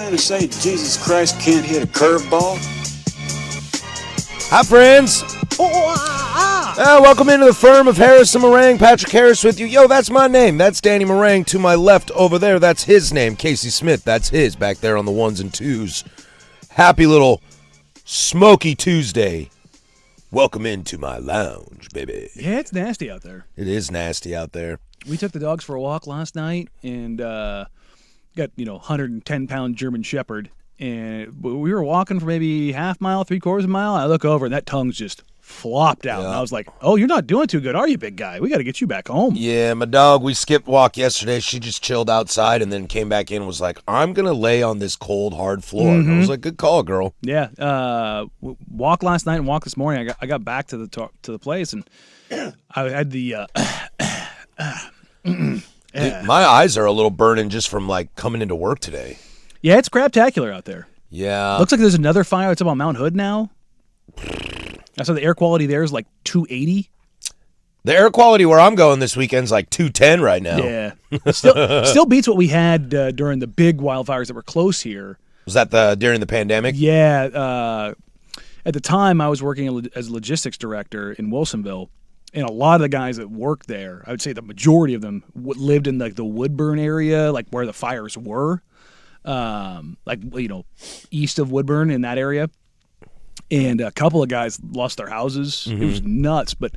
trying to say Jesus Christ can't hit a curveball? Hi, friends. Welcome into the firm of Harris and Marang. Patrick Harris with you. Yo, that's my name. That's Danny Marang. To my left over there, that's his name. Casey Smith, that's his back there on the ones and twos. Happy little smoky Tuesday. Welcome into my lounge, baby. Yeah, it's nasty out there. It is nasty out there. We took the dogs for a walk last night and got, 110-pound German Shepherd. And we were walking for maybe half mile, three-quarters of a mile. I look over, and that tongue's just flopped out. Yeah. And I was like, oh, you're not doing too good, are you, big guy? We got to get you back home. Yeah, my dog, we skipped walk yesterday. She just chilled outside and then came back in and was like, I'm going to lay on this cold, hard floor. And I was like, good call, girl. Yeah. Walk last night and walk this morning. I got back to the place, and I had the Dude, my eyes are a little burning just from, coming into work today. Yeah, it's craptacular out there. Yeah. Looks like there's another fire. It's up on Mount Hood now. I saw the air quality there is 280. The air quality where I'm going this weekend's 210 right now. Yeah. Still beats what we had during the big wildfires that were close here. Was that during the pandemic? Yeah. At the time, I was working as a logistics director in Wilsonville, and a lot of the guys that worked there, I would say the majority of them lived in the Woodburn area, where the fires were, east of Woodburn in that area. And a couple of guys lost their houses. Mm-hmm. It was nuts, but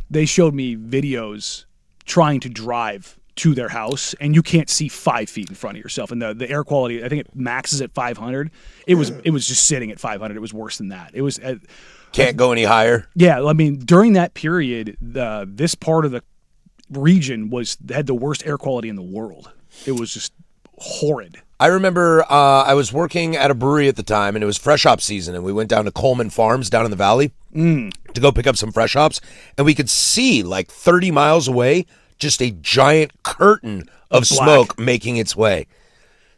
they showed me videos trying to drive to their house, and you can't see 5 feet in front of yourself. And the air quality, I think it maxes at 500. It was just sitting at 500. It was worse than that. It was can't go any higher. Yeah, I mean, during that period, this part of the region had the worst air quality in the world. It was just horrid. I remember I was working at a brewery at the time, and it was fresh hop season, and we went down to Coleman Farms down in the valley to go pick up some fresh hops, and we could see 30 miles away just a giant curtain of smoke making its way.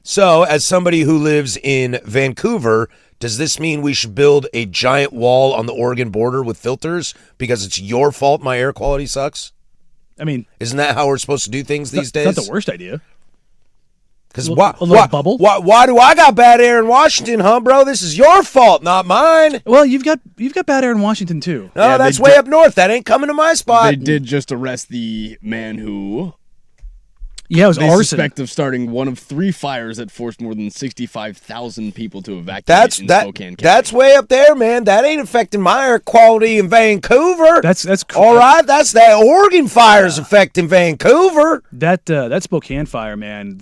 So, as somebody who lives in Vancouver, does this mean we should build a giant wall on the Oregon border with filters because it's your fault my air quality sucks? I mean, isn't that how we're supposed to do things these days? It's not the worst idea. Because a little bubble. Why do I got bad air in Washington, huh, bro? This is your fault, not mine. Well, you've got bad air in Washington too. No, yeah, that's way up north. That ain't coming to my spot. They did just arrest the man who. Yeah, it was arson. Suspect of starting one of 3 fires that forced more than 65,000 people to evacuate in Spokane County. That's way up there, man. That ain't affecting my air quality in Vancouver. That's all right. That's that Oregon fire's affecting Vancouver. That Spokane fire, man.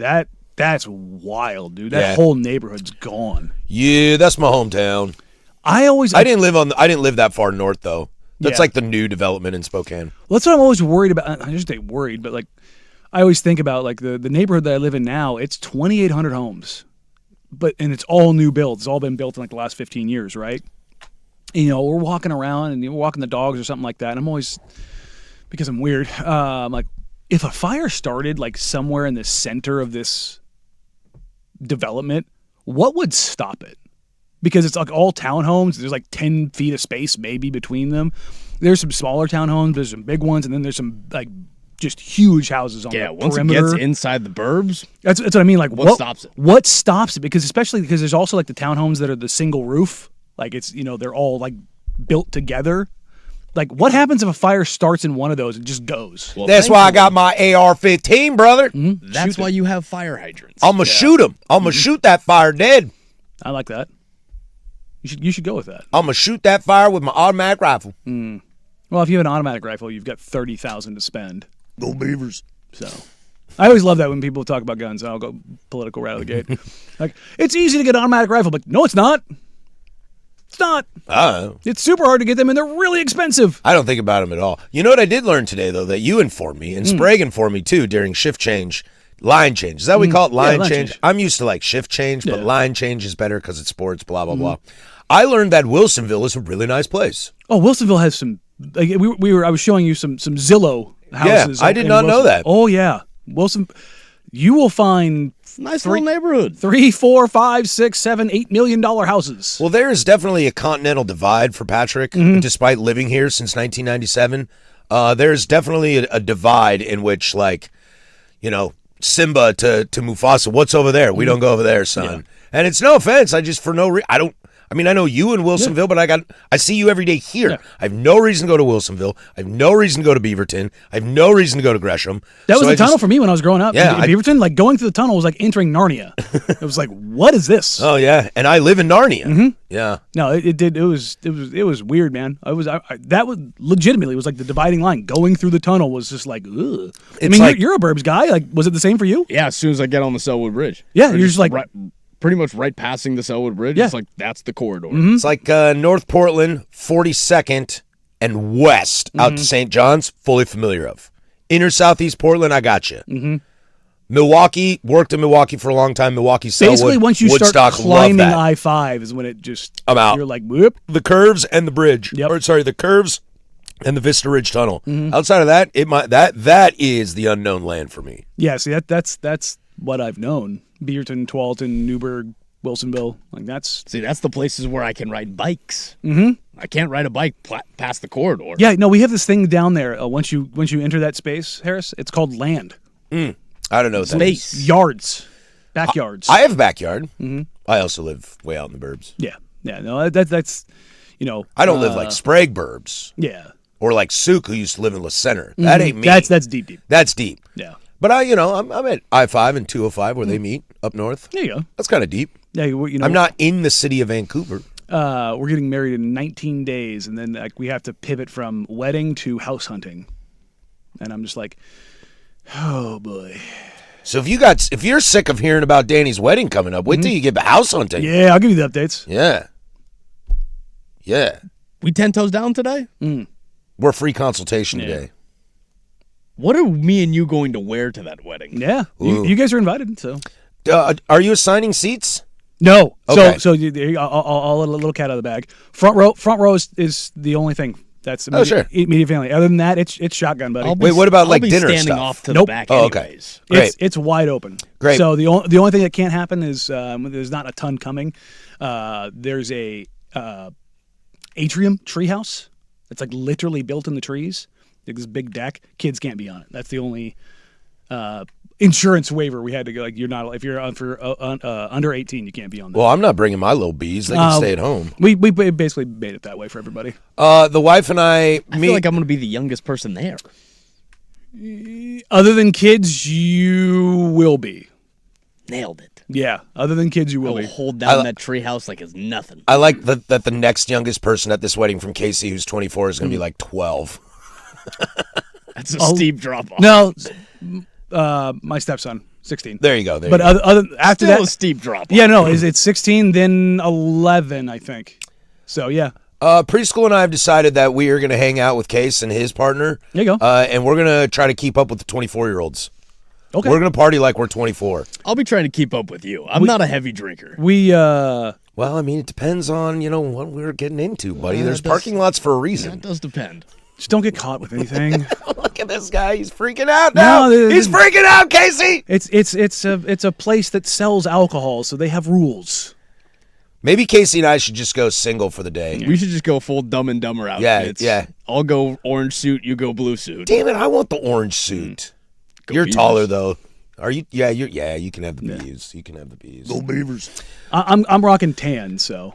That's wild, dude. That whole neighborhood's gone. Yeah, that's my hometown. I didn't live that far north though. That's the new development in Spokane. Well, that's what I'm always worried about. I just ain't worried, but I always think about the neighborhood that I live in now. It's 2,800 homes, and it's all new builds. It's all been built in the last 15 years, right? And, we're walking around and we're walking the dogs or something like that. And I'm always, because I'm weird, if a fire started somewhere in the center of this development, what would stop it? Because it's all townhomes. There's 10 feet of space maybe between them. There's some smaller townhomes. There's some big ones, and then there's some just huge houses on the perimeter. Once it gets inside the burbs, that's what I mean. What stops it? What stops it? Because especially because there's also the townhomes that are the single roof. It's they're all built together. What happens if a fire starts in one of those and just goes? Well, that's why I got my AR-15, brother. Mm-hmm. That's why you have fire hydrants. I'm going to shoot him. I'm going to shoot that fire dead. I like that. You should go with that. I'm going to shoot that fire with my automatic rifle. Well, if you have an automatic rifle, you've got $30,000 to spend. Go Beavers. So, I always love that when people talk about guns. I'll go political right out of the gate. It's easy to get an automatic rifle, but no, it's not. It's not. It's super hard to get them, and they're really expensive. I don't think about them at all. You know what I did learn today, though, that you informed me, and Sprague informed me, too, during shift change, line change. Is that what we call it, line change? I'm used to, shift change, but line change is better because it's sports, blah, blah, blah. I learned that Wilsonville is a really nice place. Oh, Wilsonville has some, I was showing you some Zillow houses. Yeah, I did not know that. Oh, yeah. You will find nice little neighborhood. 3, 4, 5, 6, 7, $8 million houses. Well, there is definitely a continental divide for Patrick, despite living here since 1997. There's definitely a divide in which, Simba to Mufasa, what's over there? We don't go over there, son. And it's no offense. I just, for no reason, I know you in Wilsonville, but I see you every day here. Yeah. I have no reason to go to Wilsonville. I have no reason to go to Beaverton. I have no reason to go to Gresham. That was the tunnel for me when I was growing up. Yeah, in Beaverton, like going through the tunnel was like entering Narnia. It was like, what is this? Oh yeah, and I live in Narnia. Mm-hmm. Yeah. No, it was weird, man. That was legitimately, it was like the dividing line. Going through the tunnel was just like, ugh. I mean, like, you're a Burbs guy. Like, was it the same for you? Yeah, as soon as I get on the Selwood Bridge. Yeah, you're just like pretty much right passing the Selwood Bridge. Yeah. It's like that's the corridor. Mm-hmm. It's like North Portland, 42nd, and west out to St. John's, fully familiar of. Inner Southeast Portland, I got you. Mm-hmm. Milwaukee, worked in Milwaukee for a long time. Milwaukee, Selwood, basically once you Woodstock, start climbing love that. I-5 is when it just I'm out. You're like, whoop. The curves and the bridge. Yep. Or sorry, the curves and the Vista Ridge Tunnel. Mm-hmm. Outside of that, that is the unknown land for me. Yeah, see that's what I've known. Beaverton, Tualatin, Newburgh, Wilsonville, like that's. See, that's the places where I can ride bikes. Mm-hmm. I can't ride a bike past the corridor. Yeah, no, we have this thing down there. Once you enter that space, Harris, it's called land. I don't know what that is. Space. Yards, backyards. I have a backyard. Mm-hmm. I also live way out in the burbs. yeah, no, that's I don't live like Sprague burbs yeah. or like Souk, who used to live in La Center. That ain't me. That's deep. That's deep. Yeah. But I'm at I-5 and 205 where they meet up north. There you go. That's kind of deep. Yeah, I'm not in the city of Vancouver. We're getting married in 19 days, and then like we have to pivot from wedding to house hunting, and I'm just like, oh boy. So if you're sick of hearing about Danny's wedding coming up, wait till you get house hunting. Yeah, I'll give you the updates. Yeah. We 10 toes down today? We're free consultation today. What are me and you going to wear to that wedding? Yeah, you guys are invited. So Are you assigning seats? no, Okay. so I'll let a little cat out of the bag. Front row is the only thing. That's sure. immediate family. Other than that, it's shotgun, buddy. Wait, what about, like, I'll be dinner standing stuff? off to Nope. the back Oh, okay. anyways. Great. It's wide open. Great. So the only thing that can't happen is there's not a ton coming. There's a atrium treehouse that's like literally built in the trees. Like this big deck. Kids can't be on it. That's the only insurance waiver we had to go. Like you're not if you're under 18, you can't be on that. Well, I'm not bringing my little bees. They can stay at home. We basically made it that way for everybody. The wife and I feel like I'm going to be the youngest person there. Other than kids, you will be. Nailed it. Yeah. Other than kids, you I will will be. hold down that treehouse like it's nothing. I like that the next youngest person at this wedding from Casey, who's 24, is going to be like 12. That's a steep drop off. No, my stepson, 16. There you go. But other after Still that, a steep drop off. yeah, no, it's 16, then 11, I think. So yeah, Preschool and I have decided that we are going to hang out with Case and his partner. there you go. And we're going to try to keep up with the 24-year-olds. Okay, We're going to party like we're 24. I'll be trying to keep up with you. I'm not a heavy drinker. we Well, I mean, it depends on, what we're getting into, buddy. There's parking lots for a That reason. does depend. just don't get caught with anything. Look at this guy. He's freaking out now. No, He's freaking out, Casey. It's a place that sells alcohol, so they have rules. Maybe Casey and I should just go single for the day. We should just go full Dumb and Dumber outfits. Yeah. I'll go orange suit, you go blue suit. Damn it, I want the orange suit. You're Beavers. taller though. Are you? Yeah, you can have the bees. You can have the bees. Go Beavers. I'm rocking tan, so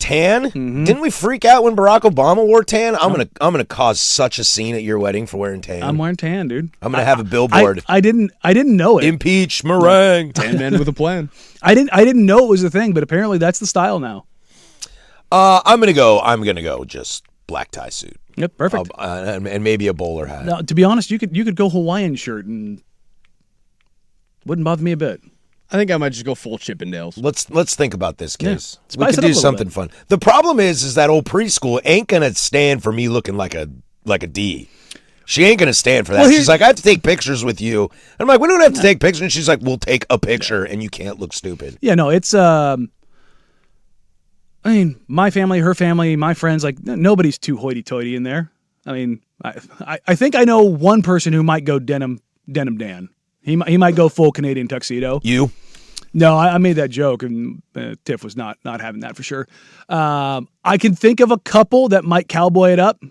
Tan? Didn't we freak out when Barack Obama wore tan? I'm gonna cause such a scene at your wedding for wearing tan. I'm wearing tan, dude. I'm gonna have a billboard. I didn't know it. Impeach Marang. Tan man with a plan. I didn't know it was a thing, but apparently that's the style now. I'm gonna go just black tie suit. Yep, perfect. And maybe a bowler hat. Now, to be honest, you could go Hawaiian shirt and wouldn't bother me a bit. I think I might just go full Chippendales. Let's think about this, Case. Yeah. We Spice could it up do a little something bit. fun. The problem is that old preschool ain't gonna stand for me looking like a D. She ain't gonna stand for that. Well, She's like, I have to take pictures with you. I'm like, we don't have to take pictures. And she's like, we'll take a picture, and you can't look stupid. Yeah, no, it's I mean, my family, her family, my friends, like nobody's too hoity-toity in there. I mean, I think I know one person who might go denim Dan. He might go full Canadian tuxedo. You? No, I made that joke, and Tiff was not having that for sure. I can think of a couple that might cowboy it up.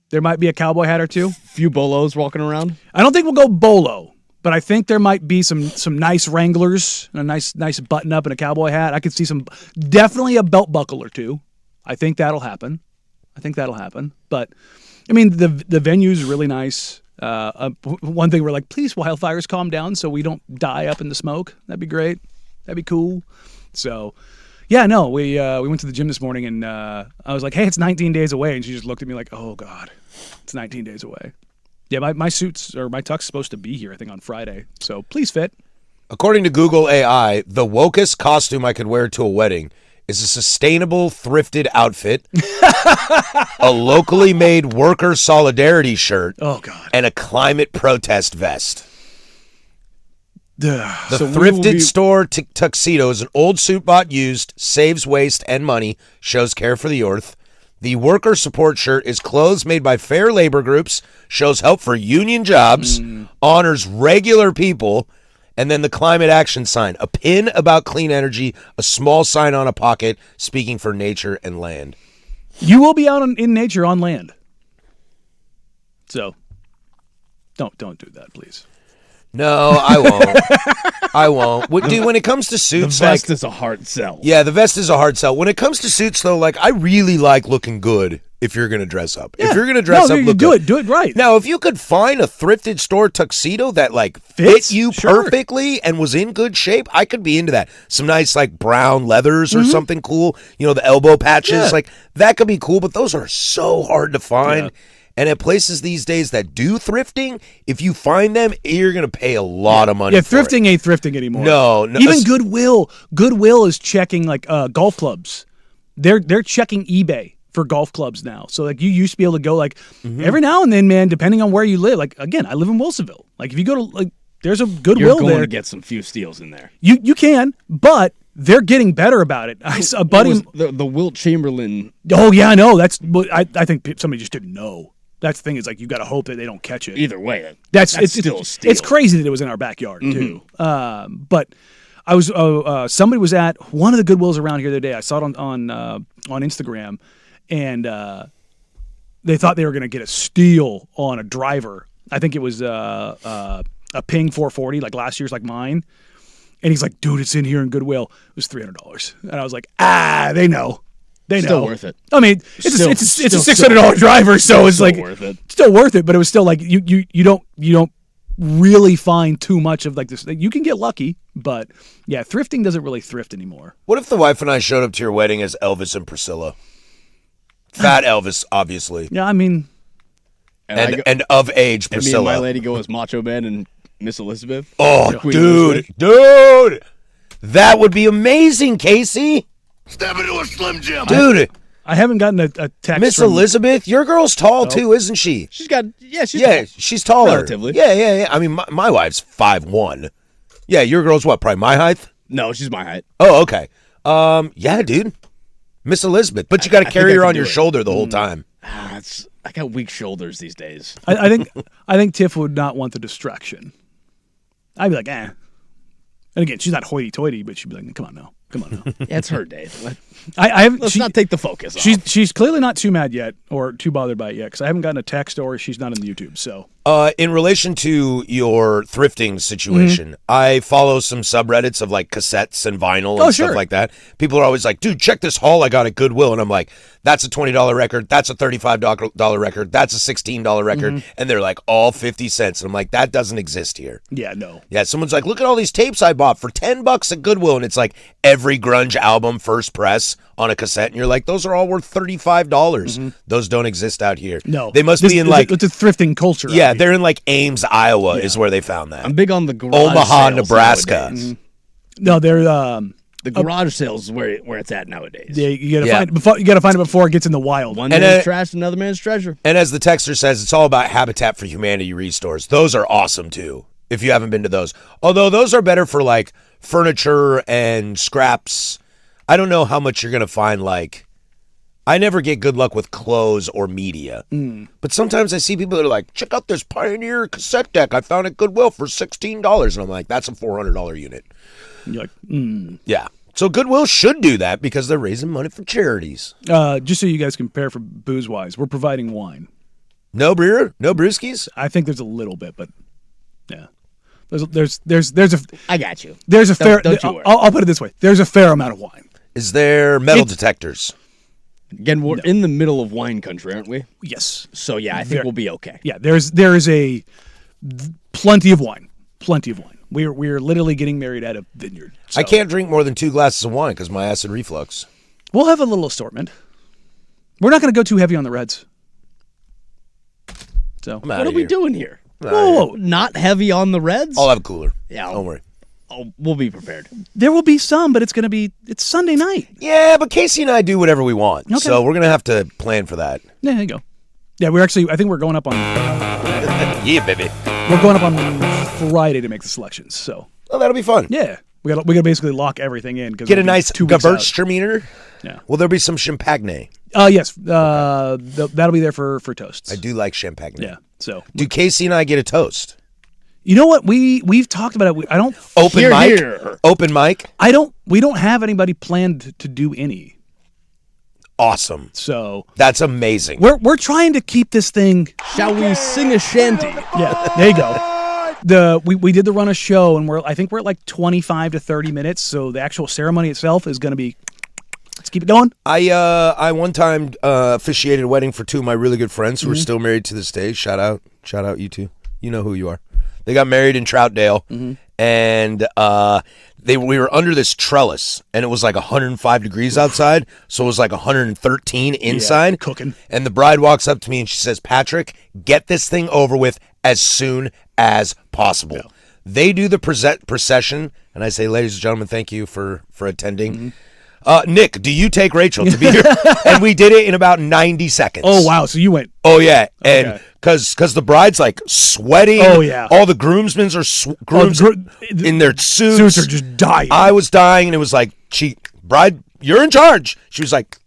There might be a cowboy hat or two. Few bolos walking around. I don't think we'll go bolo, But I think there might be some nice Wranglers and a nice button up and a cowboy hat. I could see definitely a belt buckle or two. I think that'll happen. But I mean, the venue's really nice. One thing we're like, please wildfires calm down so we don't die up in the smoke. That'd be great. That'd be cool. So, yeah, no, we went to the gym this morning and I was like, hey, it's 19 days away, and she just looked at me like, oh God, it's 19 days away. Yeah, my suits or my tuck's supposed to be here, I think, on Friday. So please fit. According to Google AI, the wokest costume I could wear to a wedding is a sustainable thrifted outfit, a locally made worker solidarity shirt, Oh God, and a climate protest vest. The So we will thrifted be- store tuxedo is an old suit bought used, saves waste and money, shows care for the earth. The worker support shirt is clothes made by fair labor groups, shows help for union jobs, honors regular people, and then the climate action sign, a pin about clean energy, a small sign on a pocket speaking for nature and land. you will be out in nature on land. So don't do that, please. No, I won't. I won't. Dude, when it comes to The suits, vest like, is a hard sell. yeah, the vest is a hard sell. When it comes to suits, though, like, I really like looking good if you're going to dress up. If you're going to dress up, look do good. it. Do it right. Now, if you could find a thrifted store tuxedo that, like, Fits? fit you Sure. perfectly and was in good shape, I could be into that. Some nice, like, brown leathers or something cool. You know, the elbow patches. Yeah. Like, that could be cool, but those are so hard to find. Yeah. And at places these days that do thrifting, if you find them, you're going to pay a lot of money Yeah, for it. thrifting ain't thrifting anymore. No. Even Goodwill is checking like golf clubs. They're checking eBay for golf clubs now. So like you used to be able to go like every now and then, man, depending on where you live. Like again, I live in Wilsonville. Like if you go to like there's a You're Goodwill going there. to get some few steals in there. You can, but they're getting better about it. A buddy. What was the Wilt Chamberlain. Oh yeah, I know. I think somebody just didn't know. That's the thing is like you got to hope that they don't catch it. Either way, That's still a steal. It's crazy that it was in our backyard too. But I was somebody was at one of the Goodwills around here the other day. I saw it on Instagram, and they thought they were going to get a steal on a driver. I think it was a Ping 440, like last year's, like mine. And he's like, "Dude, it's in here in Goodwill." It was $300, and I was like, they know. They know. Still worth it. I mean, it's Still- a still $600 driver, so it's still like worth it. Still worth it, but it was still like you don't really find too much of like this. You can get lucky, but yeah, thrifting doesn't really thrift anymore. What if the wife and I showed up to your wedding as Elvis and Priscilla? Fat Elvis, obviously. Yeah, I mean, And of age And me and my Priscilla. lady go as Macho Man and Miss Elizabeth. Oh, Queen dude. Elizabeth. That would be amazing, Casey. Step into a Slim Jim. Dude, I haven't gotten a text. Miss from, Elizabeth, your girl's tall too, isn't she? She's got, she's Yeah, she's taller. Relatively. Yeah. I mean, my wife's 5'1". Yeah, your girl's what, probably my height? No, she's my height. Oh, okay. Yeah, dude. Miss Elizabeth. But you got to I think carry I her can on do your it. shoulder the whole time. I got weak shoulders these days. I think Tiff would not want the distraction. I'd be like, eh. And again, she's not hoity-toity, but she'd be like, come on now. Yeah, it's her day. Let's Not take the focus off. She's clearly not too mad yet or too bothered by it yet because I haven't gotten a text or she's not in the YouTube. So In relation to your thrifting situation, I follow some subreddits of like cassettes and vinyl and stuff sure. like that. People are always like, dude, check this haul I got at Goodwill. And I'm like, that's a $20 record. That's a $35 record. That's a $16 record. And they're like all 50 cents. And I'm like, that doesn't exist here. yeah, no. Yeah, someone's like, look at all these tapes I bought for $10 at Goodwill. And it's like every grunge album first press on a cassette. And you're like, those are all worth $35. Those don't exist out here. No, They must be in like, it's a thrifting culture. out yeah, here. they're in like Ames, Iowa is where they found that. I'm big on the garage Omaha, sales Nebraska. nowadays. No, they're The garage sales is where it's at nowadays. you gotta Yeah. find it before it gets in the wild. One And, man's trash, another man's treasure. And as the texter says, it's all about Habitat for Humanity restores. Those are awesome too, if you haven't been to those. Although those are better for like furniture and scraps. I don't know how much you're going to find like... I never get good luck with clothes or media. But sometimes I see people that are like, check out this Pioneer cassette deck I found at Goodwill for $16. And I'm like, that's a $400 unit. You're like, Yeah. So Goodwill should do that because they're raising money for charities. just so you guys compare for booze wise, we're providing wine. No beer? No brewskis? I think there's a little bit, but yeah. There's a I got you. there's a fair. Don't you worry. I'll put it this way: there's a fair amount of wine. Is there metal detectors? Again, we're in the middle of wine country, aren't we? Yes. So yeah, I think we'll be okay. Yeah. There is a plenty of wine. Plenty of wine. We're literally getting married at a vineyard. So I can't drink more than 2 glasses of wine because my acid reflux. We'll have a little assortment. We're not going to go too heavy on the reds. So I'm What out are of we here. doing here? whoa, Not heavy on the Reds? I'll have a cooler. Yeah, Don't worry. we'll be prepared. there will be some, but it's Sunday night. Yeah, but Casey and I do whatever we want. Okay. So we're going to have to plan for that. Yeah, there you go. Yeah, I think we're going up on Yeah, baby. Friday to make the selections. So Oh, that'll be fun. yeah, we got to basically lock everything in because Get a nice 2 weeks out. Gewürztraminer. Yeah. Will there be some champagne? Yes. That'll be there for toasts. I do like champagne. Yeah. So Do Casey and I get a toast? you know what we've talked about it. I don't. Open Here, mic? here. Open mic? We don't have anybody planned to do any. Awesome. So That's amazing. we're trying to keep this thing. Shall we sing a shanty? Yeah. There you go. We did the run a show and I think we're at like 25 to 30 minutes. So the actual ceremony itself is going to be. Let's keep it going. I one time officiated a wedding for 2 of my really good friends who are still married to this day. Shout out you two. You know who you are. They got married in Troutdale, and we were under this trellis, and it was like 105 degrees outside, so it was like 113 inside. cooking. And the bride walks up to me and she says, "Patrick, get this thing over with as soon as possible." Yeah. They do the procession, and I say, "Ladies and gentlemen, thank you for attending." Nick, do you take Rachel to be here? And we did it in about 90 seconds. Oh wow! So you went. Oh yeah, and Okay. because the bride's like sweating. Oh, yeah. all the groomsmen are in their suits. Suits are just dying. I was dying, and it was like, bride, you're in charge. She was like,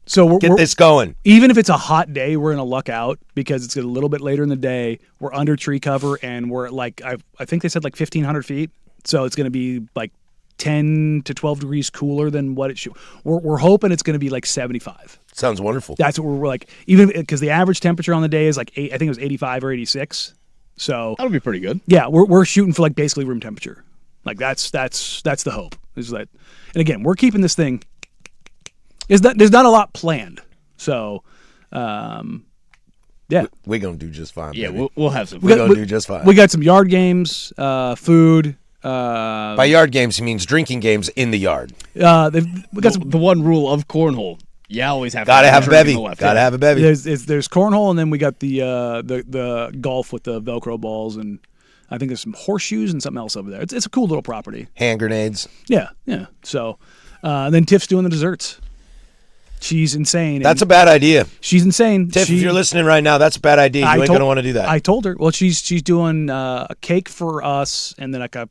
So get this going. even if it's a hot day, we're gonna luck out because it's a little bit later in the day. We're under tree cover and we're at like I think they said like 1,500 feet. So it's gonna be like 10 to 12 degrees cooler than what it should. We're hoping it's gonna be like 75. Sounds wonderful. That's what we're like. Even because the average temperature on the day is like I think it was 85 or 86. So That'll be pretty good. yeah, we're shooting for like basically room temperature. Like that's the hope. Is that, and again, we're keeping this thing. There's not a lot planned. So, yeah, We're gonna do just fine. Yeah, baby. we'll have some. We're gonna do just fine. we got some yard games, food. By yard games, he means drinking games in the yard. We got some. The one rule of cornhole, you always have Gotta to have a drink on bevy. the left. Gotta have a bevy. There's cornhole, and then we got the golf with the Velcro balls, and I think there's some horseshoes and something else over there. It's a cool little property. Hand grenades. Yeah. So, then Tiff's doing the desserts. She's insane. That's a bad idea. She's insane. Tiff, if you're listening right now, that's a bad idea. You ain't gonna want to do that. I told her. Well, she's doing a cake for us, and then like a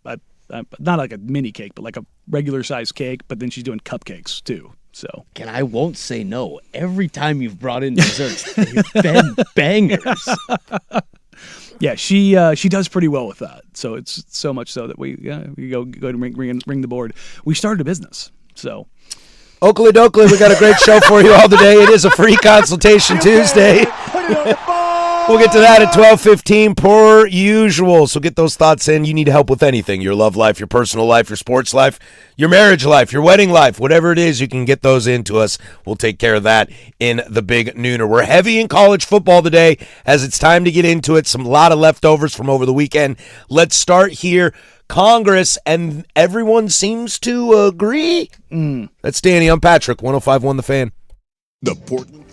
not like a mini cake, but like a regular size cake. But then she's doing cupcakes too. So And I won't say no. Every time you've brought in desserts, they've been bangers. yeah, she does pretty well with that. So it's so much so that we go and ring the board. We started a business. So Oakley Dokley, we got a great show for you all today. It is a free consultation Tuesday. We'll get to that at 12:15 per usual. So get those thoughts in. You need help with anything. Your love life, your personal life, your sports life, your marriage life, your wedding life, whatever it is, you can get those into us. We'll take care of that in the big nooner. We're heavy in college football today as it's time to get into it. Some lot of leftovers from over the weekend. Let's start here. Congress, and everyone seems to agree. That's Danny. I'm Patrick. 105.1 The Fan. The Portland.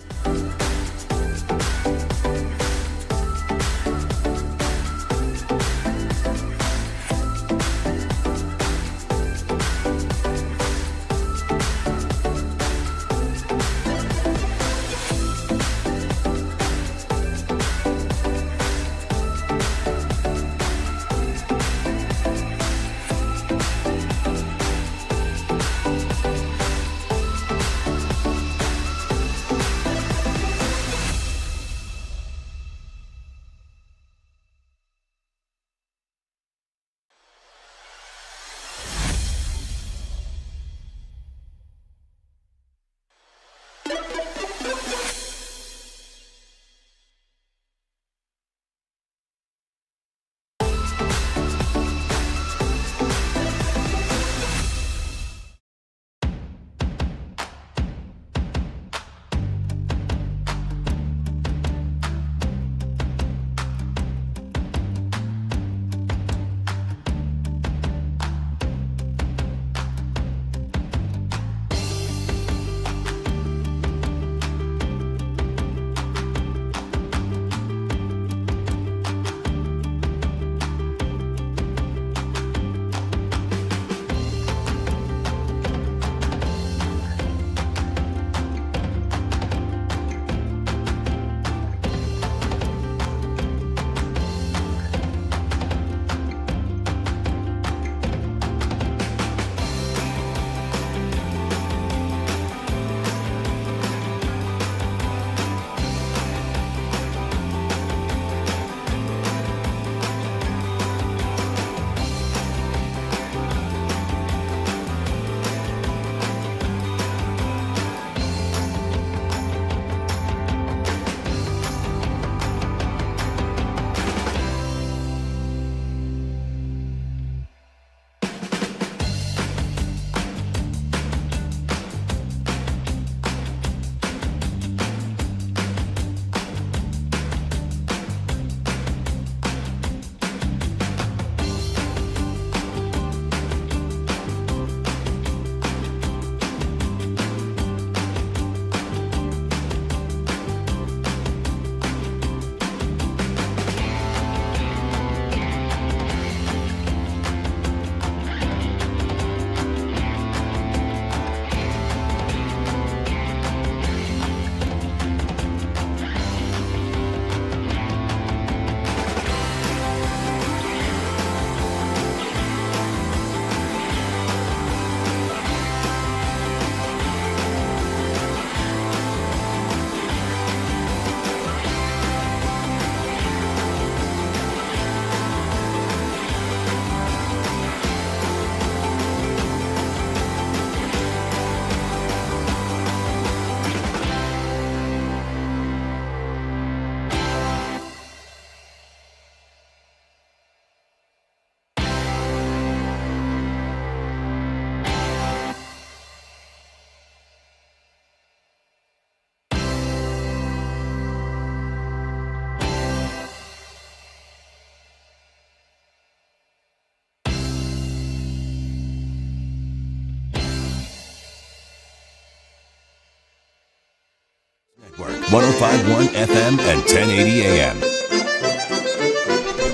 105.1 FM and 1080 AM.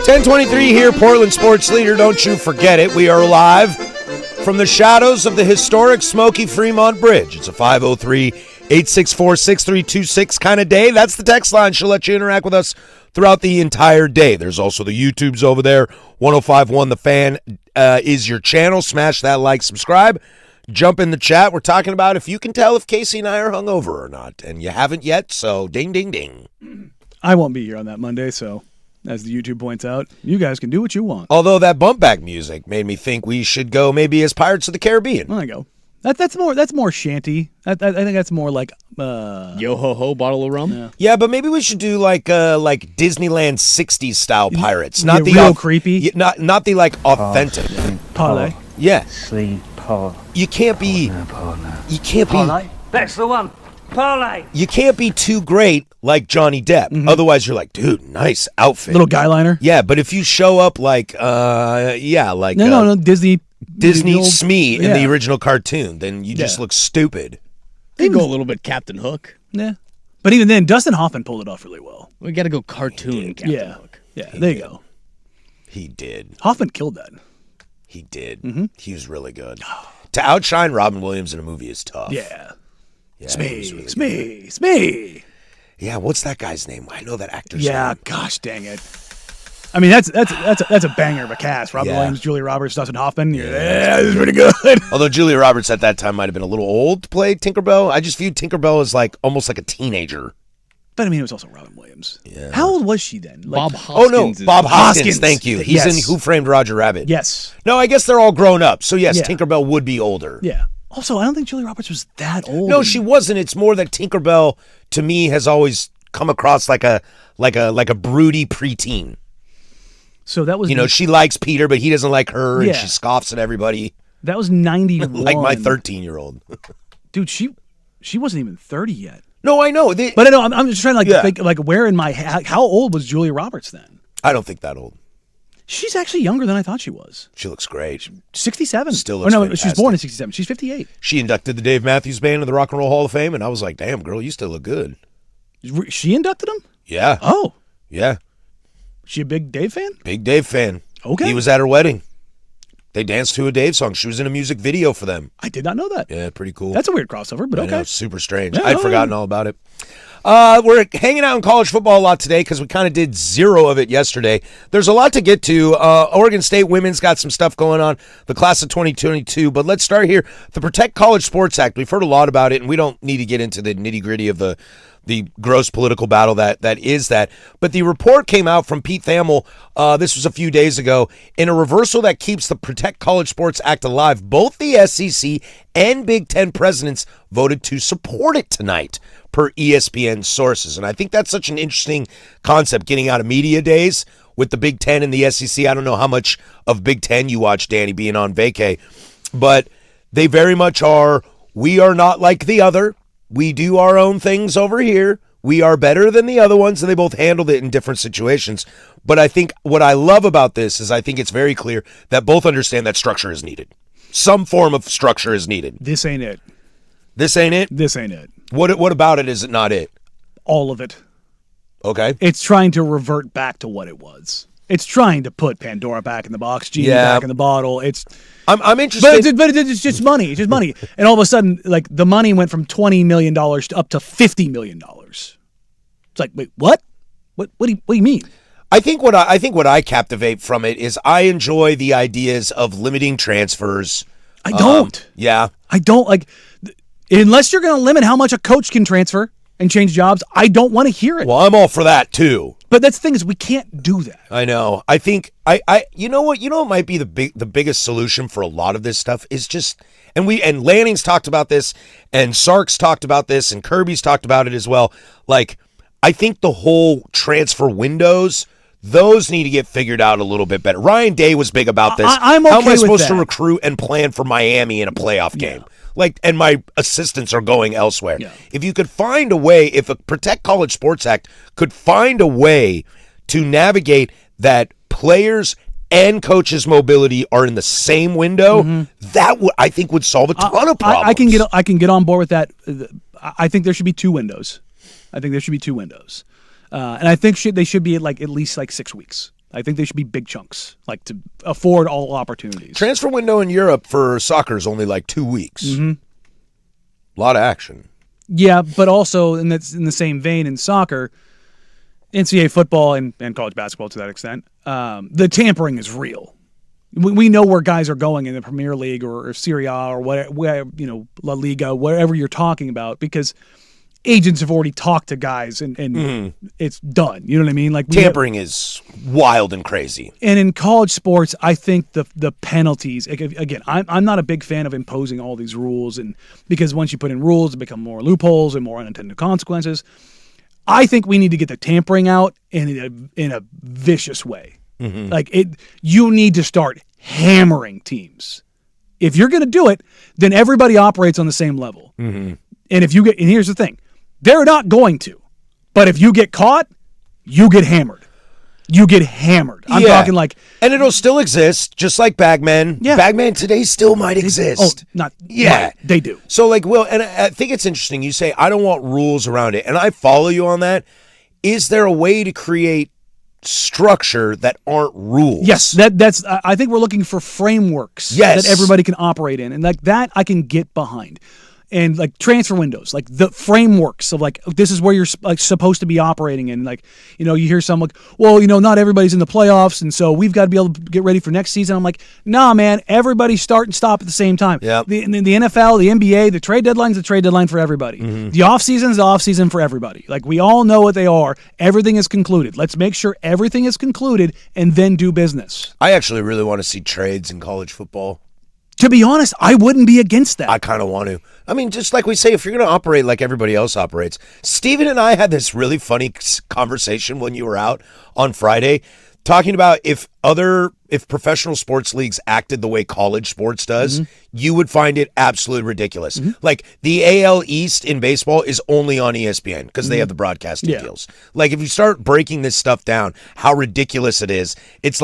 1023 here, Portland Sports Leader. Don't you forget it. We are live from the shadows of the historic Smoky Fremont Bridge. It's a 503-864-6326 kind of day. That's the text line. She'll let you interact with us throughout the entire day. There's also the YouTubes over there. 105.1 The Fan is your channel. Smash that like, subscribe. Jump in the chat. We're talking about if you can tell if Casey and I are hungover or not. And you haven't yet, so ding, ding, ding. I won't be here on that Monday, so as the YouTube points out, you guys can do what you want. Although that bump back music made me think we should go maybe as Pirates of the Caribbean. There you go. That's more shanty. I think that's more like Yo ho ho, bottle of rum. Yeah, but maybe we should do like Disneyland 60s style pirates, Yeah, not the real creepy. not the like authentic. parlay. Yeah, Sleep, Paul. you can't be That's the one. Parlay. you can't be too great like Johnny Depp. Otherwise, you're like, dude, nice outfit, Little guy liner. Yeah, but if you show up like No, Disney Disney the old- Smee in yeah. the original cartoon, then you just Yeah. look stupid. They go a little bit Captain Hook. Yeah. But even then, Dustin Hoffman pulled it off really well. We got to go cartoon Captain Yeah. Hook. Yeah, there you go. He did. Hoffman killed that. He did. He was really good. To outshine Robin Williams in a movie is tough. Yeah. Yeah, Smee, he was really good. Smee, Smee. Yeah, what's that guy's name? I know that actor's Yeah, name. gosh dang it. I mean, that's a banger of a cast. Robin Yeah. Williams, Julia Roberts, Dustin Hoffman. Yeah, this is pretty good. Although Julia Roberts at that time might have been a little old to play Tinkerbell. I just viewed Tinkerbell as like almost like a teenager. But I mean, it was also Robin Williams. Yeah. How old was she then? Like, Bob Oh, no, Hoskins. Bob Hoskins. Hoskins. Thank you. He's Yes. in Who Framed Roger Rabbit. Yes. No, I guess they're all grown up. So yes, Yeah. Tinkerbell would be older. Yeah. Also, I don't think Julia Roberts was that old. No, she wasn't. It's more that Tinkerbell to me has always come across like a broody preteen. So that was You know, she likes Peter, but he doesn't like her, and Yeah. she scoffs at everybody that was 91. like my 13-year-old. Dude, she wasn't even 30 yet. No, I know. But I know I'm just trying to Yeah. think where in my how old was Julia Roberts then? I don't think that old. She's actually younger than I thought she was. She looks great. 67. Still Or looks no, she was fantastic. born in 67. She's 58. She inducted the Dave Matthews Band in the Rock and Roll Hall of Fame, and I was like, damn, girl, you still look good. She inducted him? Yeah. Oh, Yeah. she a big Dave fan? Big Dave fan. Okay. He was at her wedding. They danced to a Dave song. She was in a music video for them. I did not know that. Yeah, pretty cool. That's a weird crossover, but I know, okay. it's super strange. Yeah, I'd oh, forgotten yeah. all about it. We're hanging out in college football a lot today because we kind of did zero of it yesterday. There's a lot to get to. Oregon State women's got some stuff going on, the class of 2022. But let's start here. The Protect College Sports Act. We've heard a lot about it, and we don't need to get into the nitty-gritty of the gross political battle that is that. But the report came out from Pete Thamel, this was a few days ago, in a reversal that keeps the Protect College Sports Act alive. Both the SEC and Big Ten presidents voted to support it tonight, per ESPN sources. And I think that's such an interesting concept, getting out of media days with the Big Ten and the SEC. I don't know how much of Big Ten you watch, Danny, being on vacay, but they very much are, we are not like the other. We do our own things over here. We are better than the other ones, and they both handled it in different situations. But I think what I love about this is I think it's very clear that both understand that structure is needed. Some form of structure is needed. This ain't it. This ain't it? This ain't it. What about it is it not it? All of it. Okay. It's trying to revert back to what it was. It's trying to put Pandora back in the box, Genie Yeah. back in the bottle. I'm interested. But it's just money. It's just money. And all of a sudden, like the money went from $20 million to up to $50 million. It's like, wait, what? What do you mean? I think what I captivate from it is I enjoy the ideas of limiting transfers. I don't. Yeah. I don't like unless you're going to limit how much a coach can transfer and change jobs. I don't want to hear it. Well, I'm all for that too. But that's the thing is we can't do that. I know. I think I you know what might be the biggest solution for a lot of this stuff is just and Lanning's talked about this and Sark's talked about this and Kirby's talked about it as well. Like I think the whole transfer windows, those need to get figured out a little bit better. Ryan Day was big about this. I'm okay How am I with supposed to that. recruit and plan for Miami in a playoff game? Like, and my assistants are going elsewhere. Yeah. If you could find a way, if a Protect College Sports Act could find a way to navigate that players and coaches' mobility are in the same window, that I think would solve a ton of problems. I can get on board with that. I think there should be two windows. I think there should be 2 windows. And I think they should be at least 6 weeks. I think they should be big chunks, to afford all opportunities. Transfer window in Europe for soccer is only 2 weeks. Mm-hmm. A lot of action. Yeah, but also, and that's in the same vein in soccer, NCAA football and college basketball to that extent, the tampering is real. We know where guys are going in the Premier League or Serie A or whatever, La Liga, whatever you're talking about, because agents have already talked to guys and it's done. You know what I mean? Tampering is wild and crazy. And in college sports, I think the penalties, again, I'm not a big fan of imposing all these rules, and because once you put in rules, it become more loopholes and more unintended consequences. I think we need to get the tampering out in a vicious way. You need to start hammering teams. If you're going to do it, then everybody operates on the same level. And here's the thing. They're not going to. But if you get caught, you get hammered. You get hammered. I'm talking And it'll still exist, just like Bagman. Yeah. Bagman today still might exist. They do. So, and I think it's interesting. You say, I don't want rules around it. And I follow you on that. Is there a way to create structure that aren't rules? Yes, that's. I think we're looking for frameworks that everybody can operate in. And that I can get behind. And transfer windows, the frameworks of this is where you're supposed to be operating in. You hear some not everybody's in the playoffs, and so we've got to be able to get ready for next season. I'm nah, man, everybody start and stop at the same time. Yep. The NFL, the NBA, the trade deadline's the trade deadline for everybody. The offseason's the offseason for everybody. We all know what they are. Everything is concluded. Let's make sure everything is concluded and then do business. I actually really want to see trades in college football. To be honest, I wouldn't be against that. I kind of want to. I mean, just like we say, if you're going to operate like everybody else operates. Steven and I had this really funny conversation when you were out on Friday, talking about if professional sports leagues acted the way college sports does, you would find it absolutely ridiculous. The AL East in baseball is only on ESPN because they have the broadcasting deals. If you start breaking this stuff down, how ridiculous it is, it's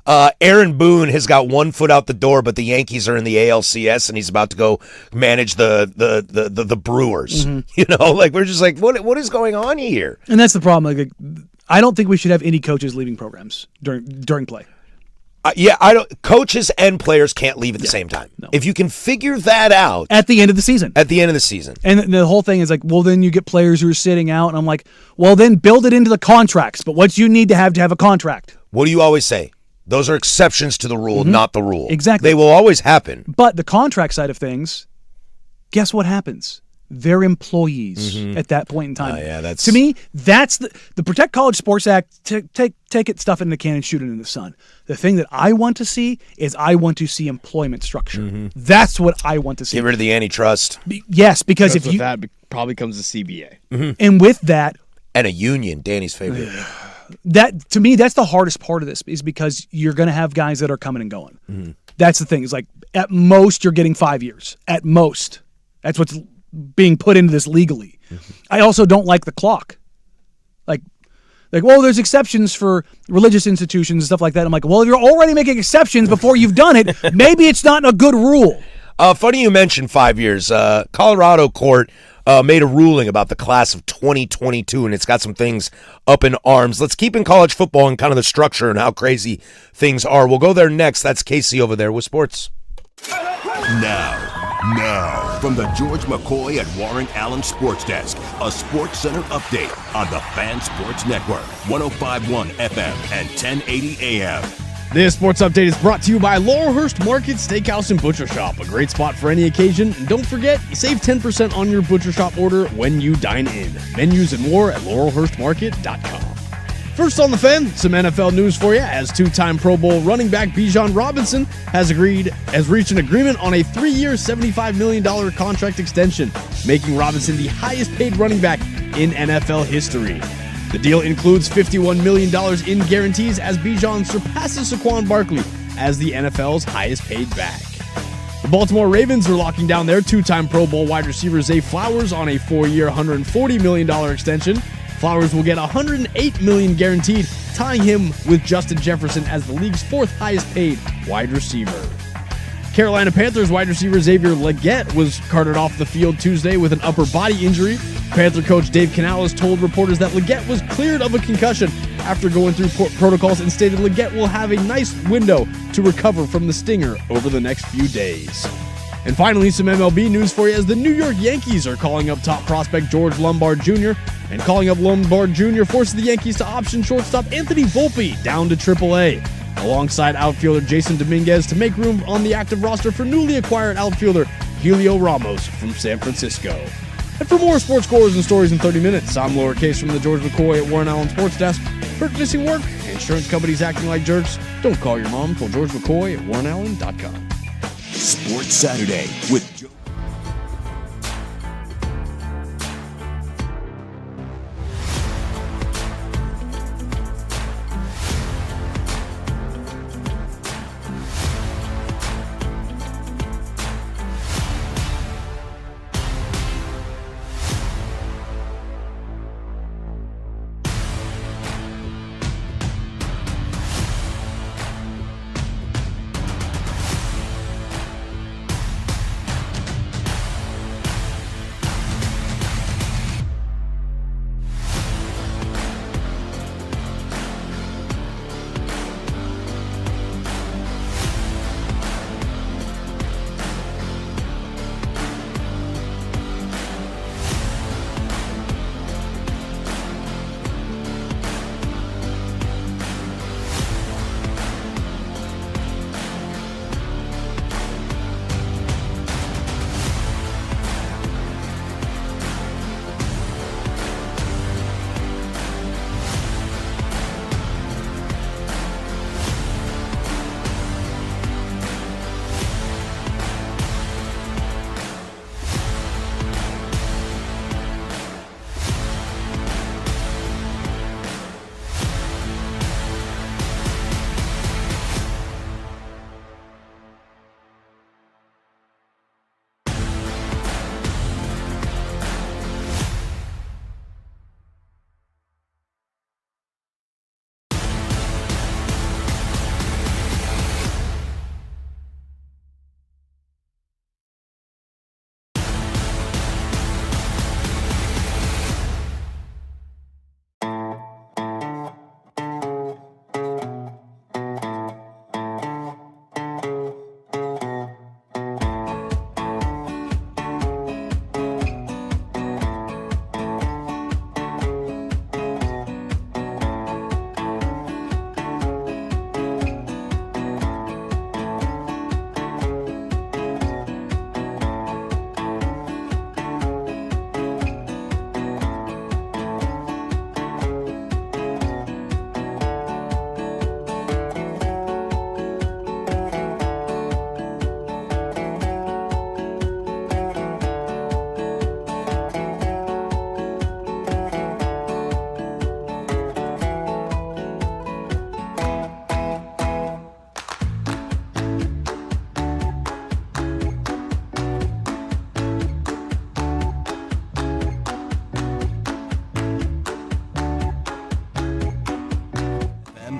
Aaron Boone has got 1 foot out the door, but the Yankees are in the ALCS, and he's about to go manage the Brewers. We're just what is going on here? And that's the problem. I don't think we should have any coaches leaving programs during play. I don't. Coaches and players can't leave at the same time. No. If you can figure that out at the end of the season. And the whole thing is then you get players who are sitting out, and I'm well, then build it into the contracts. But what you need to have a contract? What do you always say? Those are exceptions to the rule, not the rule. Exactly. They will always happen. But the contract side of things, guess what happens? They're employees at that point in time. To me, that's the Protect College Sports Act. Take it, stuff it in a can, and shoot it in the sun. The thing that I want to see is employment structure. That's what I want to see. Get rid of the antitrust. Yes, because if that probably comes the CBA. And with that, and a union, Danny's favorite. That, to me, that's the hardest part of this, is because you're going to have guys that are coming and going. That's the thing. It's at most you're getting 5 years. At most. That's what's being put into this legally. I also don't like the clock. There's exceptions for religious institutions and stuff like that. I'm well, if you're already making exceptions before you've done it, maybe it's not a good rule. Funny you mentioned 5 years. Colorado court made a ruling about the class of 2022, and it's got some things up in arms. Let's keep in college football and kind of the structure and how crazy things are. We'll go there next. That's Casey over there with sports. Now, from the George McCoy and Warren Allen Sports Desk, a Sports Center update on the Fan Sports Network, 105.1 FM and 1080 AM. This sports update is brought to you by Laurelhurst Market Steakhouse and Butcher Shop, a great spot for any occasion. And don't forget, save 10% on your Butcher Shop order when you dine in. Menus and more at laurelhurstmarket.com. First on the Fan, some NFL news for you, as two-time Pro Bowl running back Bijan Robinson has reached an agreement on a 3-year, $75 million contract extension, making Robinson the highest-paid running back in NFL history. The deal includes $51 million in guarantees as Bijan surpasses Saquon Barkley as the NFL's highest-paid back. The Baltimore Ravens are locking down their two-time Pro Bowl wide receiver Zay Flowers on a 4-year, $140 million extension. Flowers will get $108 million guaranteed, tying him with Justin Jefferson as the league's 4th highest-paid wide receiver. Carolina Panthers wide receiver Xavier Legette was carted off the field Tuesday with an upper body injury. Panther coach Dave Canales told reporters that Legette was cleared of a concussion after going through protocols and stated Legette will have a nice window to recover from the stinger over the next few days. And finally, some MLB news for you as the New York Yankees are calling up top prospect George Lombard Jr. And calling up Lombard Jr. forces the Yankees to option shortstop Anthony Volpe down to AAA, alongside outfielder Jason Dominguez to make room on the active roster for newly acquired outfielder Helio Ramos from San Francisco. And for more sports scores and stories in 30 minutes, I'm Lowercase from the George McCoy at Warren Allen Sports Desk. Hurt missing work, insurance companies acting like jerks. Don't call your mom. Call George McCoy at warrenallen.com. Sports Saturday with Joe.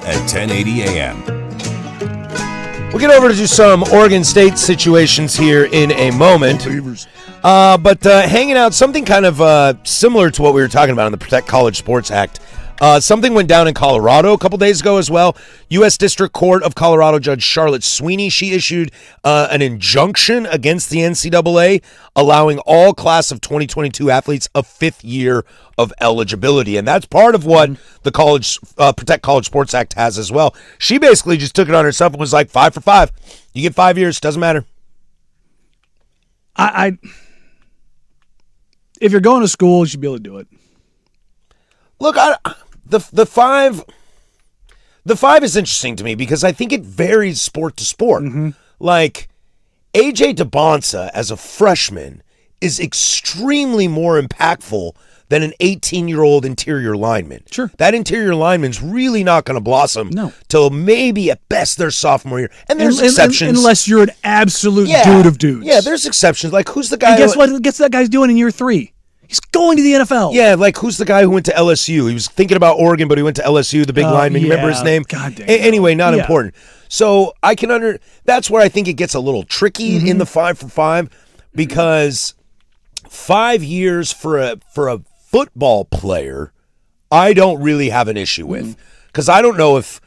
At 1080 AM. We'll get over to some Oregon State situations here in a moment. But hanging out, something kind of similar to what we were talking about in the Protect College Sports Act. Something went down in Colorado a couple days ago as well. U.S. District Court of Colorado Judge Charlotte Sweeney, she issued an injunction against the NCAA, allowing all class of 2022 athletes a fifth year of eligibility. And that's part of what the college Protect College Sports Act has as well. She basically just took it on herself and was like, 5 for 5. You get 5 years, doesn't matter. If you're going to school, you should be able to do it. Look, the five is interesting to me because I think it varies sport to sport. Mm-hmm. Like AJ DeBonsa as a freshman is extremely more impactful than an 18-year-old interior lineman. Sure. That interior lineman's really not going to blossom till maybe at best their sophomore year. And there's exceptions. Unless you're an absolute dude of dudes. Yeah, there's exceptions. Like who's the guy? And guess what? Guess what that guy's doing in year 3? He's going to the NFL. Yeah, like who's the guy who went to LSU? He was thinking about Oregon, but he went to LSU, the big lineman. You remember his name? God damn. Anyway, not important. So I can that's where I think it gets a little tricky in the 5 for 5, because 5 years for a football player, I don't really have an issue with, because I don't know if,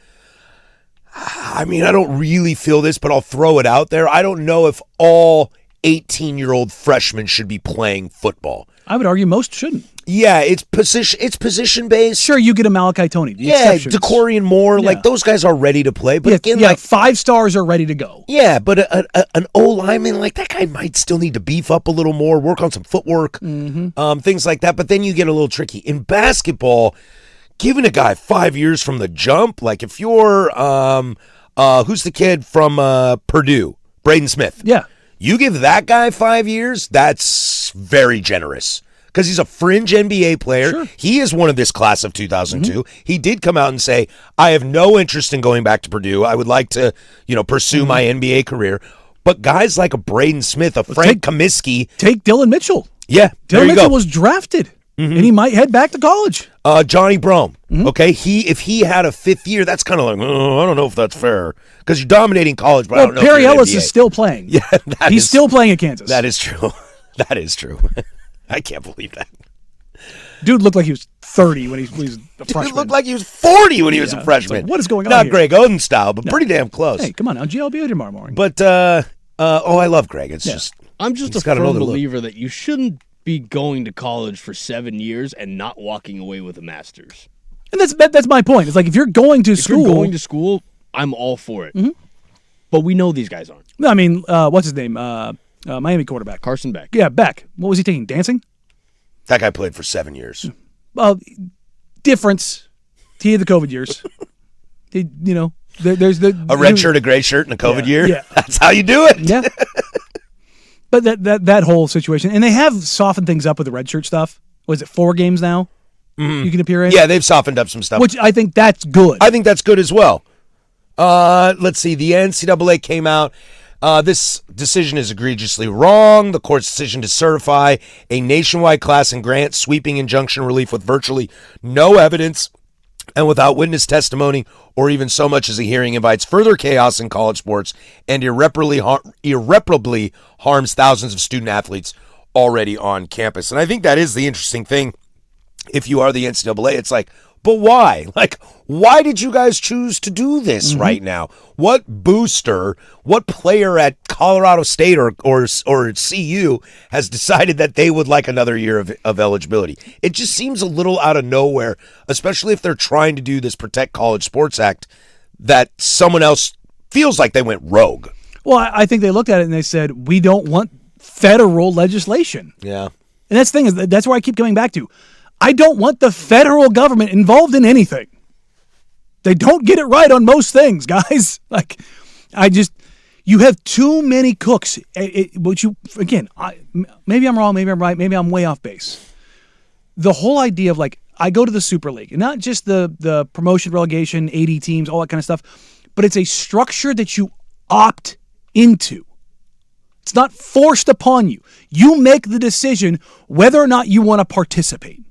I don't really feel this, but I'll throw it out there. I don't know if all 18-year-old freshmen should be playing football. I would argue most shouldn't. Yeah, it's position based. Sure, you get a Malachi Tony. Yeah, DeCorian Moore, like those guys are ready to play. But again, like 5 stars are ready to go. Yeah, but an O lineman, like that guy might still need to beef up a little more, work on some footwork, things like that. But then you get a little tricky. In basketball, giving a guy 5 years from the jump, like if you're who's the kid from Purdue, Braden Smith? Yeah. You give that guy 5 years, that's very generous. Because he's a fringe NBA player. Sure. He is one of this class of 2002. He did come out and say, I have no interest in going back to Purdue. I would like to, pursue my NBA career. But guys like a Braden Smith, a Frank Kaminsky. Take Dylan Mitchell. Yeah, Dylan Mitchell was drafted, and he might head back to college. Johnny Brome. Okay, if he had a 5th year, that's kind of like, I don't know if that's fair. Because you're dominating college, but I don't know Perry if you're Ellis NBA. is still playing. Yeah, he's still playing at Kansas. That is true. That is true. I can't believe that. Dude looked like he was 30 when he was a freshman. He looked like he was 40 when he was a freshman. Like, what is going on Not here? Greg Oden style, but pretty damn close. Hey, come on now. GLB tomorrow morning. But, I love Greg. It's just... I'm just a firm believer that you shouldn't be going to college for 7 years and not walking away with a master's. And that's my point. It's like if you're going to school... If you're going to school, I'm all for it. But we know these guys aren't. I mean, what's his name? Miami quarterback. Carson Beck. Yeah, Beck. What was he taking? Dancing? That guy played for 7 years. Well, difference. He had the COVID years. There's the... A red shirt, a gray shirt, and a COVID year? Yeah. That's how you do it. Yeah. But that whole situation, and they have softened things up with the red shirt stuff. Was it 4 games now? You can appear in? Yeah, they've softened up some stuff. Which I think that's good. I think that's good as well. Let's see. The NCAA came out. This decision is egregiously wrong. The court's decision to certify a nationwide class and grant sweeping injunction relief with virtually no evidence and without witness testimony or even so much as a hearing invites further chaos in college sports and irreparably harms thousands of student athletes already on campus. And I think that is the interesting thing. If you are the NCAA, it's like, but why? Like, why did you guys choose to do this right now? What booster, what player at Colorado State or CU has decided that they would like another year of eligibility? It just seems a little out of nowhere, especially if they're trying to do this Protect College Sports Act, that someone else feels like they went rogue. Well, I think they looked at it and they said, we don't want federal legislation. Yeah. And that's the thing, is that's where I keep coming back to. I don't want the federal government involved in anything. They don't get it right on most things, guys. Like, you have too many cooks. Maybe I'm wrong, maybe I'm right, maybe I'm way off base. The whole idea of I go to the Super League, and not just the promotion, relegation, 80 teams, all that kind of stuff, but it's a structure that you opt into. It's not forced upon you. You make the decision whether or not you want to participate.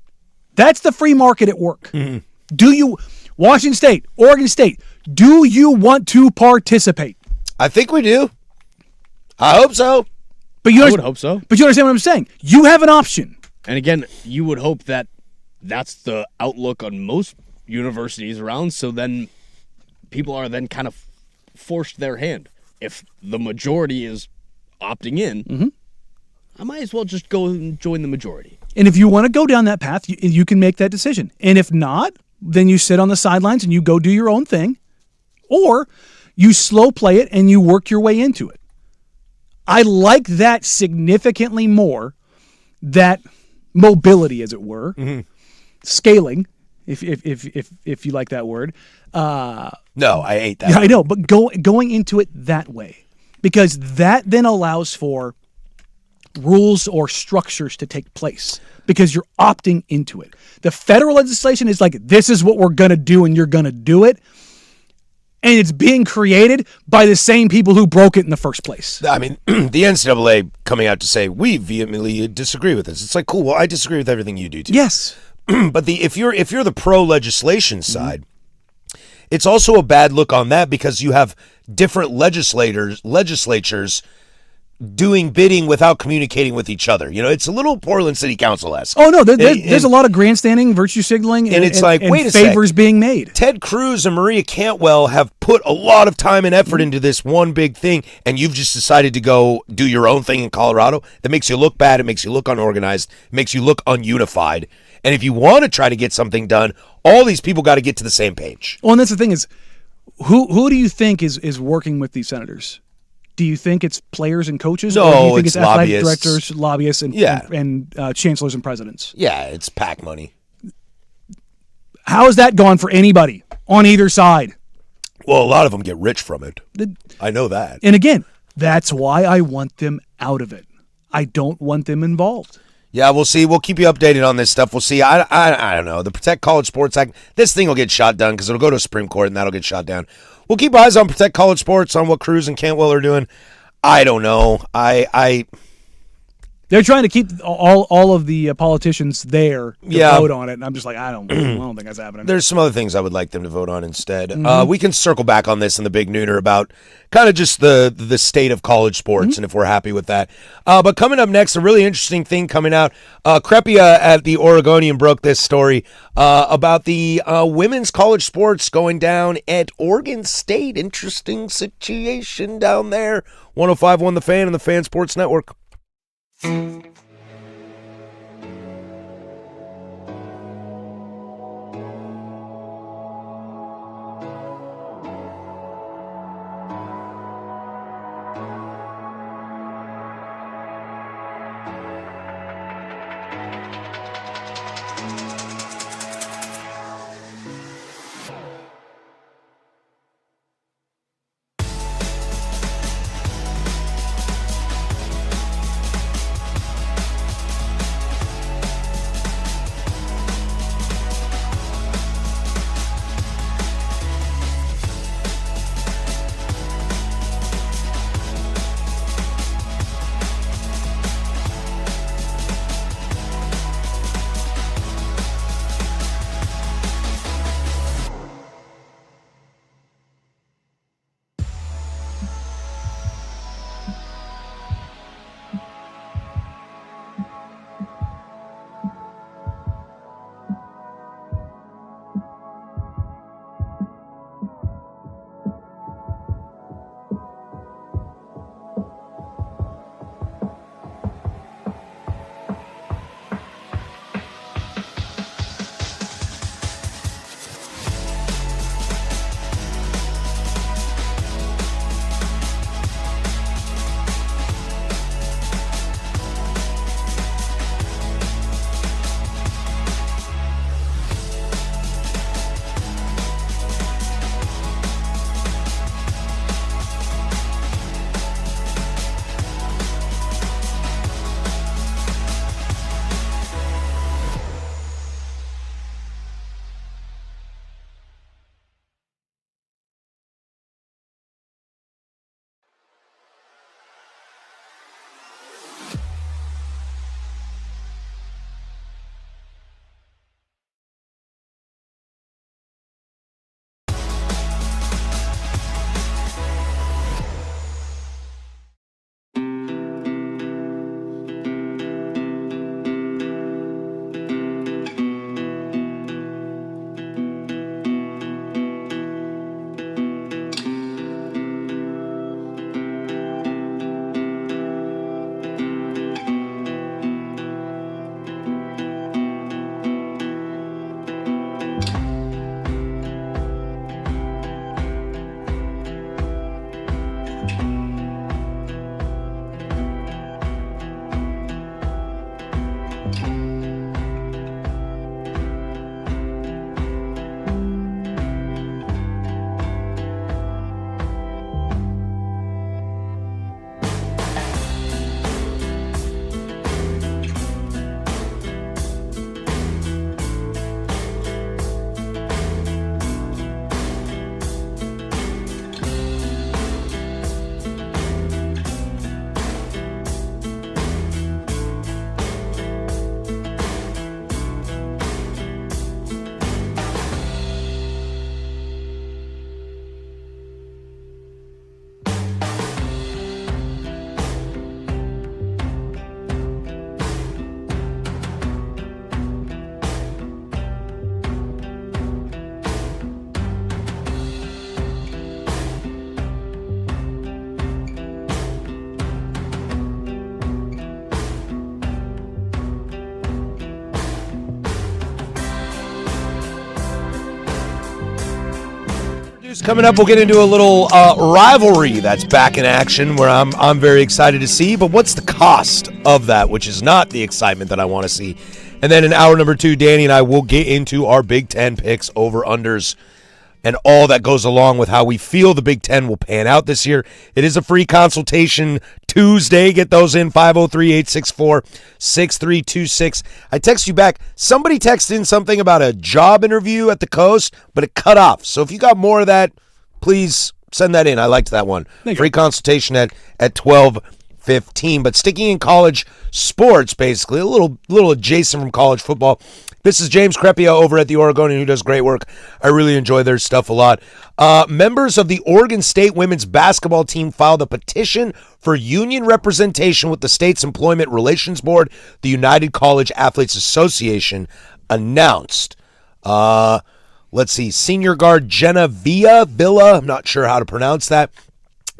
That's the free market at work. Do you, Washington State, Oregon State, do you want to participate? I think we do. I hope so. But I would hope so. But you understand what I'm saying? You have an option. And again, you would hope that that's the outlook on most universities around, so then people are then kind of forced their hand. If the majority is opting in, I might as well just go and join the majority. And if you want to go down that path, you can make that decision. And if not, then you sit on the sidelines and you go do your own thing. Or you slow play it and you work your way into it. I like that significantly more, that mobility, as it were, scaling, if you like that word. No, I hate that. Yeah, I know, but going into it that way. Because that then allows for rules or structures to take place because you're opting into it. The federal legislation is like, this is what we're going to do and you're going to do it. And it's being created by the same people who broke it in the first place. I mean, the NCAA coming out to say, we vehemently disagree with this. It's like, cool, well, I disagree with everything you do too. Yes. But if you're the pro legislation side, it's also a bad look on that because you have different legislatures doing bidding without communicating with each other. It's a little Portland City Council-esque. Oh, no, there's a lot of grandstanding, virtue signaling, and it's like, wait a favors sec. being made. Ted Cruz and Maria Cantwell have put a lot of time and effort into this one big thing, and you've just decided to go do your own thing in Colorado. That makes you look bad. It makes you look unorganized. It makes you look ununified. And if you want to try to get something done, all these people got to get to the same page. Well, and that's the thing is, who do you think is working with these senators? Do you think it's players and coaches? No, or do you think it's athletic lobbyists. directors, lobbyists, and chancellors and presidents? Yeah, it's PAC money. How has that gone for anybody on either side? Well, a lot of them get rich from it. I know that. And again, that's why I want them out of it. I don't want them involved. Yeah, we'll see. We'll keep you updated on this stuff. We'll see. I don't know. The Protect College Sports Act, this thing will get shot down because it'll go to a Supreme Court and that'll get shot down. We'll keep eyes on Protect College Sports, on what Cruz and Cantwell are doing. I don't know. They're trying to keep all of the politicians there to vote on it, and I'm just like, I don't think that's happening. There's some other things I would like them to vote on instead. We can circle back on this in the Big Nooner about kind of just the state of college sports and if we're happy with that. But coming up next, a really interesting thing coming out. Crepia at the Oregonian broke this story about the women's college sports going down at Oregon State. Interesting situation down there. 105.1 The Fan and the Fan Sports Network. Coming up, we'll get into a little rivalry that's back in action where I'm very excited to see, but what's the cost of that, which is not the excitement that I want to see. And then in hour number 2, Danny and I will get into our Big Ten picks, over-unders, and all that goes along with how we feel the Big Ten will pan out this year. It is a free consultation Tuesday. Get those in, 503-864-6326. I text you back. Somebody texted in something about a job interview at the Coast, but it cut off. So if you got more of that, please send that in. I liked that one. Free consultation at 12:15. But sticking in college sports, basically, a little adjacent from college football. This is James Crepia over at the Oregonian, who does great work. I really enjoy their stuff a lot. Members of the Oregon State women's basketball team filed a petition for union representation with the state's Employment Relations Board. The United College Athletes Association announced. Let's see, senior guard Jenna Villa, I'm not sure how to pronounce that,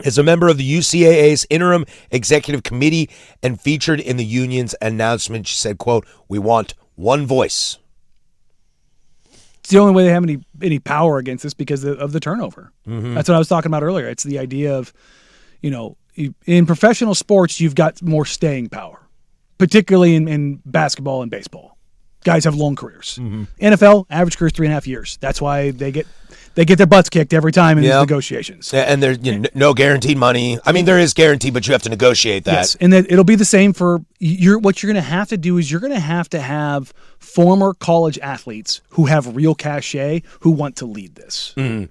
is a member of the UCAA's interim executive committee and featured in the union's announcement. She said, quote, "We want one voice." It's the only way they have any power against this because of the turnover. Mm-hmm. That's what I was talking about earlier. It's the idea of, in professional sports, you've got more staying power, particularly in basketball and baseball. Guys have long careers. Mm-hmm. NFL, average career is 3.5 years. That's why they get their butts kicked every time in these negotiations. And there's no guaranteed money. I mean, there is guaranteed, but you have to negotiate that. Yes, and then it'll be the same for what you're going to have to do is you're going to have former college athletes who have real cachet who want to lead this. Mm-hmm.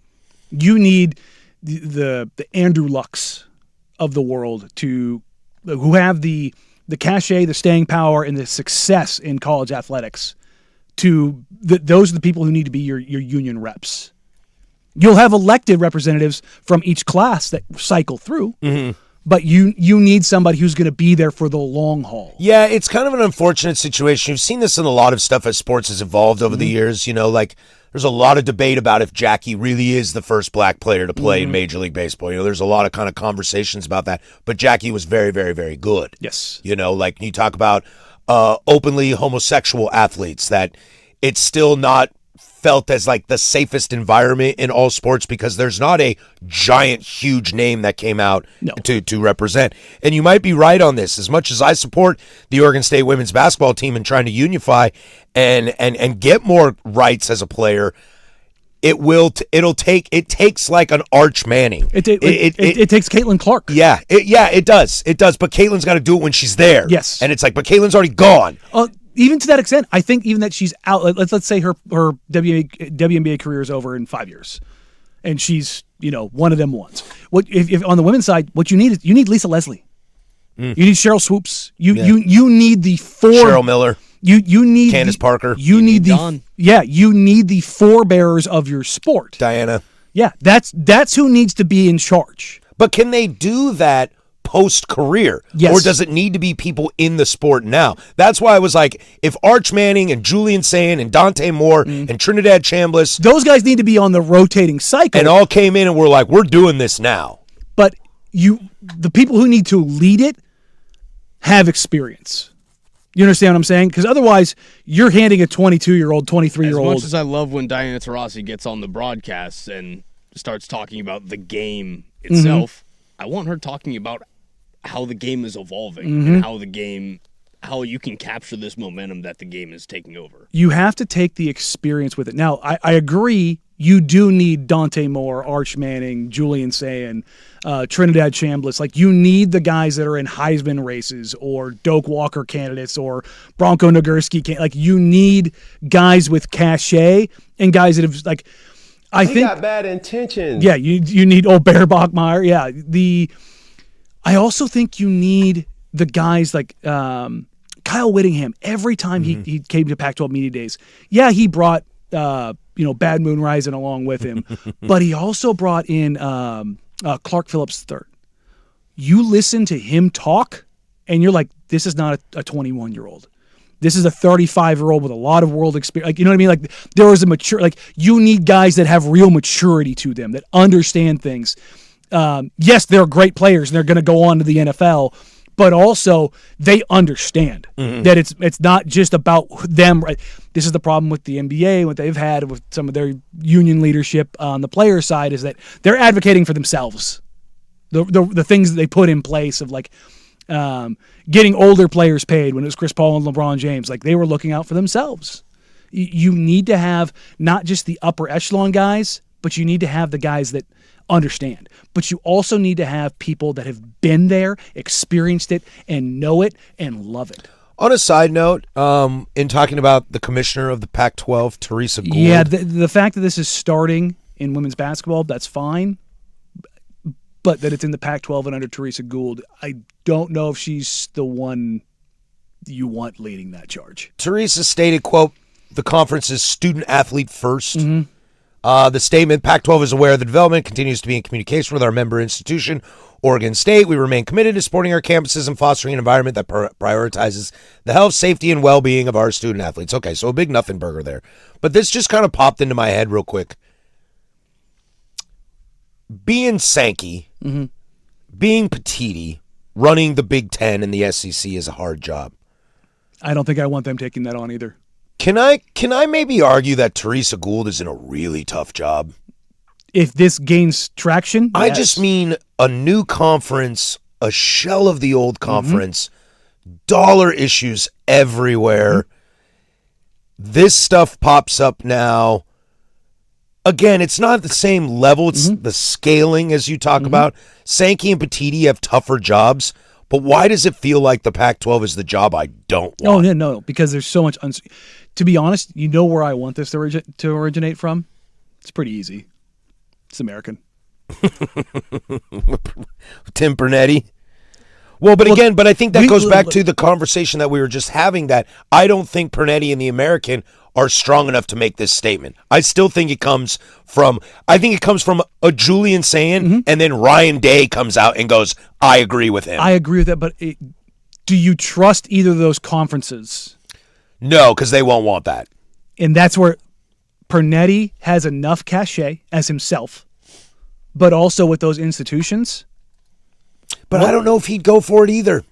You need the Andrew Lucks of the world who have the cachet, the staying power, and the success in college athletics. Those are the people who need to be your union reps. You'll have elected representatives from each class that cycle through, but you need somebody who's going to be there for the long haul. Yeah, it's kind of an unfortunate situation. You've seen this in a lot of stuff as sports has evolved over the years. There's a lot of debate about if Jackie really is the first black player to play in Major League Baseball. There's a lot of kind of conversations about that, but Jackie was very, very, very good. Yes. You talk about openly homosexual athletes, that it's still not felt as like the safest environment in all sports because there's not a giant, huge name that came out to represent. And you might be right on this. As much as I support the Oregon State women's basketball team and trying to unify and get more rights as a player, it takes like an Arch Manning. It takes Caitlin Clark. Yeah, it does. It does. But Caitlin's got to do it when she's there. Yes. And it's like, but Caitlin's already gone. Even to that extent, I think even that she's out. Let's say her WNBA career is over in 5 years, and she's one of them ones. What if on the women's side? What you need is Lisa Leslie. You need Cheryl Swoops. You need the four. Cheryl Miller. You need Candace Parker. You need the you need the forebearers of your sport. Diana. Yeah, that's who needs to be in charge. But can they do that post-career? Yes. Or does it need to be people in the sport now? That's why I was like, if Arch Manning and Julian Sayin and Dante Moore and Trinidad Chambliss, those guys need to be on the rotating cycle. And all came in and were like, we're doing this now. But the people who need to lead it have experience. You understand what I'm saying? Because otherwise, you're handing a 22-year-old, 23-year-old. As much as I love when Diana Taurasi gets on the broadcast and starts talking about the game itself, I want her talking about how the game is evolving and how you can capture this momentum that the game is taking over. You have to take the experience with it. Now, I agree you do need Dante Moore, Arch Manning, Julian Sayin, Trinidad Chambliss. Like, you need the guys that are in Heisman races or Doak Walker candidates or Bronco Nagurski. Like, you need guys with cachet and guys that have, like, I think got bad intentions. Yeah, you need old Bear Bachmeyer. Yeah, I also think you need the guys like Kyle Whittingham. Every time he came to Pac-12 Media Days, he brought Bad Moon Rising along with him, but he also brought in Clark Phillips III. You listen to him talk, and you're like, this is not a 21-year-old. This is a 35-year-old with a lot of world experience. Like, you know what I mean? Like, there was you need guys that have real maturity to them, that understand things. Yes, they're great players, and they're going to go on to the NFL, but also they understand that it's not just about them. Right? This is the problem with the NBA, what they've had with some of their union leadership on the player side is that they're advocating for themselves. The things that they put in place of like getting older players paid when it was Chris Paul and LeBron James, like they were looking out for themselves. You need to have not just the upper echelon guys, but you need to have the guys that understand. But you also need to have people that have been there, experienced it, and know it and love it. On a side note, in talking about the commissioner of the Pac-12, Teresa Gould. Yeah, the fact that this is starting in women's basketball, that's fine. But that it's in the Pac-12 and under Teresa Gould, I don't know if she's the one you want leading that charge. Teresa stated, quote, the conference is student-athlete first. The statement, Pac-12 is aware of the development, continues to be in communication with our member institution, Oregon State. We remain committed to supporting our campuses and fostering an environment that prioritizes the health, safety, and well-being of our student-athletes. Okay, so a big nothing burger there. But this just kind of popped into my head real quick. Being Sankey, being Petiti, running the Big Ten and the SEC is a hard job. I don't think I want them taking that on either. Can I maybe argue that Teresa Gould is in a really tough job? If this gains traction, I yes. just mean a new conference, a shell of the old conference, dollar issues everywhere. This stuff pops up now. Again, it's not the same level. It's the scaling as you talk about. Sankey and Petiti have tougher jobs, but why does it feel like the Pac-12 is the job I don't want? Oh, no, because there's so much. To be honest, you know where I want this to originate from? It's pretty easy. It's American. Tim Pernetti. Well, but I think that goes back to the conversation that we were just having, that I don't think Pernetti and the American are strong enough to make this statement. I still think it comes from a Julian saying, and then Ryan Day comes out and goes, I agree with him. I agree with that, but do you trust either of those conferences? No, because they won't want that. And that's where Pernetti has enough cachet as himself, but also with those institutions. But I don't know if he'd go for it either.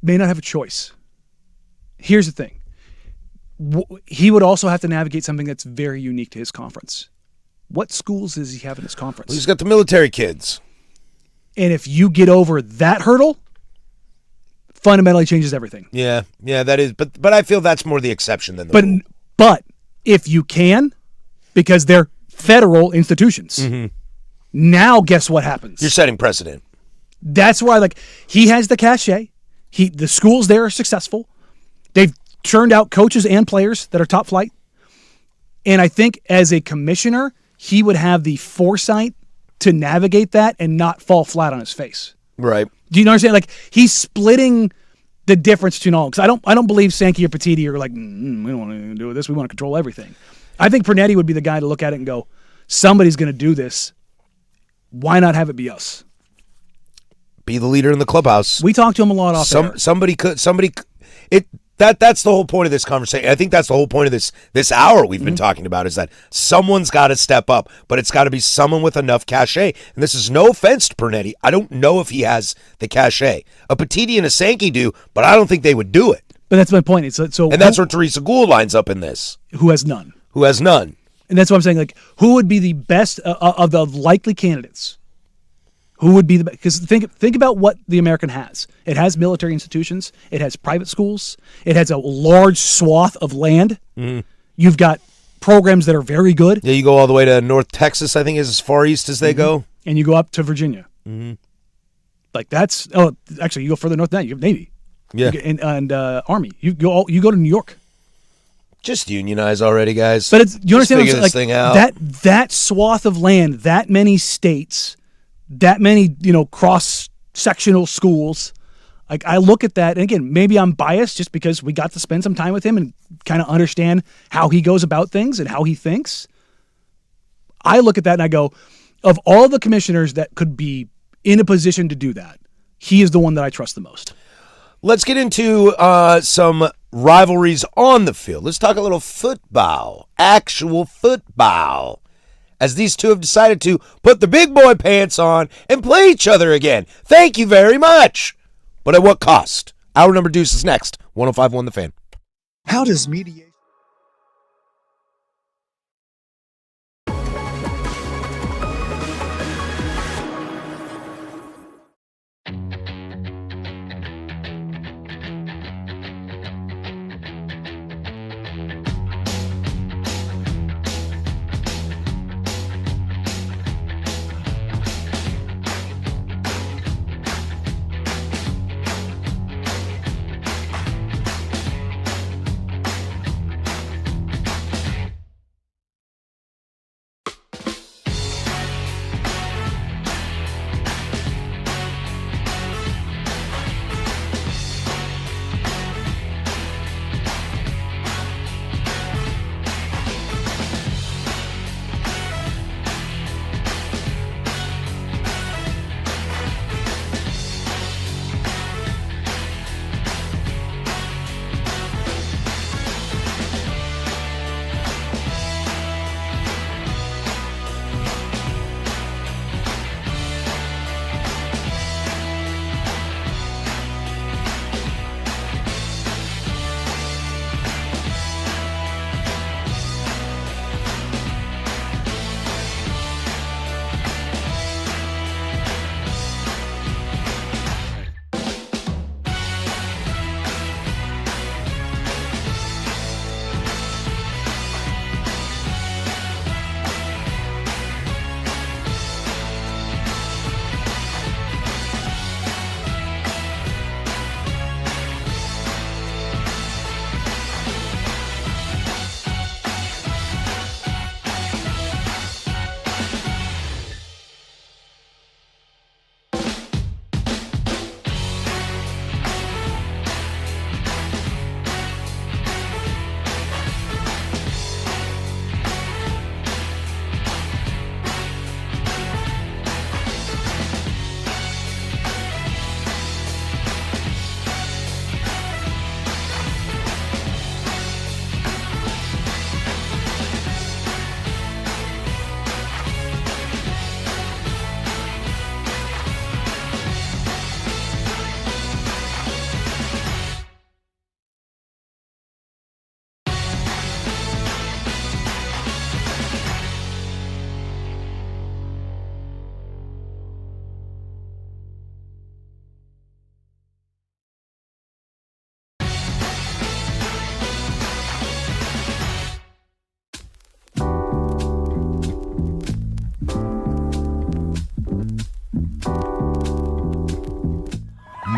May not have a choice. Here's the thing. He would also have to navigate something that's very unique to his conference. What schools does he have in his conference? Well, he's got the military kids. And if you get over that hurdle, fundamentally changes everything. Yeah, that is. But I feel that's more the exception than the rule. But if you can, because they're federal institutions, now guess what happens? You're setting precedent. That's why, he has the cachet. The schools there are successful. They've churned out coaches and players that are top flight. And I think as a commissioner, he would have the foresight to navigate that and not fall flat on his face. Right. Do you understand? He's splitting the difference between all. Because I don't believe Sankey or Petiti are we don't want to do this. We want to control everything. I think Pernetti would be the guy to look at it and go, somebody's going to do this. Why not have it be us? Be the leader in the clubhouse. We talked to him a lot off air. That's the whole point of this conversation. I think that's the whole point of this hour we've been talking about, is that someone's got to step up, but it's got to be someone with enough cachet. And this is no offense to Pernetti. I don't know if he has the cachet. A Petiti and a Sankey do, but I don't think they would do it. But that's my point. And that's where Teresa Gould lines up in this. Who has none. And that's what I'm saying. Who would be the best of the likely candidates? Who would be the best? Because think about what the American has. It has military institutions. It has private schools. It has a large swath of land. You've got programs that are very good. Yeah, you go all the way to North Texas, I think is as far east as they go. And you go up to Virginia. Actually, you go further north than that. You have Navy. Yeah. And Army. You go to New York. Just unionize already, guys. But you understand? Figure this thing out. That swath of land, that many states, that many cross-sectional schools. I look at that, and again, maybe I'm biased just because we got to spend some time with him and kind of understand how he goes about things and how he thinks. I look at that and I go, of all the commissioners that could be in a position to do that, he is the one that I trust the most. Let's get into some rivalries on the field. Let's talk a little football, actual football, as these two have decided to put the big boy pants on and play each other again. Thank you very much. but at what cost? Our number deuce is next. 105.1 The Fan. How does mediation?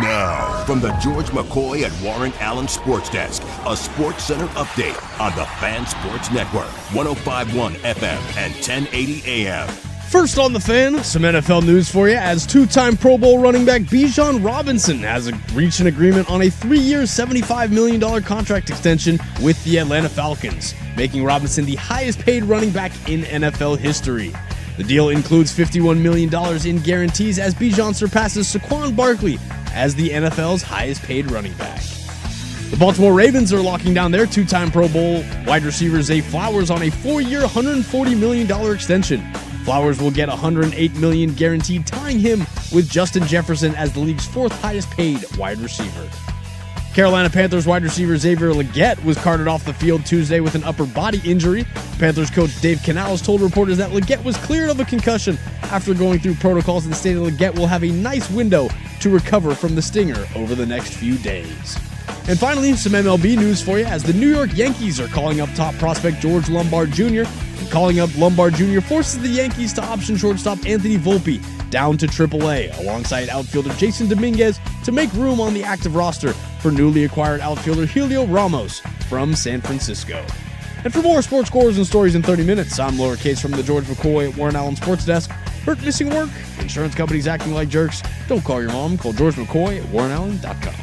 Now, from the George McCoy at Warren Allen Sports Desk, a Sports Center update on the Fan Sports Network, 105.1 FM and 1080 AM. First on The Fan, some NFL news for you as two-time Pro Bowl running back Bijan Robinson has reached an agreement on a 3-year, $75 million contract extension with the Atlanta Falcons, making Robinson the highest-paid running back in NFL history. The deal includes $51 million in guarantees as Bijan surpasses Saquon Barkley as the NFL's highest-paid running back. The Baltimore Ravens are locking down their two-time Pro Bowl wide receiver Zay Flowers on a 4-year, $140 million extension. Flowers will get $108 million guaranteed, tying him with Justin Jefferson as the league's fourth highest-paid wide receiver. Carolina Panthers wide receiver Xavier Legette was carted off the field Tuesday with an upper body injury. Panthers coach Dave Canales told reporters that Legette was cleared of a concussion after going through protocols and stated Legette will have a nice window to recover from the stinger over the next few days. And finally, some MLB news for you as the New York Yankees are calling up top prospect George Lombard Jr. And calling up Lombard Jr. forces the Yankees to option shortstop Anthony Volpe down to AAA alongside outfielder Jason Dominguez to make room on the active roster for newly acquired outfielder Julio Ramos from San Francisco. And for more sports scores and stories in 30 minutes, I'm lowercase from the George McCoy at Warren Allen Sports Desk. Hurt, missing work, insurance companies acting like jerks. Don't call your mom. Call George McCoy at warrenallen.com.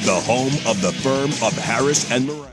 The home of the firm of Harris and Marang.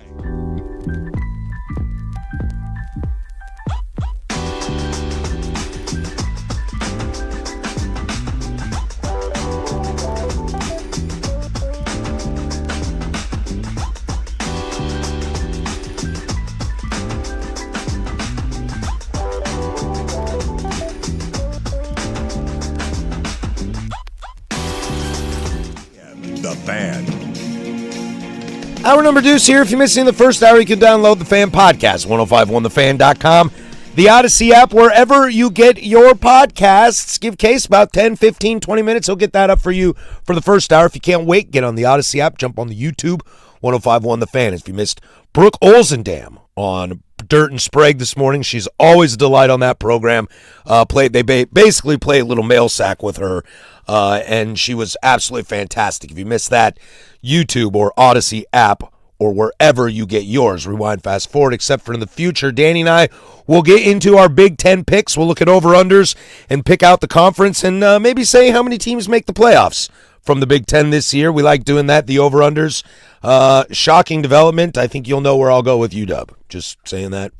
Hour number deuce here. If you're missing the first hour, you can download the Fan Podcast, 1051thefan.com. The Odyssey app, wherever you get your podcasts. Give Case about 10, 15, 20 minutes. He'll get that up for you for the first hour. If you can't wait, get on the Odyssey app. Jump on the YouTube, 1051 The Fan. If you missed Brooke Olzendam on Dirt and Sprague this morning, she's always a delight on that program. They basically play a little mail sack with her, and she was absolutely fantastic. If you missed that, YouTube or Odyssey app, or wherever you get yours. Rewind, fast forward, except for in the future. Danny and I will get into our Big Ten picks. We'll look at over-unders and pick out the conference and maybe say how many teams make the playoffs from the Big Ten this year. We like doing that, the over-unders. Shocking development. I think you'll know where I'll go with UW. Just saying that.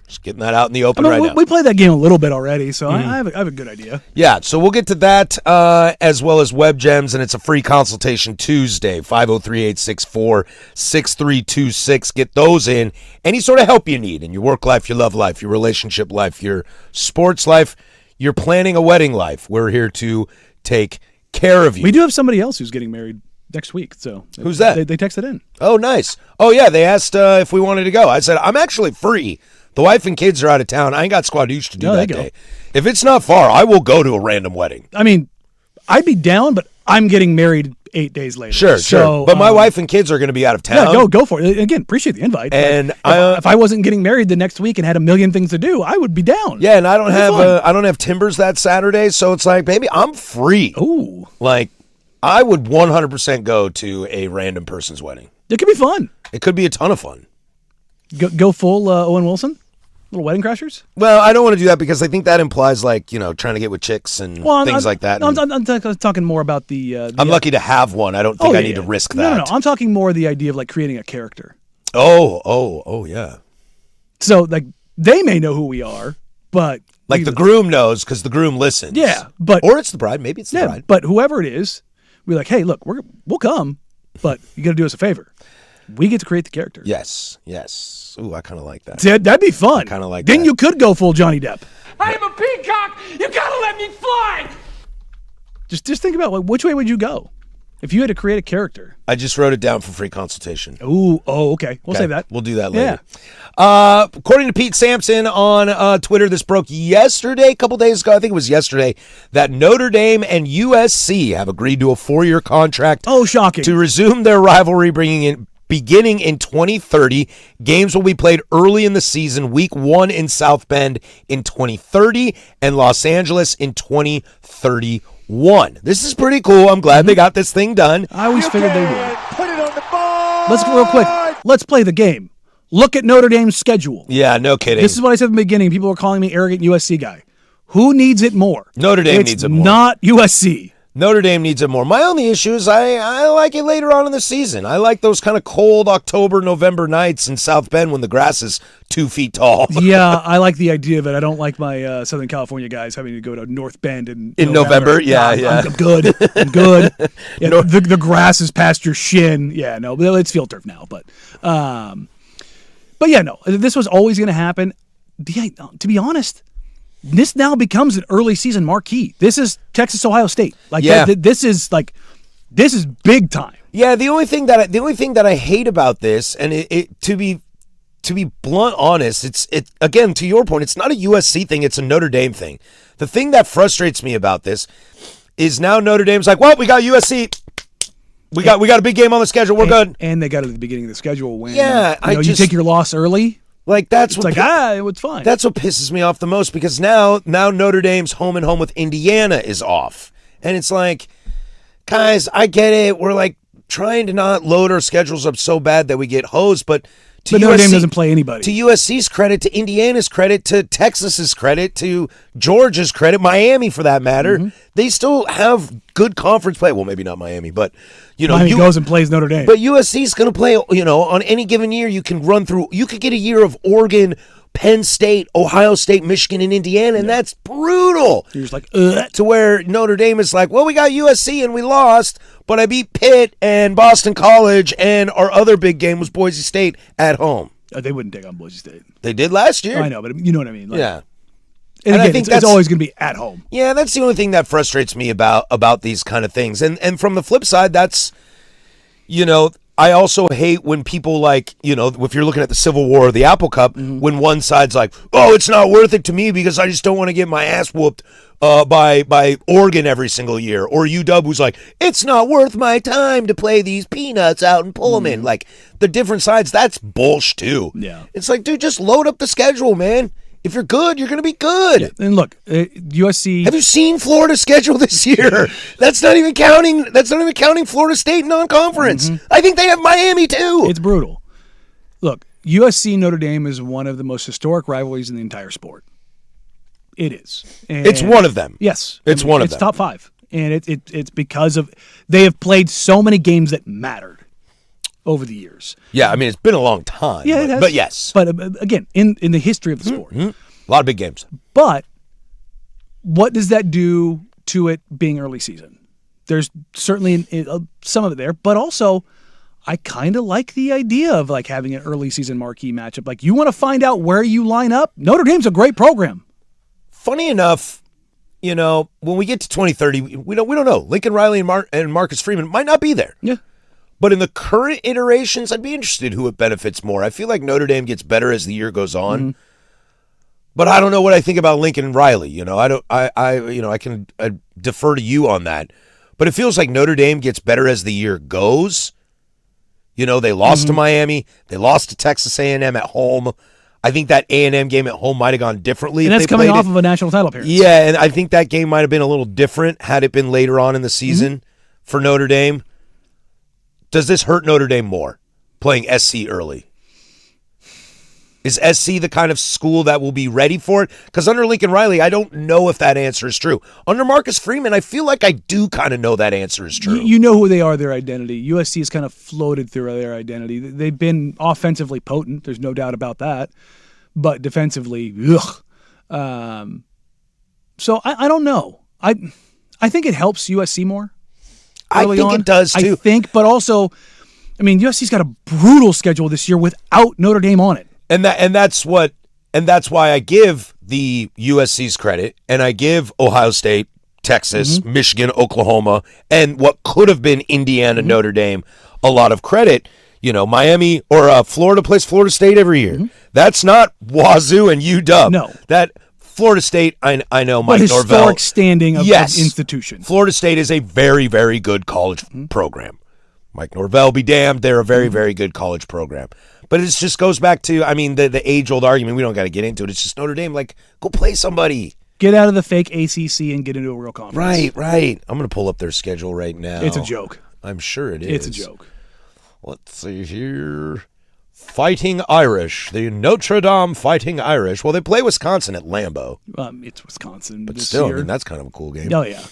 Just getting that out in the open right now. We played that game a little bit already, so I have a good idea. Yeah, so we'll get to that as well as Web Gems, and it's a free consultation Tuesday, 503-864-6326. Get those in. Any sort of help you need in your work life, your love life, your relationship life, your sports life, you're planning a wedding life. We're here to take care of you. We do have somebody else who's getting married next week. So who's that? They texted in. Oh, nice. Oh, yeah, they asked if we wanted to go. I said, I'm actually free. The wife and kids are out of town. I ain't got squadouche to do that day. If it's not far, I will go to a random wedding. I mean, I'd be down, but I'm getting married 8 days later. Sure. But my wife and kids are going to be out of town. Yeah, go for it. Again, appreciate the invite. And if I wasn't getting married the next week and had a million things to do, I would be down. Yeah, and I don't have timbers that Saturday, so it's like, baby, I'm free. Ooh. Like, I would 100% go to a random person's wedding. It could be fun. It could be a ton of fun. Go full Owen Wilson? Little wedding crashers? Well, I don't want to do that because I think that implies trying to get with chicks and things like that. I'm talking more about the I'm lucky to have one. I don't think I need to risk that. No. I'm talking more the idea of like creating a character. Oh, yeah. So like they may know who we are, but like the groom knows because the groom listens. Yeah, or it's the bride. Maybe it's the bride. But whoever it is, we're like, hey, look, we'll come, but you got to do us a favor. We get to create the character. Yes. Ooh, I kind of like that. That'd be fun. I kind of like then that. You could go full Johnny Depp. I am a peacock! You gotta let me fly! Just think about which way would you go if you had to create a character? I just wrote it down for free consultation. Okay. We'll save that. We'll do that later. Yeah. According to Pete Sampson on Twitter, this broke yesterday, a couple days ago, I think it was yesterday, that Notre Dame and USC have agreed to a 4-year contract. Oh, shocking. To resume their rivalry, beginning in 2030. Games will be played early in the season, week 1 in South Bend in 2030 and Los Angeles in 2031. This is pretty cool. I'm glad they got this thing done. I always figured they would. Put it on the board. Real quick. Let's play the game. Look at Notre Dame's schedule. Yeah, no kidding. This is what I said at the beginning. People were calling me arrogant USC guy. Who needs it more? Notre Dame needs it more. Not USC. Notre Dame needs it more. My only issue is I like it later on in the season. I like those kind of cold October, November nights in South Bend when the grass is 2 feet tall. Yeah, I like the idea of it. I don't like my Southern California guys having to go to North Bend in November. Yeah. I'm good. I'm good. Yeah, the grass is past your shin. Yeah, no, it's field turf now. But yeah, no, this was always going to happen. To be honest, this now becomes an early season marquee. This is Texas Ohio State. This is big time. Yeah, the only thing that I hate about this, and it to be blunt honest, it's again to your point, it's not a USC thing, it's a Notre Dame thing. The thing that frustrates me about this is now Notre Dame's like, well, we got USC. We got a big game on the schedule. We're good. And they got it at the beginning of the schedule when you take your loss early. Like it's fine. That's what pisses me off the most because now Notre Dame's home with Indiana is off. And it's like, guys, I get it. We're like trying to not load our schedules up so bad that we get hosed, but Notre Dame doesn't play anybody. To USC's credit, to Indiana's credit, to Texas's credit, to Georgia's credit, Miami for that matter, they still have good conference play. Well, maybe not Miami, but Miami goes and plays Notre Dame. But USC's going to play. On any given year, you can run through. You could get a year of Oregon, Penn State, Ohio State, Michigan, and Indiana, and that's brutal. You're just like, to where Notre Dame is like, well, we got USC and we lost, but I beat Pitt and Boston College, and our other big game was Boise State at home. They wouldn't take on Boise State. They did last year. I know, but you know what I mean. Yeah. And again, I think it's always going to be at home. Yeah, that's the only thing that frustrates me about these kind of things. And from the flip side, that's, I also hate when people like, if you're looking at the Civil War or the Apple Cup, when one side's like, oh, it's not worth it to me because I just don't want to get my ass whooped by Oregon every single year. Or UW who's like, it's not worth my time to play these peanuts out in Pullman. Like, the different sides, that's bullshit too. Yeah. It's like, dude, just load up the schedule, man. If you're good, you're going to be good. Yeah. And look, USC. Have you seen Florida's schedule this year? That's not even counting Florida State non-conference. I think they have Miami too. It's brutal. Look, USC Notre Dame is one of the most historic rivalries in the entire sport. It is. And it's one of them. Yes. It's one of them. It's top 5. And it's because of they have played so many games that mattered over the years. Yeah, I mean, it's been a long time. Yeah, it has. But yes. But again, in the history of the sport. A lot of big games. But what does that do to it being early season? There's certainly some of it there, but also I kind of like the idea of like having an early season marquee matchup. Like you want to find out where you line up. Notre Dame's a great program. Funny enough, when we get to 2030, we don't know. Lincoln Riley and Marcus Freeman might not be there. Yeah. But in the current iterations, I'd be interested who it benefits more. I feel like Notre Dame gets better as the year goes on. But I don't know what I think about Lincoln Riley. I can defer to you on that. But it feels like Notre Dame gets better as the year goes. They lost to Miami. They lost to Texas A&M at home. I think that A&M game at home might have gone differently. And that's coming off of a national title appearance. Yeah, and I think that game might have been a little different had it been later on in the season for Notre Dame. Does this hurt Notre Dame more, playing SC early? Is SC the kind of school that will be ready for it? Because under Lincoln Riley, I don't know if that answer is true. Under Marcus Freeman, I feel like I do kind of know that answer is true. You know who they are, their identity. USC has kind of floated through their identity. They've been offensively potent. There's no doubt about that. But defensively, ugh. So I don't know. I think it helps USC more. I think it does too. But also, I mean, USC's got a brutal schedule this year without Notre Dame on it. And that's why I give the USC's credit, and I give Ohio State, Texas, Michigan, Oklahoma, and what could have been Indiana, Notre Dame a lot of credit. Miami or Florida plays Florida State every year. That's not Wazoo and UW. No, that Florida State. I know Mike Norvell. Historic standing of institution. Florida State is a very, very good college program. Mike Norvell be damned. They're a very, very good college program. But it just goes back to, the age-old argument. We don't got to get into it. It's just Notre Dame, go play somebody. Get out of the fake ACC and get into a real conference. Right. I'm going to pull up their schedule right now. It's a joke. I'm sure it is. It's a joke. Let's see here. Fighting Irish. The Notre Dame Fighting Irish. Well, they play Wisconsin at Lambeau. It's Wisconsin. But this still, year. that's kind of a cool game. Oh, yeah.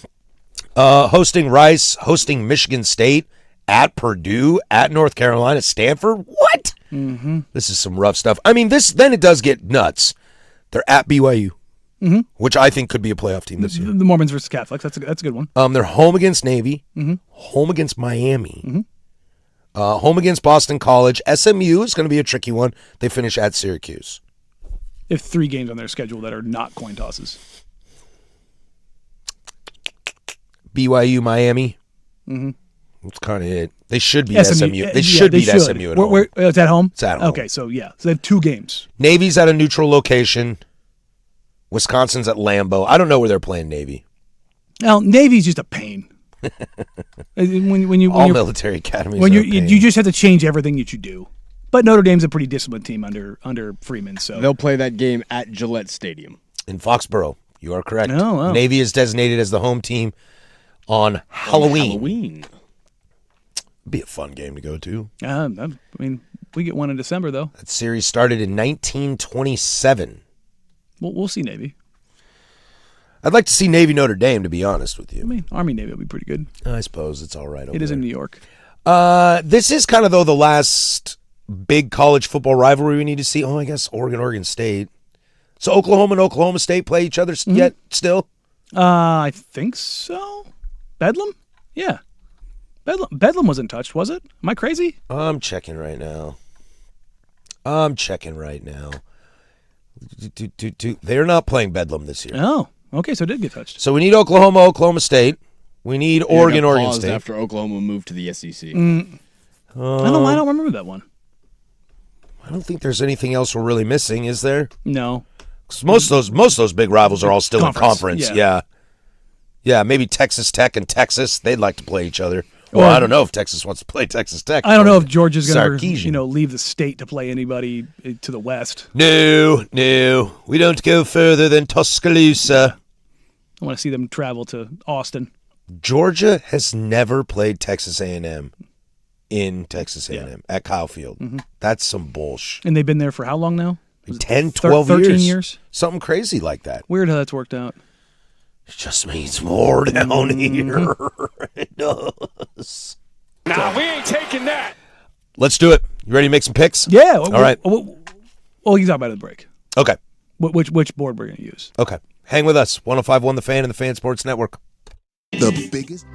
Hosting Rice, hosting Michigan State, at Purdue, at North Carolina, Stanford. What? This is some rough stuff. Then it does get nuts. They're at BYU, which I think could be a playoff team this year. The Mormons versus Catholics. That's a good one. They're home against Navy, home against Miami, home against Boston College. SMU is going to be a tricky one. They finish at Syracuse. They have 3 games on their schedule that are not coin tosses. BYU, Miami. That's kind of it. They should beat SMU. They should beat SMU at home. It's at home? It's at home. Okay, so yeah. So they have 2 games. Navy's at a neutral location. Wisconsin's at Lambeau. I don't know where they're playing Navy. Now, Navy's just a pain. All military academies when are a pain. you just have to change everything that you do. But Notre Dame's a pretty disciplined team under Freeman. So they'll play that game at Gillette Stadium. In Foxborough. You are correct. Oh, wow. Navy is designated as the home team on Halloween. Be a fun game to go to. We get one in December, though. That series started in 1927. We'll see Navy. I'd like to see Navy Notre Dame, to be honest with you. Army Navy will be pretty good. I suppose it's all right over It is there. in New York. This is kind of, though, the last big college football rivalry we need to see. I guess Oregon State. So Oklahoma and Oklahoma State play each other yet still? I think so. Bedlam? Yeah. Bedlam wasn't touched, was it? Am I crazy? I'm checking right now. They're not playing Bedlam this year. Oh, okay, so it did get touched. So we need Oklahoma State. We need Oregon State. After Oklahoma moved to the SEC. I don't remember that one. I don't think there's anything else we're really missing, is there? No. 'Cause most of those big rivals are all still in Conference, conference. Yeah, maybe Texas Tech and Texas, they'd like to play each other. Well, I don't know if Texas wants to play Texas Tech. I don't know if Georgia's going to Sarkeesian. leave the state to play anybody to the west. No, we don't go further than Tuscaloosa. I want to see them travel to Austin. Georgia has never played Texas A&M in Texas A&M at Kyle Field. Mm-hmm. That's some bullshit. And they've been there for how long now? 10, 12 13 years? Something crazy like that. Weird how that's worked out. It just means more down here. It does. Nah, we ain't taking that. Let's do it. You ready to make some picks? Yeah. All right. Well, you can talk about it at the break. Okay. Which board we're going to use. Okay. Hang with us. 105.1 The Fan and the Fan Sports Network. The biggest.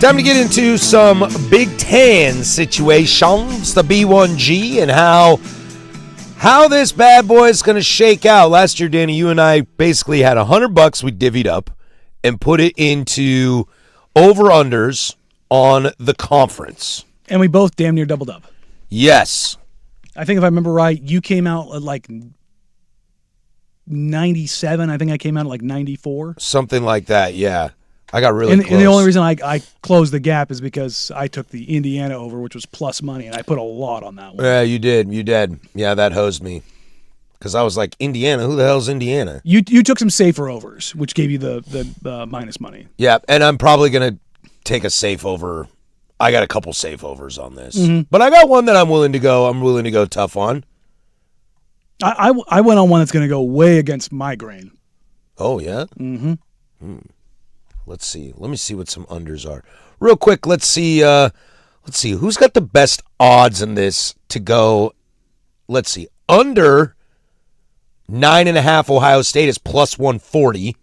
Time to get into some Big Ten situations, the B1G, and how this bad boy is going to shake out. Last year, Danny, you and I basically had $100 we divvied up and put it into over-unders on the conference. And we both damn near doubled up. Yes. I think if I remember right, you came out at like 97. I think I came out at like 94. Something like that, yeah. I got really close. And the only reason I closed the gap is because I took the Indiana over, which was plus money, and I put a lot on that one. Yeah, you did. Yeah, that hosed me. Because I was like, Indiana? Who the hell's Indiana? You took some safer overs, which gave you the minus money. Yeah, and I'm probably going to take a safe over. I got a couple safe overs on this. Mm-hmm. But I got one that I'm willing to go tough on. I went on one that's going to go way against my grain. Oh, yeah? Mm-hmm. Let's see. Let me see what some unders are. Real quick, let's see who's got the best odds in this to go. Let's see. Under 9.5 Ohio State is plus 140.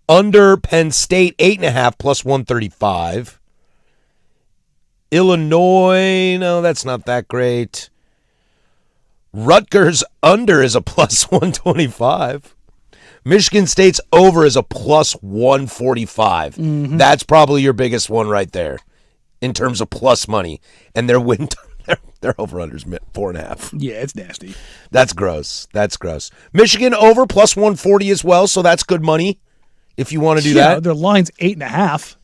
Under Penn State 8.5 plus 135. Illinois, no, that's not that great. Rutgers under is a plus 125. Michigan State's over is a plus 145. Mm-hmm. That's probably your biggest one right there in terms of plus money. And their win, their over-under's 4.5. Yeah, it's nasty. That's gross. Michigan over plus 140 as well, so that's good money if you want to do that. Their line's 8.5.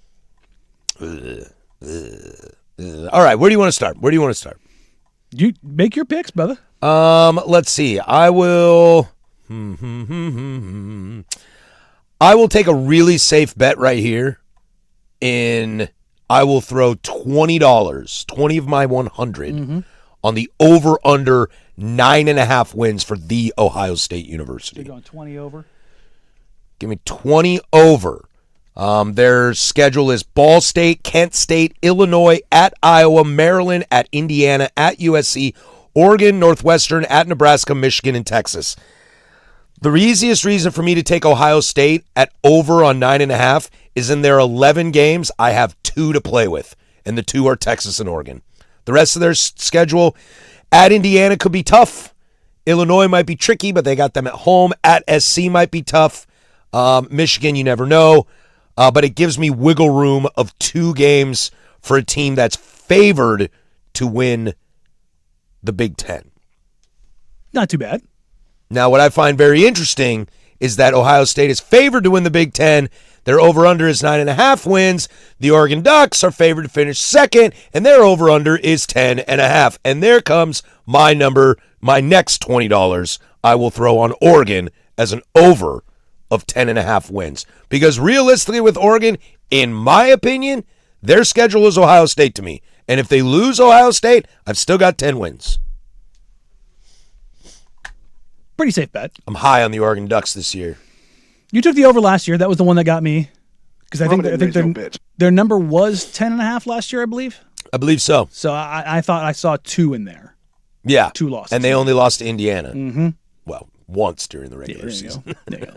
All right, where do you want to start? You make your picks, brother. Let's see. I will take a really safe bet right here. I will throw $20, 20 of my 100 on the over/under 9.5 wins for the Ohio State University. You're going 20 over? Give me 20 over. Their schedule is Ball State, Kent State, Illinois, at Iowa, Maryland, at Indiana, at USC, Oregon, Northwestern, at Nebraska, Michigan, and Texas. The easiest reason for me to take Ohio State at over on 9.5 is in their 11 games, I have 2 to play with, and the 2 are Texas and Oregon. The rest of their schedule at Indiana could be tough. Illinois might be tricky, but they got them at home. At SC might be tough. Michigan, you never know. But it gives me wiggle room of 2 games for a team that's favored to win the Big Ten. Not too bad. Now, what I find very interesting is that Ohio State is favored to win the Big Ten. Their over-under is 9.5 wins. The Oregon Ducks are favored to finish second, and their over-under is 10.5. And there comes my number, my next $20 I will throw on Oregon as an over of 10.5 wins. Because realistically with Oregon, in my opinion, their schedule is Ohio State to me. And if they lose Ohio State, I've still got 10 wins. Pretty safe bet. I'm high on the Oregon Ducks this year. You took the over last year. That was the one that got me. Because I think their number was 10.5 last year, I believe. I believe so. So I thought I saw 2 in there. Yeah. 2 losses. And they only lost to Indiana. Mm-hmm. Well, once during the regular season. There you go.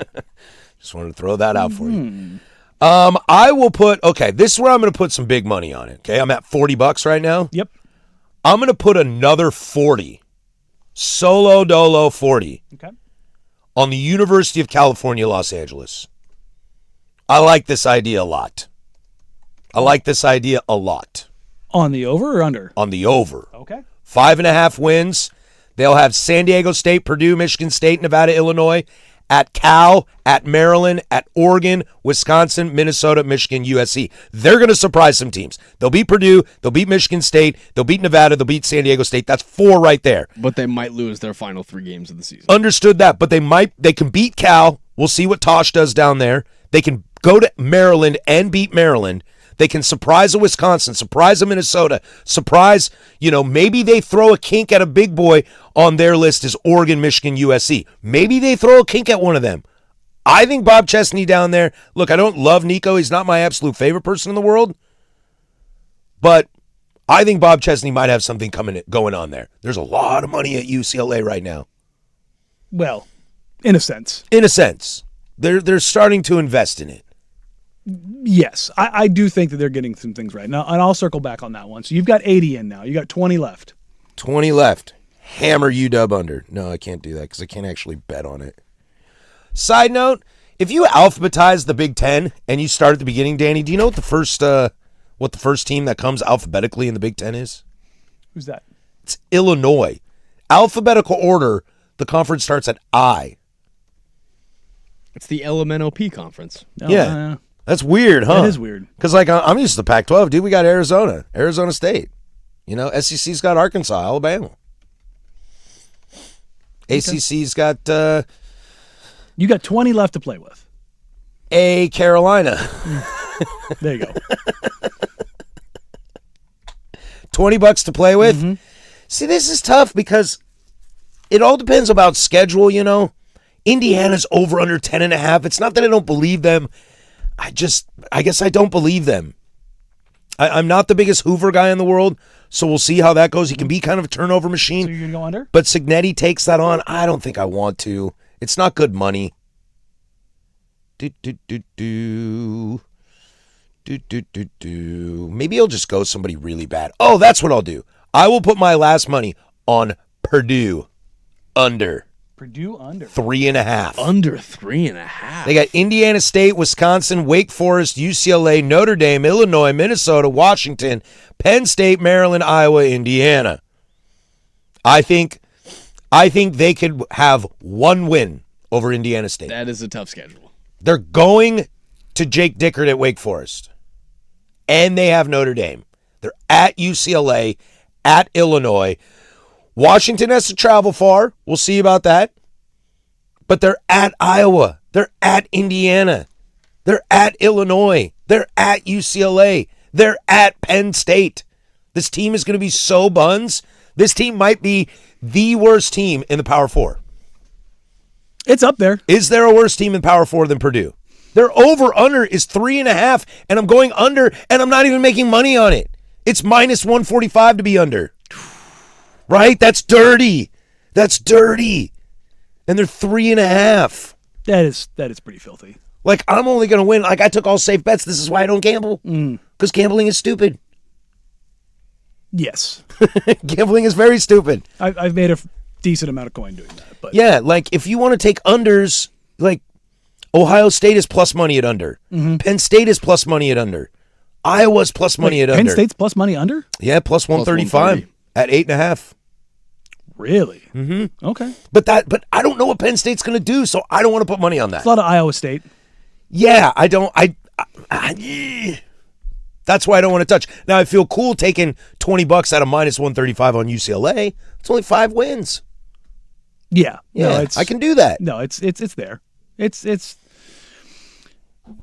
Just wanted to throw that out for you. I will put, this is where I'm going to put some big money on it. Okay, I'm at $40 right now. Yep. I'm going to put another 40, solo dolo 40, on the University of California, Los Angeles. I like this idea a lot. On the over or under? On the over. Okay. 5.5 wins. They'll have San Diego State, Purdue, Michigan State, Nevada, Illinois, at Cal, at Maryland, at Oregon, Wisconsin, Minnesota, Michigan, USC. They're going to surprise some teams. They'll beat Purdue, they'll beat Michigan State, they'll beat Nevada, they'll beat San Diego State. That's 4 right there. But they might lose their final 3 games of the season. Understood that, but they can beat Cal. We'll see what Tosh does down there. They can go to Maryland and beat Maryland. They can surprise a Wisconsin, surprise a Minnesota, surprise, maybe they throw a kink at a big boy on their list is Oregon, Michigan, USC. Maybe they throw a kink at one of them. I think Bob Chesney down there, look, I don't love Nico. He's not my absolute favorite person in the world. But I think Bob Chesney might have something going on there. There's a lot of money at UCLA right now. Well, in a sense. In a sense. They're starting to invest in it. Yes, I do think that they're getting some things right. Now, and I'll circle back on that one. So you've got 80 in now. You got 20 left. 20 left. Hammer UW under. No, I can't do that because I can't actually bet on it. Side note, if you alphabetize the Big Ten and you start at the beginning, Danny, do you know what the first team that comes alphabetically in the Big Ten is? Who's that? It's Illinois. Alphabetical order, the conference starts at I. It's the LMNOP conference. No, Yeah. That's weird, huh? That is weird. Because, I'm used to the Pac-12. Dude, we got Arizona State. SEC's got Arkansas, Alabama. ACC's got You got 20 left to play with. Carolina. There you go. $20 to play with. See, this is tough because it all depends about schedule, Indiana's over under 10.5. It's not that I don't believe them. I guess I don't believe them. I'm not the biggest Hoover guy in the world, so we'll see how that goes. He can be kind of a turnover machine. So you're going to go under? But Cignetti takes that on. I don't think I want to. It's not good money. Maybe I'll just go somebody really bad. Oh, that's what I'll do. I will put my last money on Purdue under. Purdue under. 3.5. Under 3.5. They got Indiana State, Wisconsin, Wake Forest, UCLA, Notre Dame, Illinois, Minnesota, Washington, Penn State, Maryland, Iowa, Indiana. I think they could have one win over Indiana State. That is a tough schedule. They're going to Jake Dickert at Wake Forest. And they have Notre Dame. They're at UCLA, at Illinois. Washington has to travel far. We'll see about that. But they're at Iowa. They're at Indiana. They're at Illinois. They're at UCLA. They're at Penn State. This team is going to be so buns. This team might be the worst team in the Power Four. It's up there. Is there a worse team in Power Four than Purdue? Their over-under is 3.5, and I'm going under, and I'm not even making money on it. It's minus 145 to be under. Right? That's dirty. That's dirty. And they're 3.5. That is pretty filthy. Like, I'm only going to win. Like, I took all safe bets. This is why I don't gamble. Because gambling is stupid. Yes. Gambling is very stupid. I've made a decent amount of coin doing that. But Yeah, like, if you want to take unders, like, Ohio State is plus money at under. Penn State is plus money at under. Iowa's plus money at Penn under. State's plus money under? Yeah, plus 135 at 8.5. Really? Mm-hmm. Okay. But I don't know what Penn State's going to do, so I don't want to put money on that. It's a lot of Iowa State. Yeah, I don't. That's why I don't want to touch. Now I feel cool taking $20 out of minus 135 on UCLA. It's only 5 wins. Yeah. Yeah, No, I can do that. No, it's there. It's.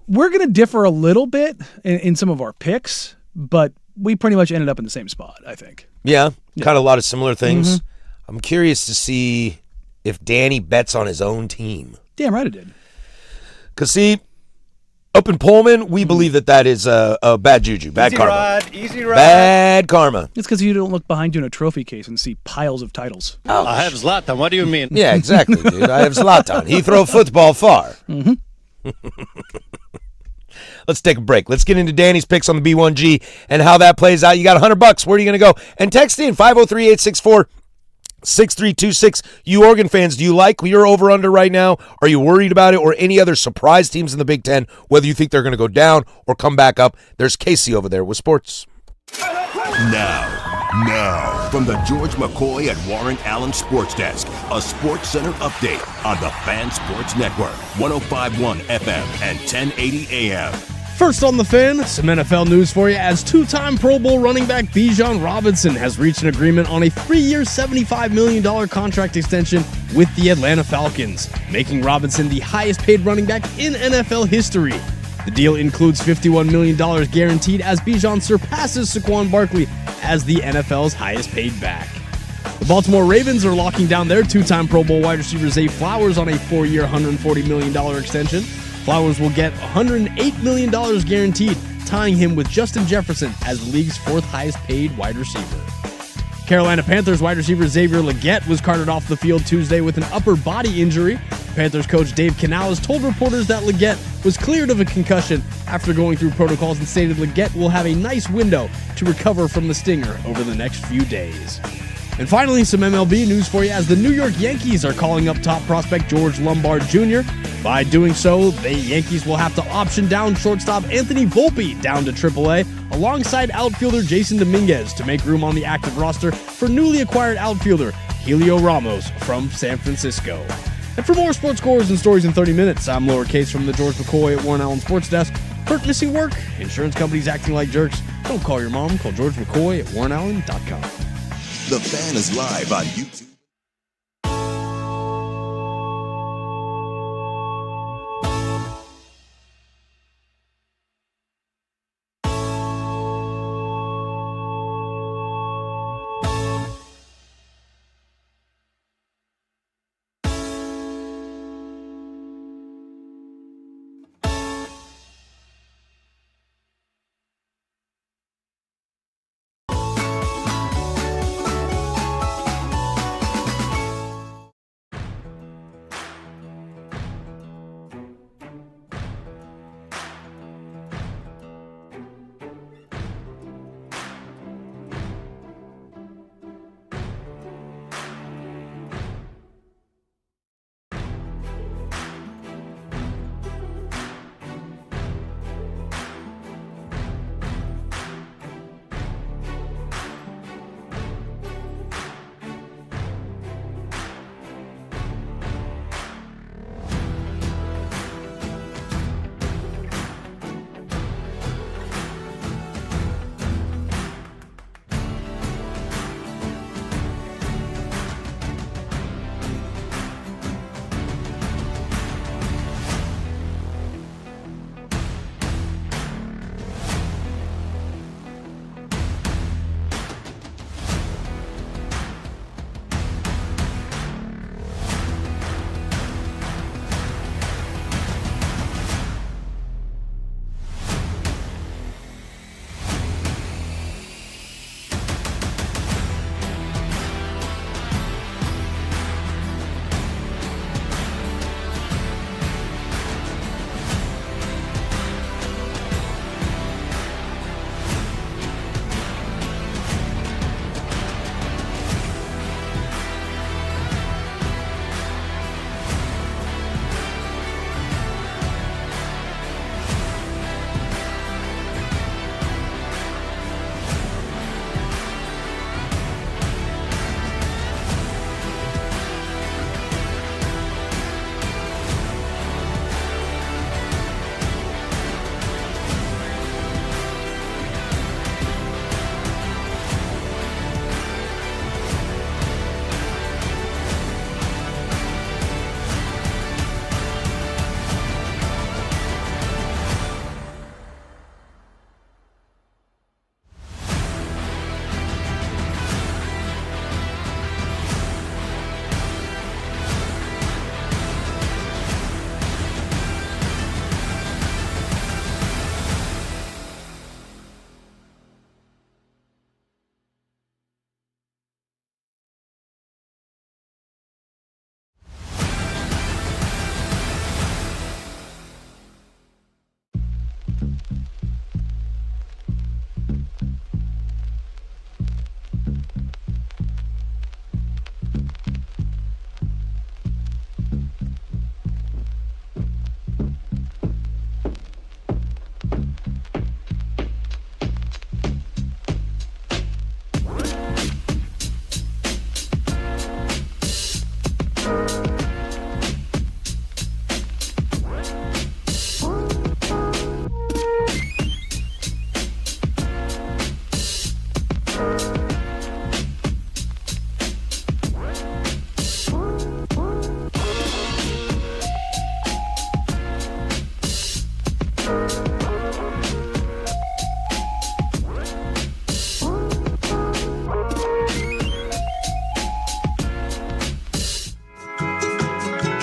We're going to differ a little bit in some of our picks, but we pretty much ended up in the same spot, I think. Yeah, kind of a lot of similar things. I'm curious to see if Danny bets on his own team. Damn right it did. Because, see, up in Pullman, we believe that is a bad juju, bad karma. Easy ride. Bad karma. It's because you don't look behind you in a trophy case and see piles of titles. I have Zlatan. What do you mean? Yeah, exactly, dude. I have Zlatan. He throw football far. Let's take a break. Let's get into Danny's picks on the B1G and how that plays out. You got $100. Where are you going to go? And text in 503-864-6326. You Oregon fans, do you like your over-under right now? Are you worried about it or any other surprise teams in the Big Ten, whether you think they're going to go down or come back up? There's Casey over there with sports. Now, from the George McCoy at Warren Allen Sports Desk, a Sports Center update on the Fan Sports Network, 105.1 FM and 1080 AM. First on the Fan, some NFL news for you as two-time Pro Bowl running back Bijan Robinson has reached an agreement on a 3-year, $75 million contract extension with the Atlanta Falcons, making Robinson the highest-paid running back in NFL history. The deal includes $51 million guaranteed as Bijan surpasses Saquon Barkley as the NFL's highest-paid back. The Baltimore Ravens are locking down their two-time Pro Bowl wide receiver Zay Flowers on a 4-year, $140 million extension. Flowers will get $108 million guaranteed, tying him with Justin Jefferson as the league's 4th highest-paid wide receiver. Carolina Panthers wide receiver Xavier Legette was carted off the field Tuesday with an upper body injury. Panthers coach Dave Canales told reporters that Leggett was cleared of a concussion after going through protocols and stated Leggett will have a nice window to recover from the stinger over the next few days. And finally, some MLB news for you as the New York Yankees are calling up top prospect George Lombard Jr. By doing so, the Yankees will have to option down shortstop Anthony Volpe down to AAA alongside outfielder Jason Dominguez to make room on the active roster for newly acquired outfielder Helio Ramos from San Francisco. And for more sports scores and stories in 30 minutes, I'm Lowercase from the George McCoy at Warren Allen Sports Desk. Hurt missing work? Insurance companies acting like jerks? Don't call your mom. Call George McCoy at warrenallen.com. The Fan is live on YouTube.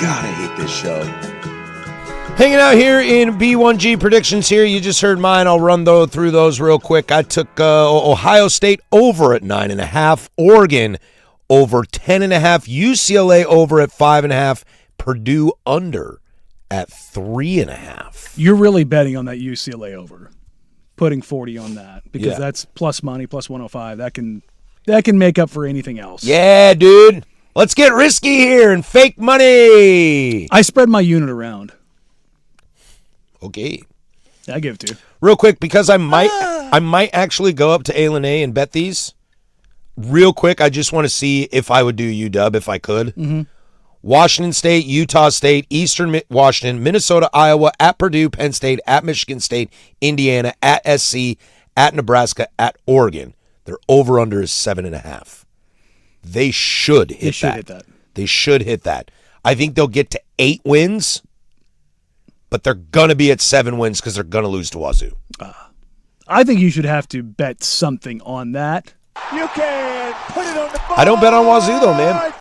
God, I hate this show. Hanging out here in B1G predictions here. You just heard mine. I'll run through those real quick. I took Ohio State over at 9.5, Oregon over 10.5, UCLA over at 5.5, Purdue under at 3.5. You're really betting on that UCLA over, putting 40 on that because Yeah. that's plus money, plus 105. That can make up for anything else. Yeah, dude. Let's get risky here and fake money. I spread my unit around. Okay. I give it to you. Real quick, because I might actually go up to A and bet these. Real quick, I just want to see if I would do UW if I could. Mm-hmm. Washington State, Utah State, Eastern Washington, Minnesota, Iowa, at Purdue, Penn State, at Michigan State, Indiana, at SC, at Nebraska, at Oregon. Their over-under is 7.5. They should hit that. They should hit that. I think they'll get to 8 wins, but they're going to be at 7 wins because they're going to lose to Wazoo. I think you should have to bet something on that. You can put it on the board. I don't bet on Wazoo, though, man.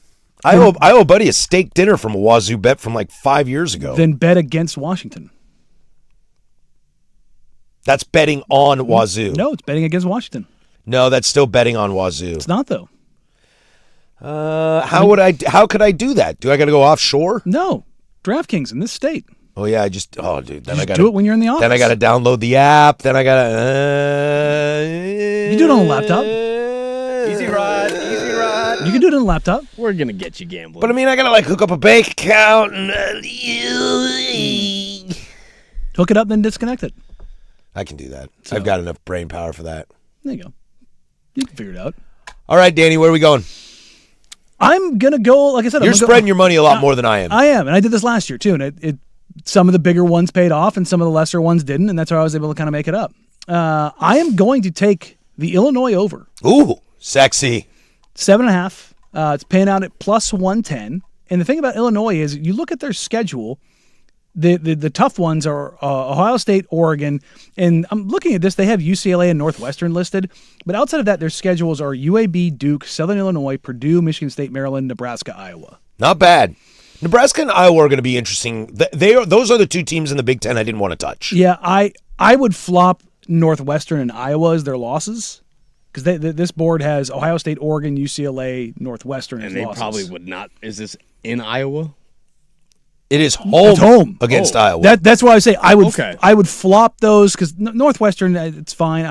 I owe a buddy a steak dinner from a Wazoo bet from like 5 years ago. Then bet against Washington. That's betting on Wazoo. No, it's betting against Washington. No, that's still betting on Wazoo. It's not, though. How could I do that? Do I got to go offshore? No. DraftKings in this state. Oh yeah, dude. Then I got do it when you're in the office. Then I got to download the app. Then I got to. You do it on a laptop. Easy ride. You can do it on a laptop. We're going to get you gambling. But I mean, I got to like hook up a bank account and. Hook it up, then disconnect it. I can do that. I've got enough brain power for that. There you go. You can figure it out. All right, Danny, where are we going? I'm going to go, like I said, You're spreading your money a lot more than I am. I am, and I did this last year, too, and it some of the bigger ones paid off and some of the lesser ones didn't, and that's how I was able to kind of make it up. I am going to take the Illinois over. Ooh, sexy. 7.5. It's paying out at plus 110. And the thing about Illinois is you look at their schedule, the tough ones are Ohio State, Oregon, and I'm looking at this, they have UCLA and Northwestern listed, but outside of that, their schedules are UAB, Duke, Southern Illinois, Purdue, Michigan State, Maryland, Nebraska, Iowa. Not bad. Nebraska and Iowa are going to be interesting. Those are the two teams in the Big Ten I didn't want to touch. Yeah, I would flop Northwestern and Iowa as their losses because this board has Ohio State, Oregon, UCLA, Northwestern as and they losses. probably would not. Is this in Iowa? It is home against Iowa. That's why I say I would Okay. I would flop those because Northwestern, it's fine.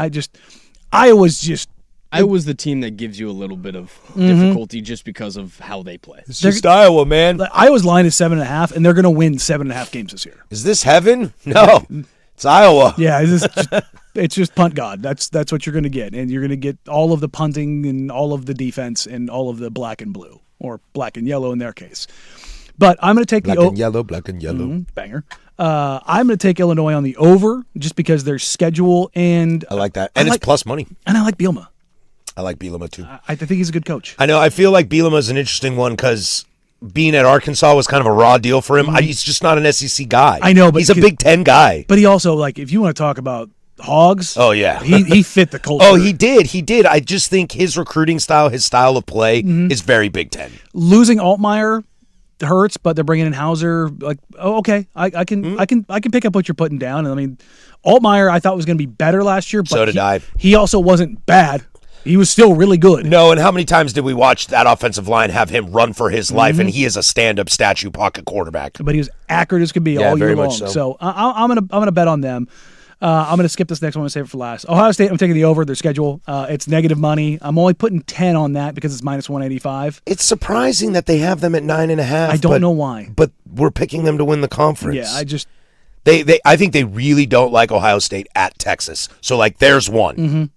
Iowa's just. Iowa's the team that gives you a little bit of difficulty just because of how they play. It's just Iowa, man. Iowa's line is 7.5, and they're going to win 7.5 games this year. Is this heaven? No, it's Iowa. Yeah, it's just punt god. That's what you're going to get, and you're going to get all of the punting and all of the defense and all of the black and blue or black and yellow in their case. But I'm going to take Black and yellow. banger. I'm going to take Illinois on the over just because their schedule and I like that, and it's plus money. And I like Bielema. I like Bielema too. I think he's a good coach. I know. I feel like Bielema is an interesting one because being at Arkansas was kind of a raw deal for him. He's just not an SEC guy. I know, but he's a Big Ten guy. But he also, like, if you want to talk about hogs, oh yeah, he fit the culture. Oh, he did. I just think his recruiting style, his style of play, is very Big Ten. Losing Altmaier hurts, but they're bringing in Hauser. Like, oh, okay, I can pick up what you're putting down. And I mean, Altmaier I thought was going to be better last year, but So did I. He also wasn't bad. He was still really good. No, and how many times did we watch that offensive line have him run for his life, and he is a stand-up statue pocket quarterback. But he was accurate as could be Yeah, all year very long. much so. So I'm gonna bet on them. I'm gonna skip this next one and save it for last. Ohio State, I'm taking the over. Their schedule, it's negative money. I'm only putting 10 on that because it's minus 185. It's surprising that they have them at 9.5. I don't know why. But we're picking them to win the conference. Yeah, I think they really don't like Ohio State at Texas. So like, there's one.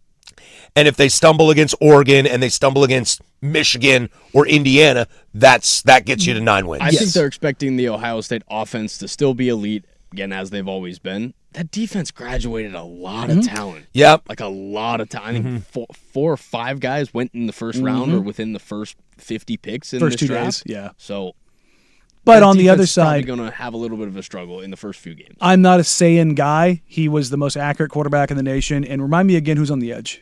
And if they stumble against Oregon and they stumble against Michigan or Indiana, that gets you to 9 wins. I think they're expecting the Ohio State offense to still be elite, again, as they've always been. That defense graduated a lot of talent. Yep. Like a lot of talent. I think 4 or 5 guys went in the first round or within the first 50 picks in First this 2 draft. days, yeah. So, But that on the other defense is probably side, going to have a little bit of a struggle in the first few games. I'm not a Sayan guy. He was the most accurate quarterback in the nation. And remind me again who's on the edge.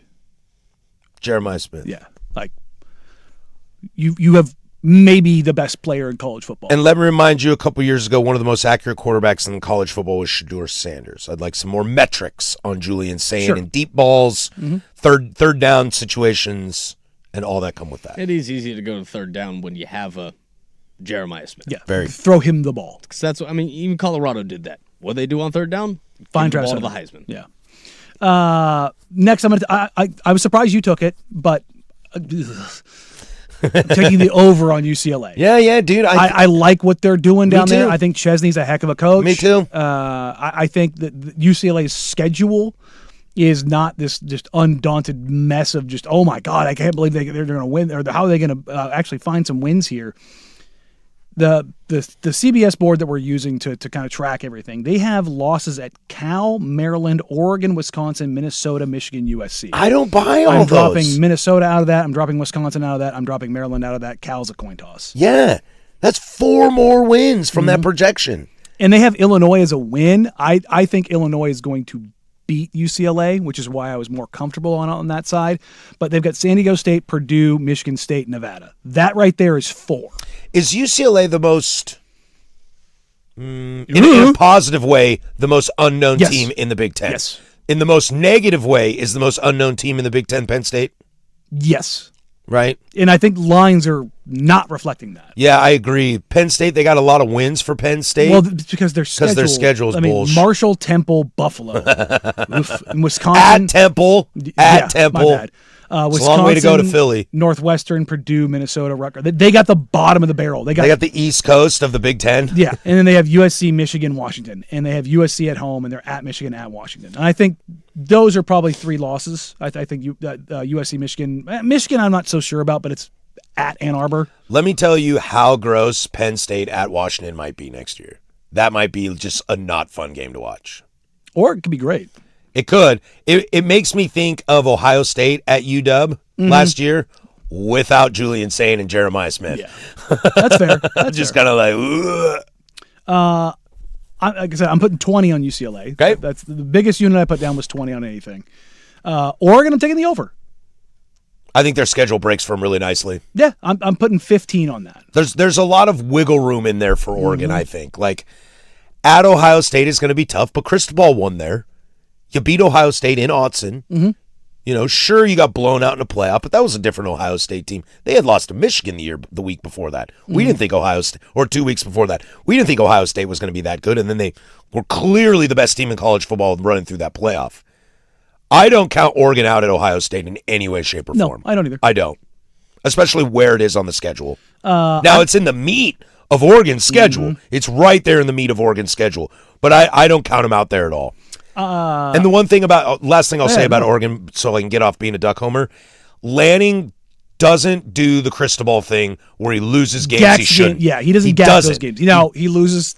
Jeremiah Smith. Yeah, like you have maybe the best player in college football. And let me remind you, a couple years ago, one of the most accurate quarterbacks in college football was Shedeur Sanders. I'd like some more metrics on Julian Sayin and deep balls, third down situations, and all that come with that. It is easy to go to third down when you have a Jeremiah Smith. Yeah, Very. throw him the ball. Because that's what, I mean, even Colorado did that. What they do on third down? Find Give the Travis ball to Hunter. the Heisman. Yeah. Next, I was surprised you took it, but I'm taking the over on UCLA. Yeah, dude. I like what they're doing down there. too. I think Chesney's a heck of a coach. Me too. I think that UCLA's schedule is not this just undaunted mess of just, oh my God, I can't believe they're going to win, or how are they going to actually find some wins here. The CBS board that we're using to kind of track everything, they have losses at Cal, Maryland, Oregon, Wisconsin, Minnesota, Michigan, USC. I don't buy all I'm those. dropping Minnesota out of that. I'm dropping Wisconsin out of that. I'm dropping Maryland out of that. Cal's a coin toss. Yeah, that's 4 more wins from that projection. And they have Illinois as a win. I think Illinois is going to beat UCLA, which is why I was more comfortable on that side. But they've got San Diego State, Purdue, Michigan State, Nevada. That right there is 4. Is UCLA the most, in a positive way, the most unknown Yes. team in the Big Ten? Yes. In the most negative way, is the most unknown team in the Big Ten Penn State? Yes. Right? And I think lines are not reflecting that. Yeah, I agree. Penn State, they got a lot of wins for Penn State. Well, it's because their schedule. is bullshit. Marshall, Temple, Buffalo, Oof. And Wisconsin. At Temple. Yeah, Temple. my bad. It's a long way to go to Philly. Northwestern, Purdue, Minnesota, Rutgers. They got the bottom of the barrel. They got the East Coast of the Big Ten. yeah, and then they have USC, Michigan, Washington, and they have USC at home, and they're at Michigan, at Washington. And I think those are probably 3 losses. I think USC, Michigan, I'm not so sure about, but it's at Ann Arbor. Let me tell you how gross Penn State at Washington might be next year. That might be just a not fun game to watch. Or it could be great. It could. It makes me think of Ohio State at UW last year without Julian Sain and Jeremiah Smith. Yeah, that's fair. That's Just fair. kind of like, ugh. Like I said, I'm putting 20 on UCLA. Okay. That's the biggest unit I put down was 20 on anything. Oregon, I'm taking the over. I think their schedule breaks for them really nicely. Yeah, I'm putting 15 on that. There's a lot of wiggle room in there for Oregon, I think. Like, at Ohio State is going to be tough, but Cristobal won there. You beat Ohio State in Autzen. Mm-hmm. You know, sure, you got blown out in a playoff, but that was a different Ohio State team. They had lost to Michigan the week before that. We didn't think Ohio State, or 2 weeks before that, we didn't think Ohio State was going to be that good, and then they were clearly the best team in college football running through that playoff. I don't count Oregon out at Ohio State in any way, shape, or form. No, I don't either. I don't. Especially where it is on the schedule. Now, it's in the meat of Oregon's schedule. It's right there in the meat of Oregon's schedule. But I don't count them out there at all. And the one thing last thing I'll say about Oregon, so I can get off being a duck homer, Lanning doesn't do the Cristobal thing where he loses games he shouldn't. Yeah, he doesn't gap those games. He loses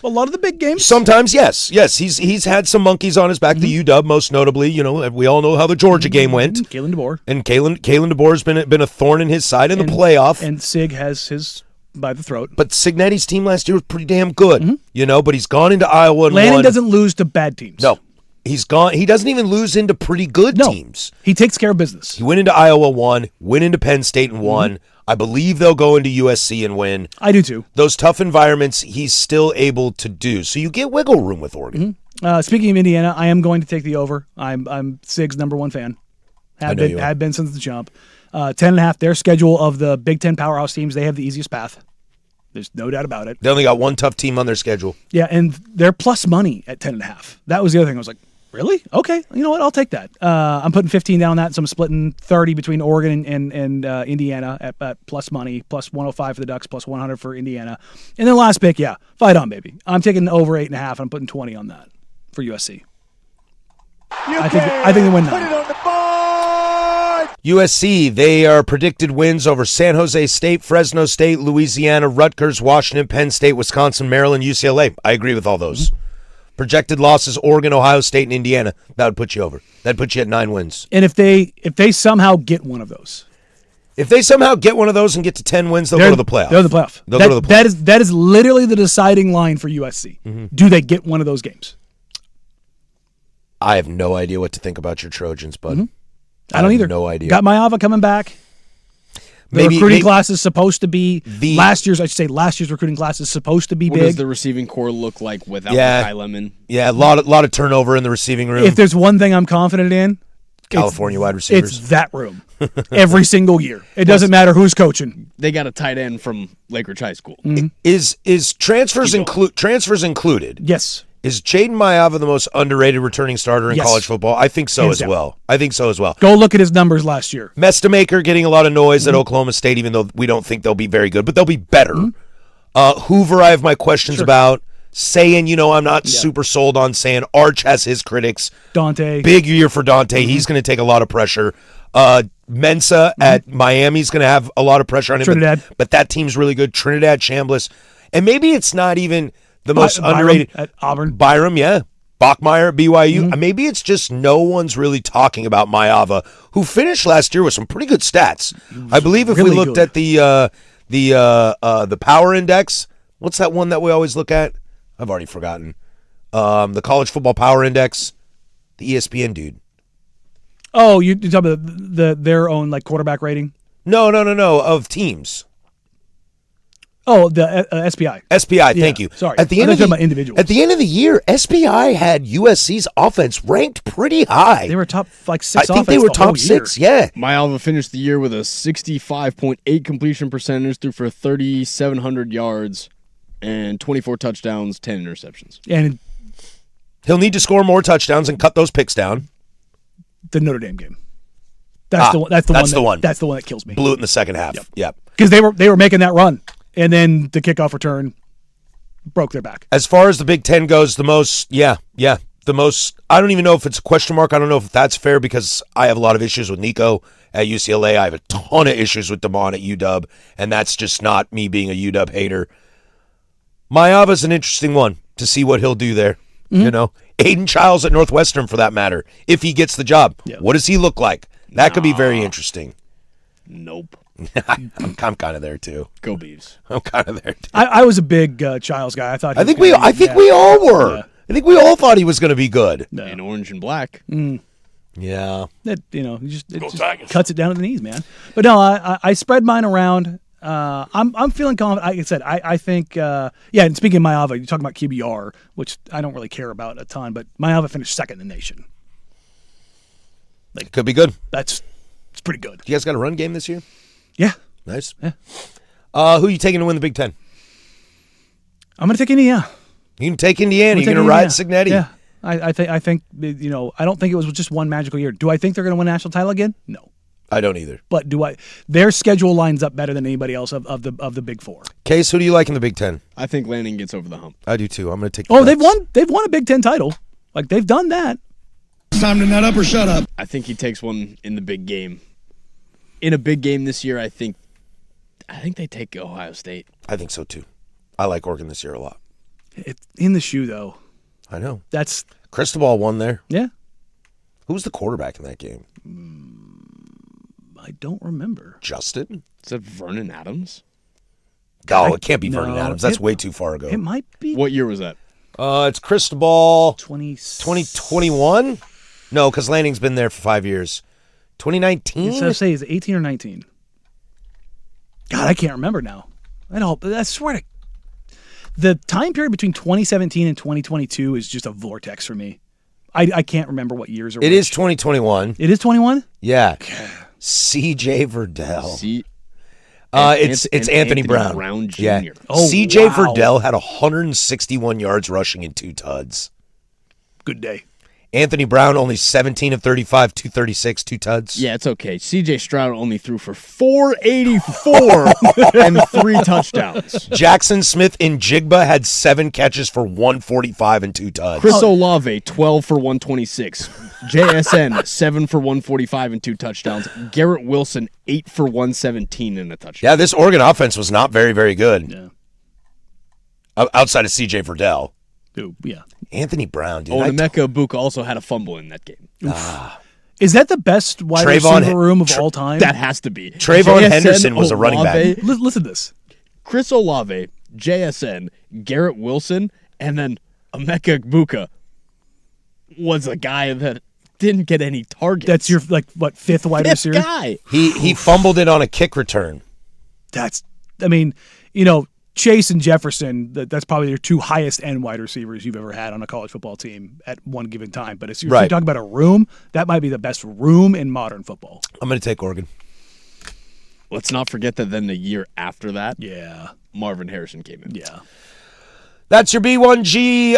a lot of the big games. Sometimes, yes. He's had some monkeys on his back. The UW, most notably, we all know how the Georgia game went. Kalen DeBoer. And Kalen DeBoer's been a thorn in his side in the playoff. And Sig has his by the throat. But Cignetti's team last year was pretty damn good, but he's gone into Iowa and Lanning won. doesn't lose to bad teams. No. He's gone. He doesn't even lose into pretty good teams. He takes care of business. He went into Iowa, won, went into Penn State and won. I believe they'll go into USC and win. I do too. Those tough environments, he's still able to do. So you get wiggle room with Oregon. Speaking of Indiana, I am going to take the over. I'm Sig's number 1 fan. Have been since the jump. 10.5. Their schedule of the Big Ten powerhouse teams, they have the easiest path. There's no doubt about it. They only got one tough team on their schedule. Yeah, and they're plus money at 10.5. That was the other thing. I was like, really? Okay, you know what? I'll take that. I'm putting 15 down on that, so I'm splitting 30 between Oregon and Indiana at plus money, plus 105 for the Ducks, plus 100 for Indiana. And then last pick, fight on, baby. I'm taking over 8.5. I'm putting 20 on that for USC. I think they win 9. Put it on the board. USC, they are predicted wins over San Jose State, Fresno State, Louisiana, Rutgers, Washington, Penn State, Wisconsin, Maryland, UCLA. I agree with all those. Projected losses, Oregon, Ohio State, and Indiana. That would put you over. That'd put you at 9 wins. And if they somehow get one of those. If they somehow get one of those and get to 10 wins, they'll go to the playoff. They're in the playoff. They'll go to the playoff. That is literally the deciding line for USC. Do they get one of those games? I have no idea what to think about your Trojans, bud. I don't either. No idea. Got Mayava coming back. The recruiting class is supposed to be last year's recruiting class is supposed to be What big. does the receiving core look like without Yeah. Kai Lemon? Yeah, a lot of turnover in the receiving room. If there's one thing I'm confident in, California wide receivers. It's that room every single year. It doesn't matter who's coaching. They got a tight end from Lake Ridge High School. Is transfers included? Yes. Is Jaden Mayava the most underrated returning starter in Yes. college football? I think so Hands as down. well. I think so as well. Go look at his numbers last year. Mestamaker getting a lot of noise at Oklahoma State, even though we don't think they'll be very good, but they'll be better. Hoover, I have my questions about. Saying, I'm not super sold on saying. Arch has his critics. Dante. Big year for Dante. He's going to take a lot of pressure. Mensa at Miami's going to have a lot of pressure on him. Trinidad. But that team's really good. Trinidad, Chambliss. And maybe it's not even the most Byram underrated. at Auburn. Byram, yeah. Bachmeyer at BYU. Maybe it's just no one's really talking about Mayava, who finished last year with some pretty good stats. I believe if we really looked good. at the power index, what's that one that we always look at? I've already forgotten. The college football power index, the ESPN dude. Oh, you talking about their own like quarterback rating? No, of teams. Oh, the SPI. SPI, thank you. Sorry. At the I end thought of you were the, talking about individuals. At the end of the year, SPI had USC's offense ranked pretty high. They were top like I six. think they offense were the whole top year. 6. Yeah. Mayava finished the year with a 65.8 completion percentage, threw for 3,700 yards and 24 touchdowns, 10 interceptions. And He'll need to score more touchdowns and cut those picks down. the Notre Dame game. That's the one. That's the one. That's the one that kills me. Blew it in the second half. Yep. Because they were making that run, and then the kickoff return broke their back. As far as the Big Ten goes, the most, the most, I don't even know if it's a question mark. I don't know if that's fair because I have a lot of issues with Nico at UCLA. I have a ton of issues with Damon at UW, and that's just not me being a UW hater. Mayava's an interesting one to see what he'll do there. Aiden Childs at Northwestern, for that matter, if he gets the job. Yeah. What does he look like? That could be very interesting. Nope. I'm kind of there too. Go Beavs. I'm kind of there too. I was a big Childs guy. I thought. I think we all were. Yeah. I think we all thought he was going to be good. No. In orange and black. Yeah. That it just cuts it down to the knees, man. But no, I spread mine around. I'm feeling confident. Like I said, I think and speaking of Mayava, you're talking about QBR, which I don't really care about a ton, but Mayava finished second in the nation. Could be good. It's pretty good. You guys got a run game this year? Yeah. Nice. Yeah. Who are you taking to win the Big Ten? I'm gonna take Indiana. You can take Indiana. You're Take going to ride Indiana. Signetti. Yeah. I think I don't think it was just one magical year. Do I think they're gonna win a national title again? No. I don't either. But their schedule lines up better than anybody else of the big four. Case, who do you like in the Big Ten? I think Lanning gets over the hump. I do too. I'm going to take the Oh, Ducks. they've won a Big Ten title. Like they've done that. Time to nut up or shut up. I think he takes one in the big game. In a big game this year, I think they take Ohio State. I think so too. I like Oregon this year a lot. It's in the shoe though. I know. That's Cristobal won there. yeah. Who was the quarterback in that game? I don't remember. Justin? Is that Vernon Adams? Oh, it can't be no, Vernon Adams. That's it- way too far ago. It might be What year was that? It's Cristobal 2021. 2021? No, because Lanning's been there for 5 years. 2019? So say is it 18 or 19? God, I can't remember now. I swear to the time period between 2017 and 2022 is just a vortex for me. I can't remember what years are. It is 2021. It is 21. Yeah. CJ Verdell. See, It's Anthony Brown. Jr. Yeah. Oh, CJ wow. Verdell had 161 yards rushing and 2 tuds. Good day. Anthony Brown only 17 of 35, 236, 2 tuds. Yeah, it's okay. C.J. Stroud only threw for 484 and 3 touchdowns. Jackson Smith in Jigba had 7 catches for 145 and 2 tuds. Chris Olave, 12 for 126. JSN, 7 for 145 and 2 touchdowns. Garrett Wilson, 8 for 117 and a touchdown. Yeah, this Oregon offense was not very, very good. Yeah. Outside of CJ Verdell. Ooh, yeah. Anthony Brown, dude. Emeka Ibuka also had a fumble in that game. Is that the best wide Trayvon- receiver room of all time? That has to be. Trayvon JSN, Henderson was a running back. Olave, Listen to this. Chris Olave, JSN, Garrett Wilson, and then Emeka Ibuka was a guy that didn't get any targets. That's your fifth wide fifth receiver. guy. He fumbled it on a kick return. That's. I mean, you know, Chase and Jefferson, that's probably your two highest end wide receivers you've ever had on a college football team at one given time. But if you're talking about a room, that might be the best room in modern football. I'm going to take Oregon. Let's not forget that then the year after that, Marvin Harrison came in. Yeah. That's your B1G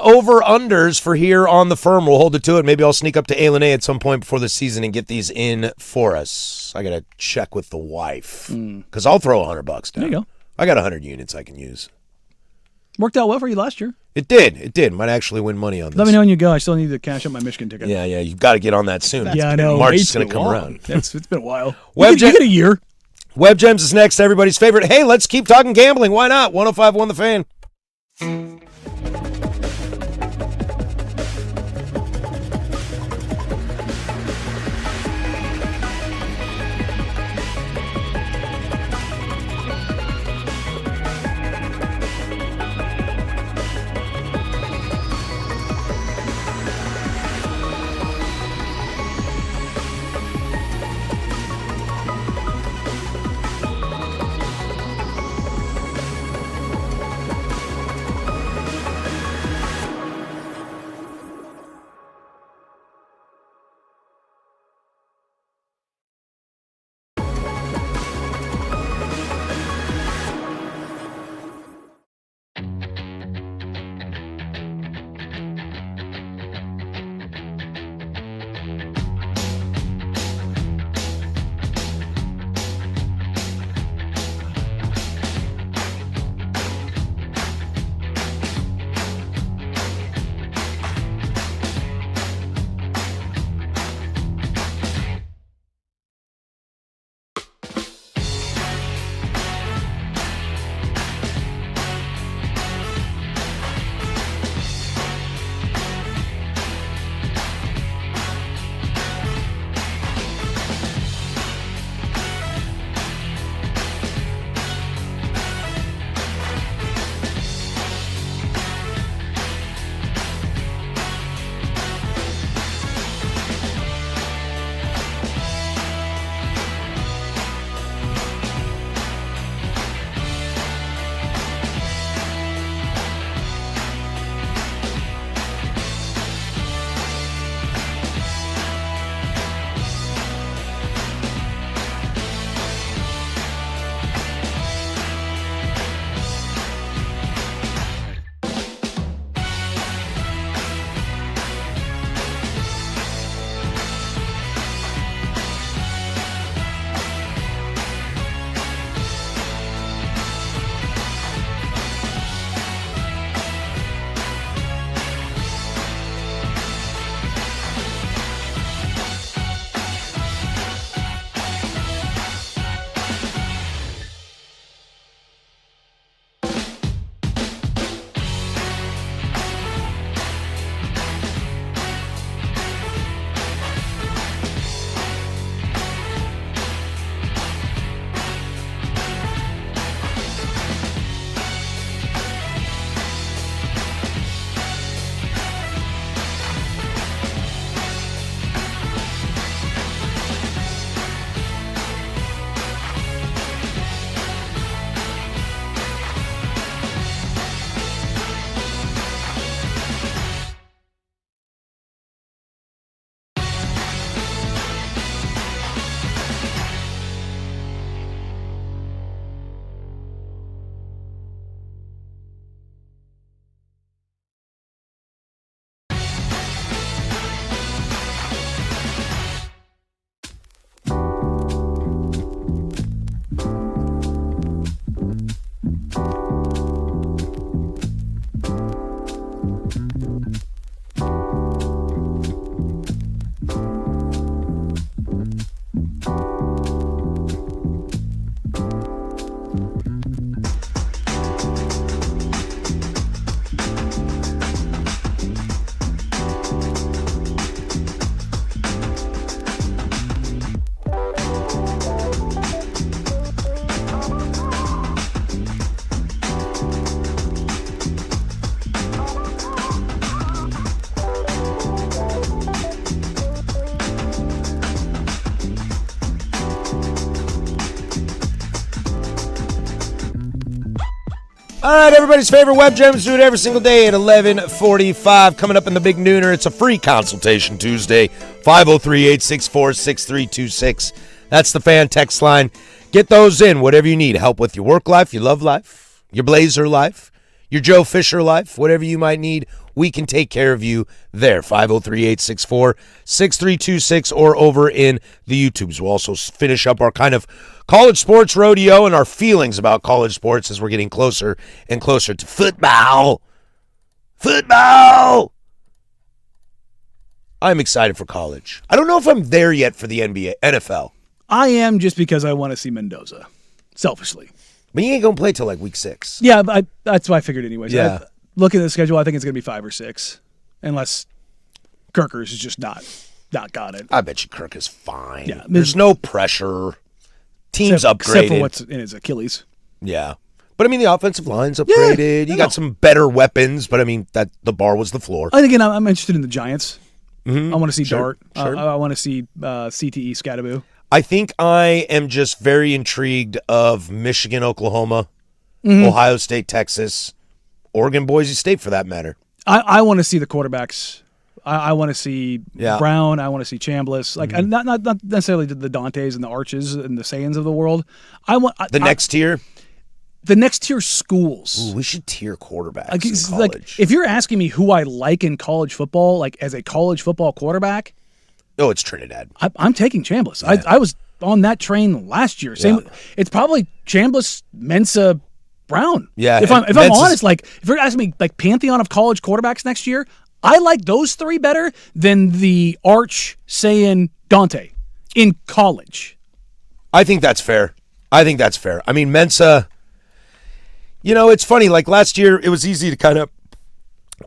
over-unders for here on the firm. We'll hold it to it. Maybe I'll sneak up to A at some point before the season and get these in for us. I got to check with the wife because I'll throw $100 down. There you go. I got 100 units I can use. Worked out well for you last year. It did. Might actually win money on this. Let me know when you go. I still need to cash up my Michigan ticket. Yeah. You've got to get on that soon. Yeah, I know. March is going to come around. It's been a while. You get a year. Web Gems is next. Everybody's favorite. Hey, let's keep talking gambling. Why not? 105.1 The Fan. All right, everybody's favorite web gems, do it every single day at 11:45. Coming up in the Big Nooner, it's a free consultation Tuesday, 503-864-6326. That's the fan text line. Get those in, whatever you need. Help with your work life, your love life, your Blazer life, your Joe Fisher life, whatever you might need, we can take care of you there. 503-864-6326 or over in the YouTubes. We'll also finish up our kind of college sports rodeo and our feelings about college sports as we're getting closer and closer to football. Football! I'm excited for college. I don't know if I'm there yet for the NFL. I am, just because I want to see Mendoza, selfishly. But he ain't going to play till like week 6. Yeah, but that's what I figured anyways. Yeah. Looking at the schedule, I think it's going to be 5 or 6, unless Kirkers is just not got it. I bet you Kirk is fine. Yeah, There's no pressure. Team's upgraded. Except for what's in his Achilles. Yeah. But, I mean, the offensive line's upgraded. You got some better weapons, but, I mean, that the bar was the floor. And again, I'm interested in the Giants. Mm-hmm. I want to see Dart. Sure. I want to see CTE Scattaboo. I think I am just very intrigued of Michigan, Oklahoma, Ohio State, Texas, Oregon, Boise State, for that matter. I want to see the quarterbacks. I want to see Brown. I want to see Chambliss. Like not necessarily the Dantes and the Arches and the Sayans of the world. I want next tier. The next tier schools. Ooh, we should tier quarterbacks Like, in it's college. like, if you're asking me who I like in college football, like as a college football quarterback, it's Trinidad. I'm taking Chambliss. Yeah. I was on that train last year. Same. Yeah. It's probably Chambliss, Mensa, Brown. Yeah, If I'm honest, like if you're asking me, like pantheon of college quarterbacks next year, I like those 3 better than the Arch, Sayan, Dante in college. I think that's fair. I mean, Mensa, it's funny. Like last year, it was easy to kind of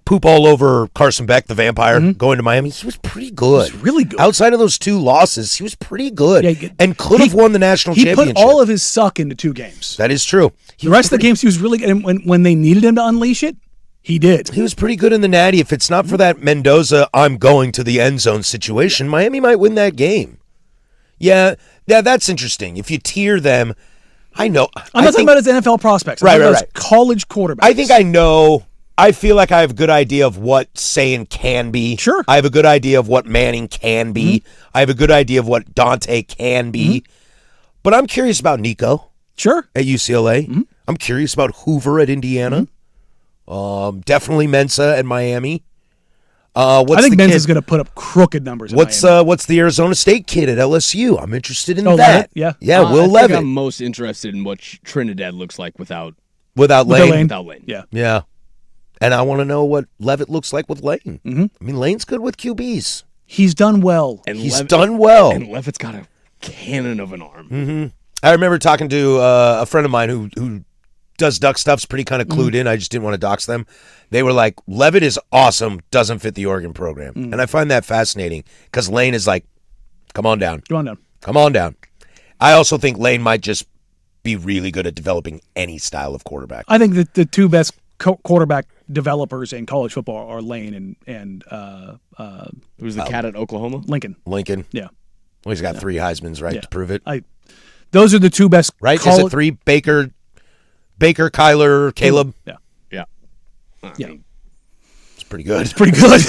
poop all over Carson Beck, the vampire, going to Miami. He was pretty good. He was really good. Outside of those 2 losses, he was pretty good and could he have won the national He championship. put all of his suck into 2 games. That is true. The rest of the games, he was really good. And when they needed him to unleash it, he did. He was pretty good in the Natty. If it's not for that Mendoza, I'm going to the end zone situation, Miami might win that game. Yeah, that's interesting. If you tier them, I know. I'm not talking about his NFL prospects. I'm talking about his college quarterbacks. I think I know. I feel like I have a good idea of what Sayan can be. Sure. I have a good idea of what Manning can be. I have a good idea of what Dante can be. But I'm curious about Nico. Sure. At UCLA. I'm curious about Hoover at Indiana. Definitely Mensa at Miami. I think Mensa's going to put up crooked numbers. What's the Arizona State kid at LSU? I'm interested in that. Levitt? Yeah. Will I think Levitt. I'm most interested in what Trinidad looks like without Lane. Without Lane. Yeah. And I want to know what Levitt looks like with Lane. I mean, Lane's good with QBs. He's done well. And done well. And Levitt's got a cannon of an arm. I remember talking to a friend of mine who does duck stuff's pretty kind of clued in. I just didn't want to dox them. They were like, Levitt is awesome, doesn't fit the Oregon program. And I find that fascinating because Lane is like, come on down. Come on down. I also think Lane might just be really good at developing any style of quarterback. I think that the 2 best quarterback developers in college football are Lane and Who's the cat at Oklahoma? Lincoln. Well, Yeah. he's got 3 Heismans, right, to prove it. Those are the 2 best. Right? Is it 3? Baker, Kyler, Caleb? Yeah. Yeah. It's pretty good. Pretty good.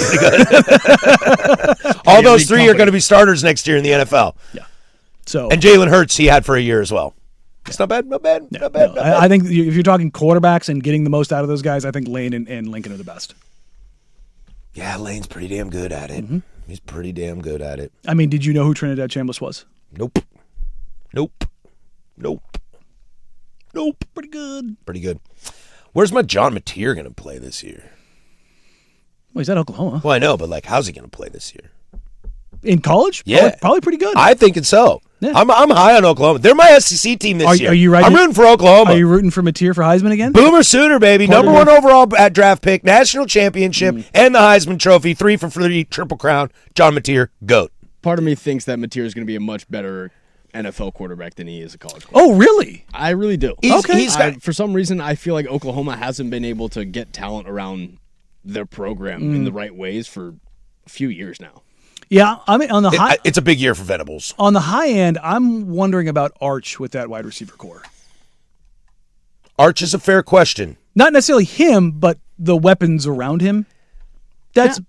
All those 3 are going to be starters next year in the NFL. Yeah. So And Jalen Hurts, he had for a year as well. It's not bad. I think if you're talking quarterbacks and getting the most out of those guys, I think Lane and Lincoln are the best. Yeah, Lane's pretty damn good at it. He's pretty damn good at it. I mean, did you know who Trinidad Chambliss was? Nope. Pretty good. Where's my John Mateer going to play this year? Well, he's at Oklahoma. Well, I know, but how's he going to play this year? In college? Yeah. Probably pretty good. I think it's so. Yeah. I'm high on Oklahoma. They're my SEC team this year. Are you right? I'm rooting for Oklahoma. Are you rooting for Mateer for Heisman again? Boomer Sooner, baby. Number 1 overall draft pick, national championship, and the Heisman Trophy. 3 for 3, Triple Crown. John Mateer, GOAT. Part of me thinks that Mateer is going to be a much better NFL quarterback than he is a college quarterback. Oh, really? I really do. For some reason, I feel like Oklahoma hasn't been able to get talent around their program in the right ways for a few years now. Yeah, I mean, on the high, it's a big year for Venables. On the high end, I'm wondering about Arch with that wide receiver core. Arch is a fair question. Not necessarily him, but the weapons around him. That's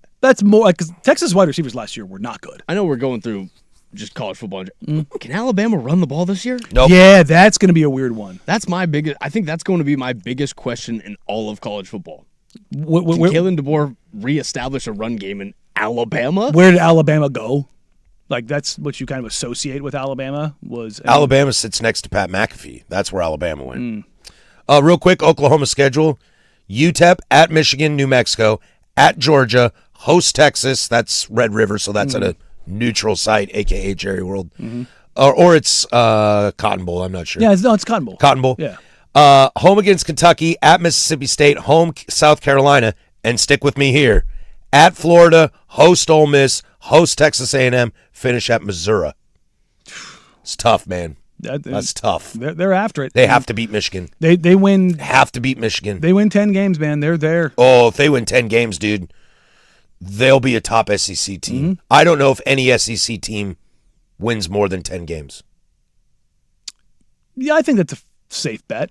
more like 'cause Texas wide receivers last year were not good. I know we're going through just college football. Can Alabama run the ball this year? Nope. Yeah, that's going to be a weird one. That's my biggest. I think that's going to be my biggest question in all of college football. Can Where Kalen DeBoer reestablish a run game in Alabama? did Alabama go? Like that's what you kind of associate with Alabama was Alabama sits next to Pat McAfee. That's where Alabama went. Real quick, Oklahoma schedule. UTEP at Michigan, New Mexico, at Georgia, host Texas. That's Red River, so that's at a neutral site, a.k.a. Jerry World. Or it's Cotton Bowl. I'm not sure. Yeah, it's Cotton Bowl. Cotton Bowl. Yeah. Home against Kentucky, at Mississippi State, home South Carolina, and stick with me here. At Florida, host Ole Miss, host Texas A&M, finish at Missouri. It's tough, man. That's tough. They're after it. They have to beat Michigan. They win. Have to beat Michigan. They win 10 games, man. They're there. Oh, if they win 10 games, dude, they'll be a top SEC team. I don't know if any SEC team wins more than 10 games. Yeah, I think that's a safe bet.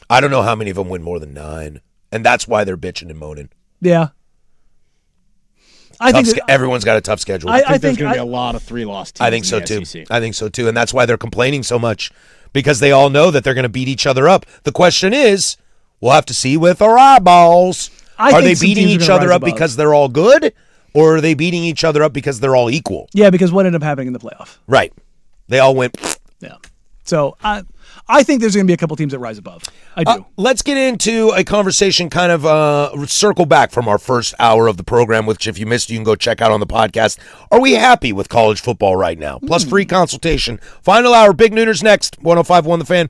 I don't know how many of them win more than 9, and that's why they're bitching and moaning. Yeah. I think everyone's got a tough schedule. I think there's going to be a lot of 3-loss teams. I think so in the too. SEC. I think so too, and that's why they're complaining so much, because they all know that they're going to beat each other up. The question is, we'll have to see with our eyeballs. Are they beating each other up because they're all good, or are they beating each other up because they're all equal? Yeah, because what ended up happening in the playoff? Right. They all went. Yeah. So I think there's going to be a couple teams that rise above. I do. Let's get into a conversation, kind of circle back from our first hour of the program, which if you missed, you can go check out on the podcast. Are we happy with college football right now? Plus free consultation. Final hour, Big Nooners next. 105.1 The Fan.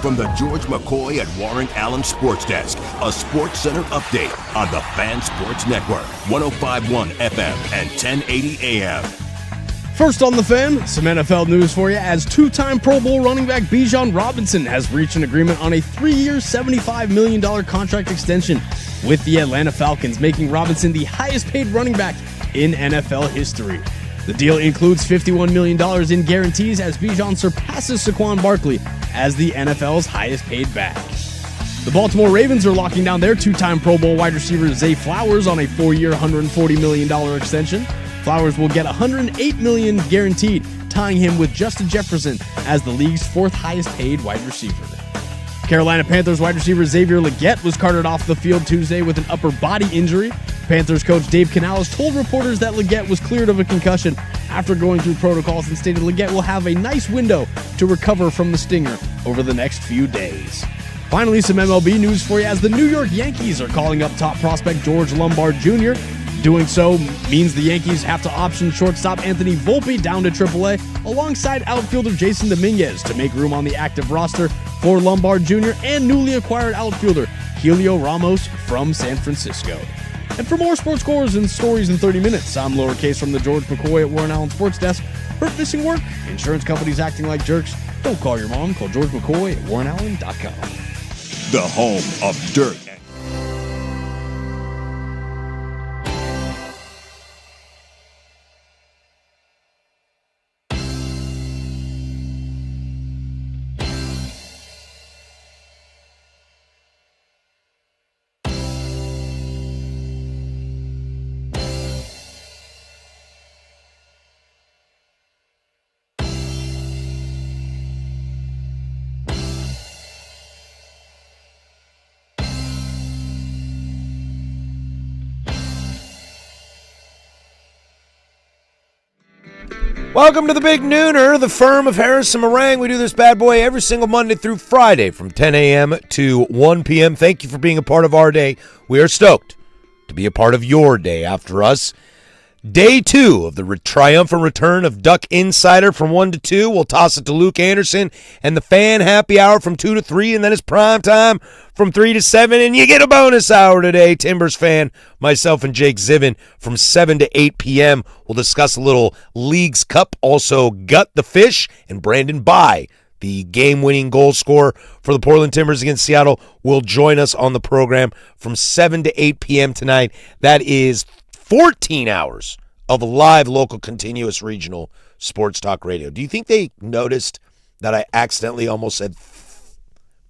From the George McCoy at Warren Allen Sports Desk, a Sports Center update on the Fan Sports Network, 105.1 FM and 1080 AM. First on the Fan, some NFL news for you as two-time Pro Bowl running back Bijan Robinson has reached an agreement on a 3-year, $75 million contract extension with the Atlanta Falcons, making Robinson the highest-paid running back in NFL history. The deal includes $51 million in guarantees as Bijan surpasses Saquon Barkley as the NFL's highest-paid back. The Baltimore Ravens are locking down their two-time Pro Bowl wide receiver Zay Flowers on a 4-year, $140 million extension. Flowers will get $108 million guaranteed, tying him with Justin Jefferson as the league's fourth highest-paid wide receiver. Carolina Panthers wide receiver Xavier Legette was carted off the field Tuesday with an upper body injury. Panthers coach Dave Canales told reporters that Legette was cleared of a concussion after going through protocols and stated Legette will have a nice window to recover from the stinger over the next few days. Finally, some MLB news for you as the New York Yankees are calling up top prospect George Lombard Jr. Doing so means the Yankees have to option shortstop Anthony Volpe down to AAA alongside outfielder Jason Dominguez to make room on the active roster for Lombard Jr. and newly acquired outfielder Helio Ramos from San Francisco. And for more sports scores and stories in 30 minutes, I'm Lowercase from the George McCoy at Warren Allen Sports Desk. Hurt, missing work? Insurance companies acting like jerks? Don't call your mom. Call George McCoy at WarrenAllen.com. The home of dirt. Welcome to the Big Nooner, the firm of Harris and Marang. We do this bad boy every single Monday through Friday from 10 a.m. to 1 p.m. Thank you for being a part of our day. We are stoked to be a part of your day after us. Day 2 of the triumphant return of Duck Insider from 1 to 2. We'll toss it to Luke Anderson and the Fan Happy Hour from 2 to 3, and then it's prime time from 3 to 7, and you get a bonus hour today. Timbers Fan, myself, and Jake Zivin from 7 to 8 p.m. We'll discuss a little Leagues Cup, also Gut the Fish, and Brandon Bye, the game-winning goal scorer for the Portland Timbers against Seattle, will join us on the program from 7 to 8 p.m. tonight. That is 14 hours of live, local, continuous regional sports talk radio. Do you think they noticed that I accidentally almost said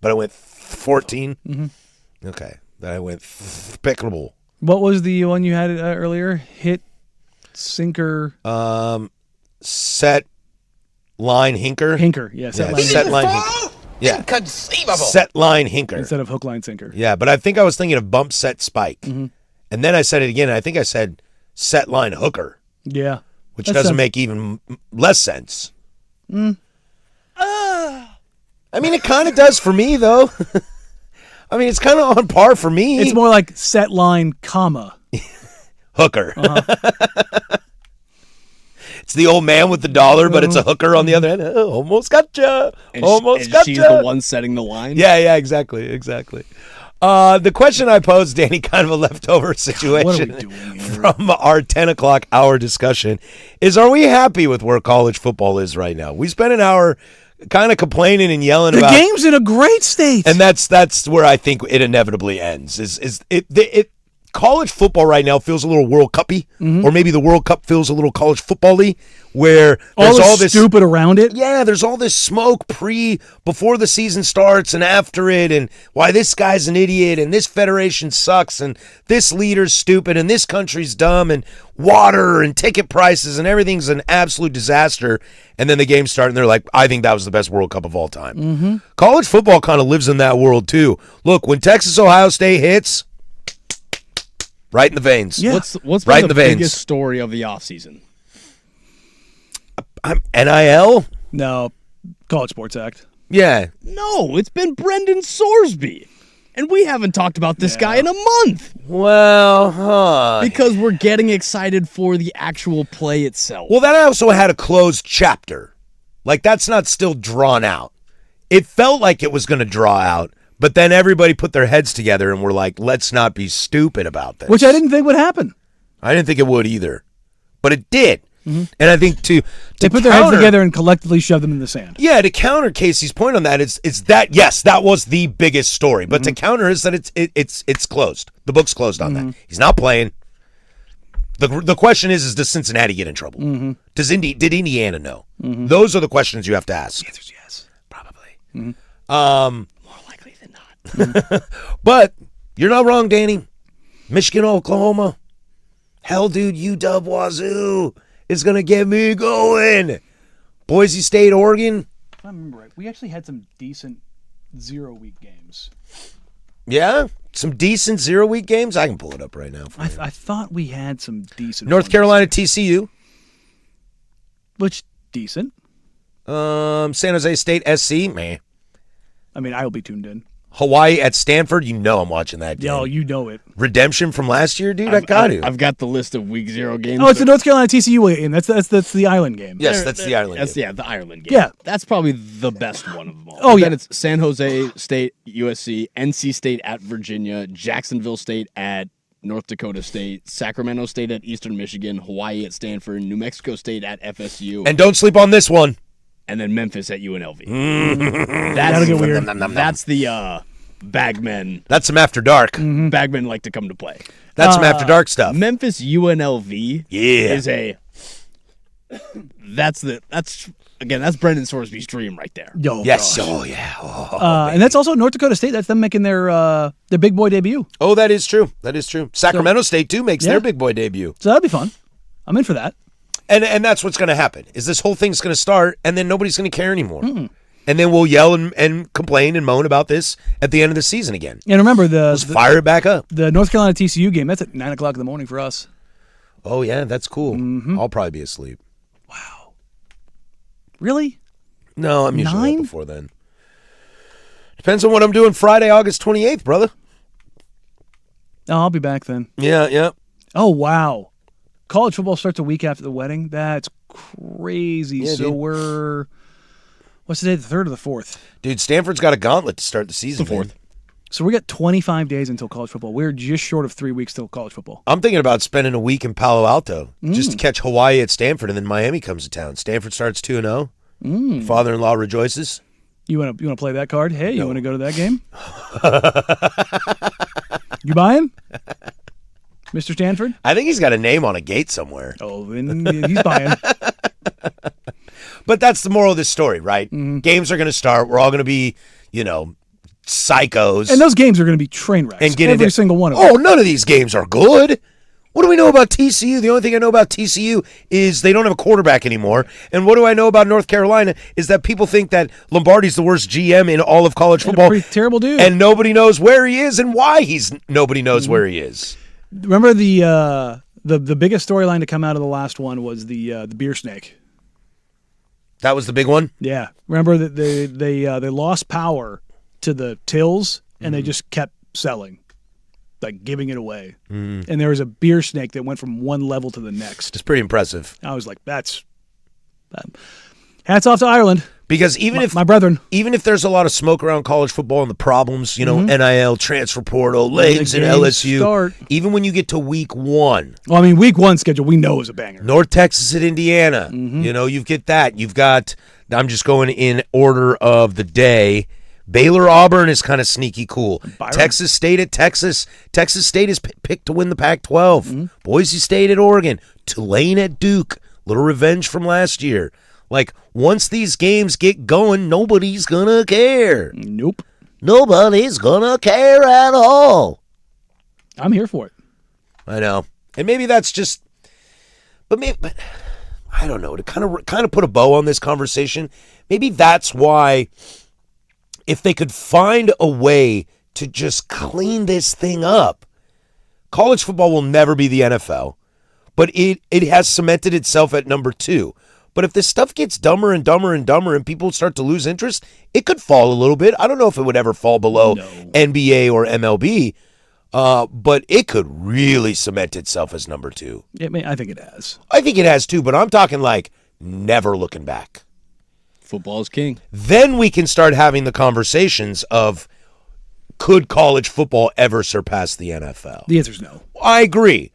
but I went 14? Mm-hmm. Okay. That I went pickable. What was the one you had earlier? Hit, sinker. Set, line, hinker. Hinker, yeah. Set, line, hinker. Yeah. Inconceivable. Set, line, hinker. Instead of hook, line, sinker. Yeah, but I think I was thinking of bump, set, spike. Mm-hmm. And then I said it again. I think I said set, line, hooker. Yeah. Which doesn't make even less sense. I mean, it kind of does for me, though. I mean, it's kind of on par for me. It's more like set, line, comma. Hooker. It's the old man with the dollar, but it's a hooker on the other end. Oh, almost gotcha. Almost gotcha. She's the one setting the line. Yeah, exactly. The question I posed, Danny, kind of a leftover situation from our 10 o'clock hour discussion, is are we happy with where college football is right now? We spent an hour kind of complaining and yelling about the game's in a great state, and that's where I think it inevitably ends. College football right now feels a little World Cup-y, or maybe the World Cup feels a little college football-y, where there's all this stupid around it. Yeah, there's all this smoke before the season starts and after it, and why this guy's an idiot, and this federation sucks, and this leader's stupid, and this country's dumb, and water and ticket prices, and everything's an absolute disaster. And then the games start, and they're like, I think that was the best World Cup of all time. College football kind of lives in that world, too. Look, when Texas-Ohio State hits, right in the veins. Yeah. What's right been the veins. biggest story of the offseason? NIL? No, College Sports Act. Yeah. No, it's been Brendan Sorsby. And we haven't talked about this guy in a month. Well, because we're getting excited for the actual play itself. Well, that also had a closed chapter. Like, that's not still drawn out. It felt like it was going to draw out, but then everybody put their heads together and were like, let's not be stupid about this. Which I didn't think would happen. I didn't think it would either, but it did. And I think They put their heads together and collectively shoved them in the sand. Yeah, to counter Casey's point on that, it's that yes, that was the biggest story. But to counter is that it's closed. The book's closed on that. He's not playing. The question is does Cincinnati get in trouble? Did Indiana know? Those are the questions you have to ask. The answer's yes. Probably. More likely than not. But you're not wrong, Danny. Michigan, Oklahoma. Hell, dude, UW Wazoo is going to get me going. Boise State, Oregon. If I remember right, we actually had some decent 0-week games. Yeah, some decent 0-week games. I can pull it up right now. For you. I thought we had some decent North ones. Carolina, TCU. Which, decent. San Jose State, SC. Meh. I mean, I will be tuned in. Hawaii at Stanford. You know I'm watching that game. Yo, you know it. Redemption from last year, dude. I got to. I've got the list of week 0 games. Oh, it's the North Carolina TCU game. That's the Island game. Yes, that's the Ireland That's game. the Ireland game. Yeah. That's probably the best one of them all. Oh, Then yeah. it's San Jose State, USC, NC State at Virginia, Jacksonville State at North Dakota State, Sacramento State at Eastern Michigan, Hawaii at Stanford, New Mexico State at FSU, And don't sleep on this one. and then Memphis at UNLV. That'll get weird. That's the bagmen. That's some after dark. Bagmen like to come to play. That's some after dark stuff. Memphis UNLV Yeah. is a that's Brendan Sorsby's dream right there. Yo, Yes. gosh. Oh yeah. Oh. And that's also North Dakota State. That's them making their big boy debut. Oh, that is true. That is true. Sacramento State too makes Yeah. their big boy debut. So that'll be fun. I'm in for that. And that's what's going to happen. Is this whole thing's going to start and then nobody's going to care anymore. And then we'll yell and complain and moan about this at the end of the season again. And remember Let's fire it back up. the North Carolina TCU game. That's at 9:00 in the morning for us. Oh yeah, that's cool. I'll probably be asleep. Wow. Really? No, I'm usually 9? up before then. Depends on what I'm doing Friday, August 28th, brother. Oh, I'll be back then. Yeah. Oh wow. College football starts a week after the wedding. That's crazy. Yeah, So dude. we're what's the day? The 3rd or the 4th? Dude, Stanford's got a gauntlet to start the season. The 4th. man. So we got 25 days until college football. We're just short of 3 weeks till college football. I'm thinking about spending a week in Palo Alto just to catch Hawaii at Stanford, and then Miami comes to town. Stanford starts 2-0. Father-in-law rejoices. You want to play that card? Hey, you want to go to that game? You buying? Mr. Stanford? I think he's got a name on a gate somewhere. Oh, then he's buying. But that's the moral of this story, right? Games are going to start. We're all going to be, psychos. And those games are going to be train wrecks. And get every into- single one of them. Oh, none of these games are good. What do we know about TCU? The only thing I know about TCU is they don't have a quarterback anymore. And what do I know about North Carolina is that people think that Lombardi's the worst GM in all of college And a football. pretty terrible dude. And nobody knows where he is and why nobody knows where he is. Remember the biggest storyline to come out of the last one was the beer snake. That was the big one? Yeah. Remember that they lost power to the tills and they just kept selling. Like giving it away. And there was a beer snake that went from one level to the next. It's pretty impressive. I was like, hats off to Ireland. Because even if My brethren. even if there's a lot of smoke around college football and the problems, NIL, transfer portal, legs in games LSU, start. even when you get to week 1, Well, I mean, week 1 schedule we know is a banger. North Texas at Indiana, you get that. You've got, I'm just going in order of the day. Baylor Auburn is kind of sneaky cool. Byron. Texas State at Texas. Texas State is picked to win the Pac-12. Boise State at Oregon. Tulane at Duke. Little revenge from last year. Like, once these games get going, nobody's going to care. Nope. Nobody's going to care at all. I'm here for it. I know. And maybe that's just, but I don't know, to kind of put a bow on this conversation, maybe that's why if they could find a way to just clean this thing up, college football will never be the NFL, but it has cemented itself at number 2. But if this stuff gets dumber and dumber and dumber and people start to lose interest, it could fall a little bit. I don't know if it would ever fall below NBA or MLB, but it could really cement itself as number 2. I think it has. I think it has too, but I'm talking like never looking back. Football is king. Then we can start having the conversations of, could college football ever surpass the NFL? The answer is no. I agree.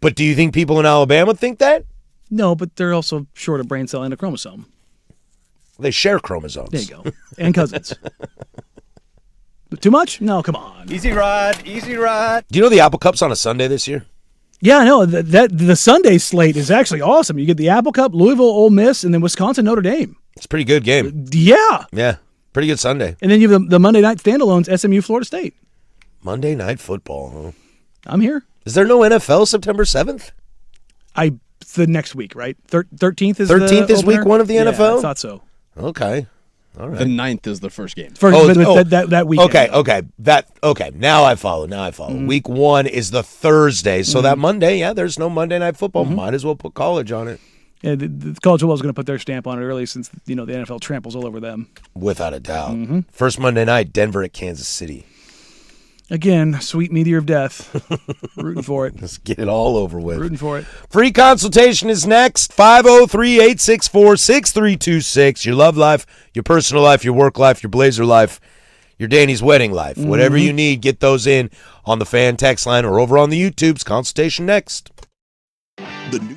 But do you think people in Alabama think that? No, but they're also short a brain cell and a chromosome. They share chromosomes. There you go. And cousins. Too much? No, come on. Easy ride, easy ride. Do you know the Apple Cup's on a Sunday this year? Yeah, I know. The Sunday slate is actually awesome. You get the Apple Cup, Louisville, Ole Miss, and then Wisconsin, Notre Dame. It's a pretty good game. Yeah. Yeah, pretty good Sunday. And then you have the Monday night standalones, SMU, Florida State. Monday Night Football, huh? I'm here. Is there no NFL September 7th? It's the next week, right? 13th is 13th the is week opener? one of the Yeah, NFL? I thought so. Okay. All right. The 9th is the first game. That weekend. Okay. Now I follow. Mm-hmm. Week one is the Thursday, so that Monday, there's no Monday Night Football. Might as well put college on it. Yeah, the college football is going to put their stamp on it early since the NFL tramples all over them. Without a doubt. Mm-hmm. First Monday night, Denver at Kansas City. Again, sweet meteor of death. Rooting for it. Let's get it all over with. Rooting for it. Free consultation is next. 503-864-6326. Your love life, your personal life, your work life, your Blazer life, your Danny's wedding life. Whatever you need, get those in on the fan text line or over on the YouTubes. Consultation next. The new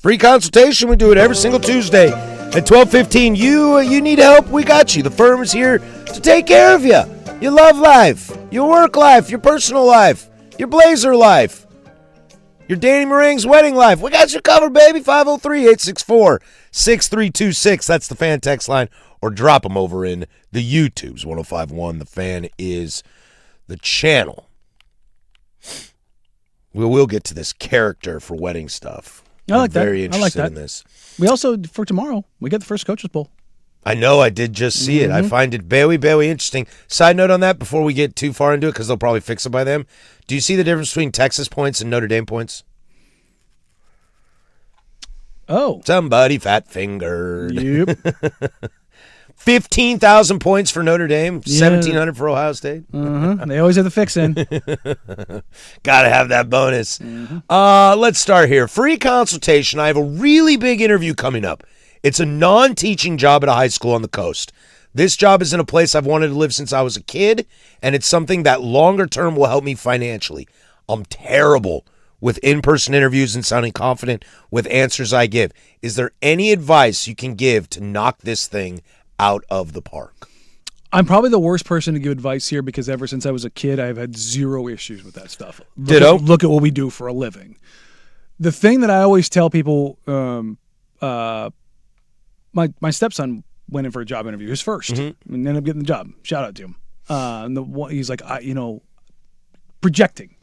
Free consultation. We do it every single Tuesday at 12:15. You need help? We got you. The firm is here to take care of you. Your love life, your work life, your personal life, your blazer life, your Danny Marang's wedding life. We got you covered, baby. 503-864-6326. That's the fan text line. Or drop them over in the YouTubes. 105.1. The Fan is the channel. We will get to this character for wedding stuff. I like I'm that. very interested I like that. in this. We also, for tomorrow, we get the first Coaches Bowl. I know, I did just see it. I find it very, very interesting. Side note on that, before we get too far into it, because they'll probably fix it by then. Do you see the difference between Texas points and Notre Dame points? Oh. Somebody fat fingered. Yep. 15,000 points for Notre Dame, Yeah. 1,700 for Ohio State. They always have the fix in. Gotta have that bonus. Let's start here. Free consultation. I have a really big interview coming up. It's a non-teaching job at a high school on the coast. This job is in a place I've wanted to live since I was a kid, and it's something that longer term will help me financially. I'm terrible with in-person interviews and sounding confident with answers I give. Is there any advice you can give to knock this thing out of the park? I'm probably the worst person to give advice here because ever since I was a kid, I've had zero issues with that stuff. Ditto. Look at what we do for a living. The thing that I always tell people, my stepson went in for a job interview, his first, and ended up getting the job. Shout out to him. He's like, projecting.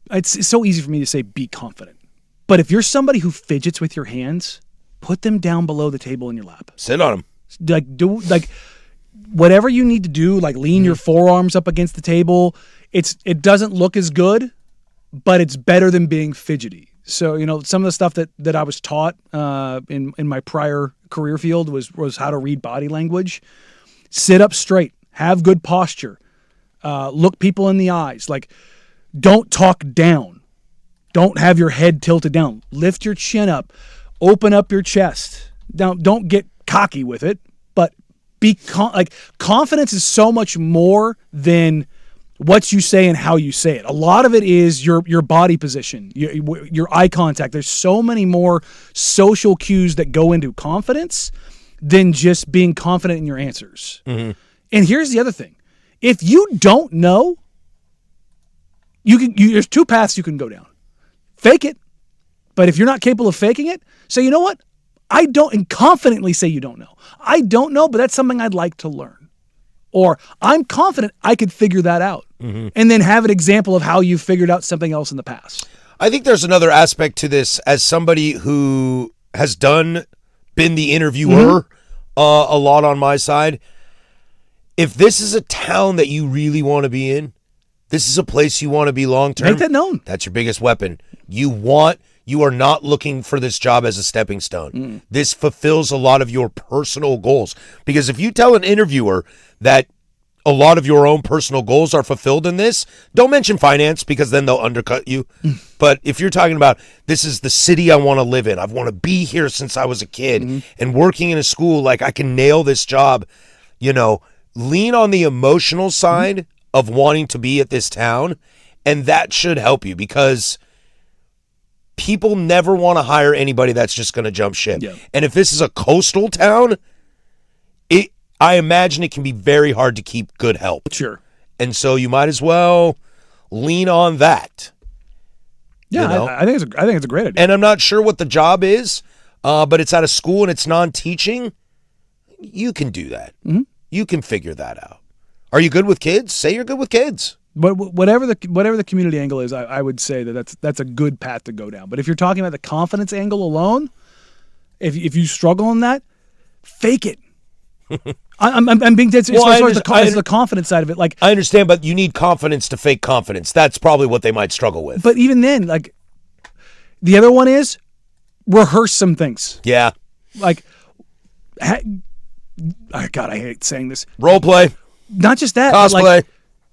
It's so easy for me to say be confident. But if you're somebody who fidgets with your hands, put them down below the table in your lap. Sit on them. Do whatever you need to do, like lean your forearms up against the table. It doesn't look as good, but it's better than being fidgety. So, some of the stuff that I was taught in my prior career field was how to read body language. Sit up straight, have good posture, look people in the eyes. Like, don't talk down. Don't have your head tilted down. Lift your chin up. Open up your chest. Now, don't get cocky with it, but be confidence is so much more than what you say and how you say it. A lot of it is your body position, your eye contact. There's so many more social cues that go into confidence than just being confident in your answers. And here's the other thing. If you don't know, there's two paths you can go down. Fake it. But if you're not capable of faking it, say, you know what? I don't, and confidently say you don't know. I don't know, but that's something I'd like to learn. Or I'm confident I could figure that out. And then have an example of how you figured out something else in the past. I think there's another aspect to this as somebody who has been the interviewer a lot on my side. If this is a town that you really want to be in, this is a place you want to be long term. Make that known. That's your biggest weapon. You are not looking for this job as a stepping stone. This fulfills a lot of your personal goals. Because if you tell an interviewer that a lot of your own personal goals are fulfilled in this, don't mention finance because then they'll undercut you. But if you're talking about this is the city I want to live in, I want to be here since I was a kid and working in a school, like I can nail this job, lean on the emotional side of wanting to be at this town. And that should help you because people never want to hire anybody that's just going to jump ship. Yeah. And if this is a coastal town, I imagine it can be very hard to keep good help. Sure. And so you might as well lean on that. Yeah, I think it's a great idea. And I'm not sure what the job is, but it's at a school and it's non-teaching. You can do that. You can figure that out. Are you good with kids? Say you're good with kids. But whatever the community angle is, I would say that's a good path to go down. But if you're talking about the confidence angle alone, if you struggle in that, fake it. I'm being dead serious as far as the confidence side of it. Like, I understand, but you need confidence to fake confidence. That's probably what they might struggle with. But even then, like, the other one is rehearse some things. Yeah. Like, God, I hate saying this. Role play. Not just that. Cosplay. But like,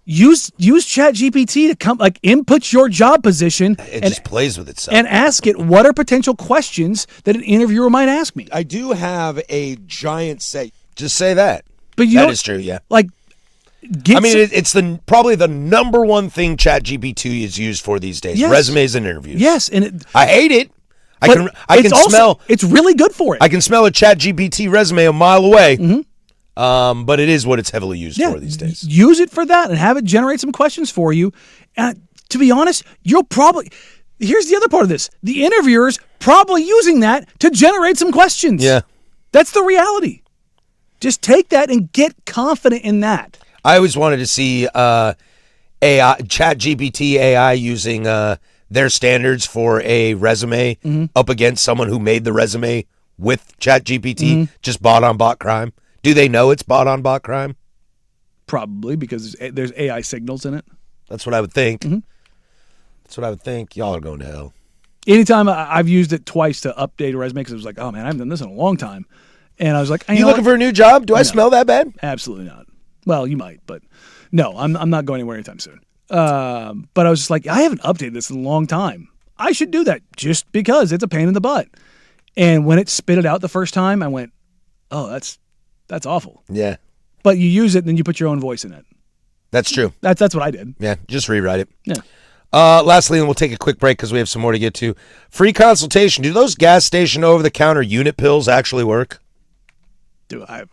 use ChatGPT to come, like, input your job position. It just plays with itself. And ask it what are potential questions that an interviewer might ask me. I do have a giant say. Just say that. But that is true, yeah. Like, It's probably the number one thing ChatGPT is used for these days. Yes. Resumes and interviews. Yes, and I hate it. I can also, smell. It's really good for it. I can smell a ChatGPT resume a mile away. But it is what it's heavily used for these days. Use it for that and have it generate some questions for you. And to be honest, you'll probably. Here's the other part of this: the interviewer's probably using that to generate some questions. Yeah, that's the reality. Just take that and get confident in that. I always wanted to see AI, ChatGPT AI using their standards for a resume up against someone who made the resume with ChatGPT, just bot on bot crime. Do they know it's bot on bot crime? Probably, because there's AI signals in it. That's what I would think. That's what I would think. Y'all are going to hell. Anytime I've used it twice to update a resume because it was like, oh man, I haven't done this in a long time. And I was like, you looking for a new job? Do I smell that bad? Absolutely not. Well, you might, but no, I'm not going anywhere anytime soon. But I was just like, I haven't updated this in a long time. I should do that just because it's a pain in the butt. And when it spit it out the first time, I went, oh, that's awful. Yeah. But you use it and then you put your own voice in it. That's true. That's what I did. Yeah, just rewrite it. Yeah. Lastly, and we'll take a quick break because we have some more to get to. Free consultation. Do those gas station over-the-counter unit pills actually work? I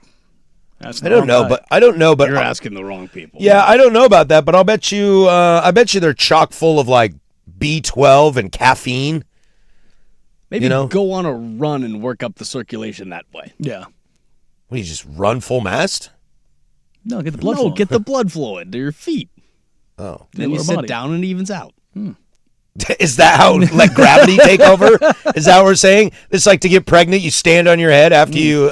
don't know, but You're asking the wrong people. Yeah, I don't know about that, but I'll bet you. I bet you they're chock full of like B12 and caffeine. Maybe go on a run and work up the circulation that way. Yeah. What, you just run full mast? No, get the blood flowing. Get the blood flowing to your feet. Oh. Then you sit down and it evens out. Is that how let gravity take over? Is that what we're saying? It's like to get pregnant, you stand on your head after you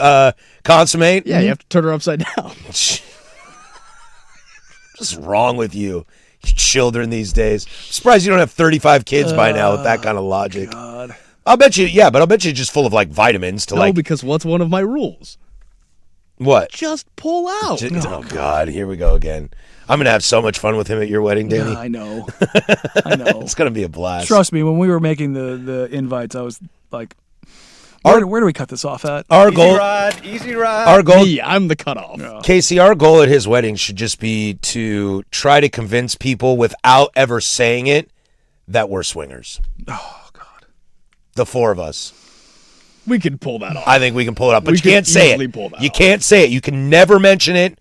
consummate? Yeah, you have to turn her upside down. What's wrong with you children these days? I'm surprised you don't have 35 kids by now with that kind of logic. God. I'll bet you, but I'll bet you just full of like vitamins to No, because what's one of my rules? What? Just pull out. Oh, God, here we go again. I'm going to have so much fun with him at your wedding, Danny. Yeah, I know. I know. It's going to be a blast. Trust me, when we were making the invites, I was like, where do we cut this off at? Our goal, Easy ride. Our goal, I'm the cutoff. Yeah. Casey, our goal at his wedding should just be to try to convince people without ever saying it that we're swingers. Oh, God. The four of us. We can pull that off. I think we can pull it up, but We you can't could say easily it. pull that You off. can't say it. You can never mention it.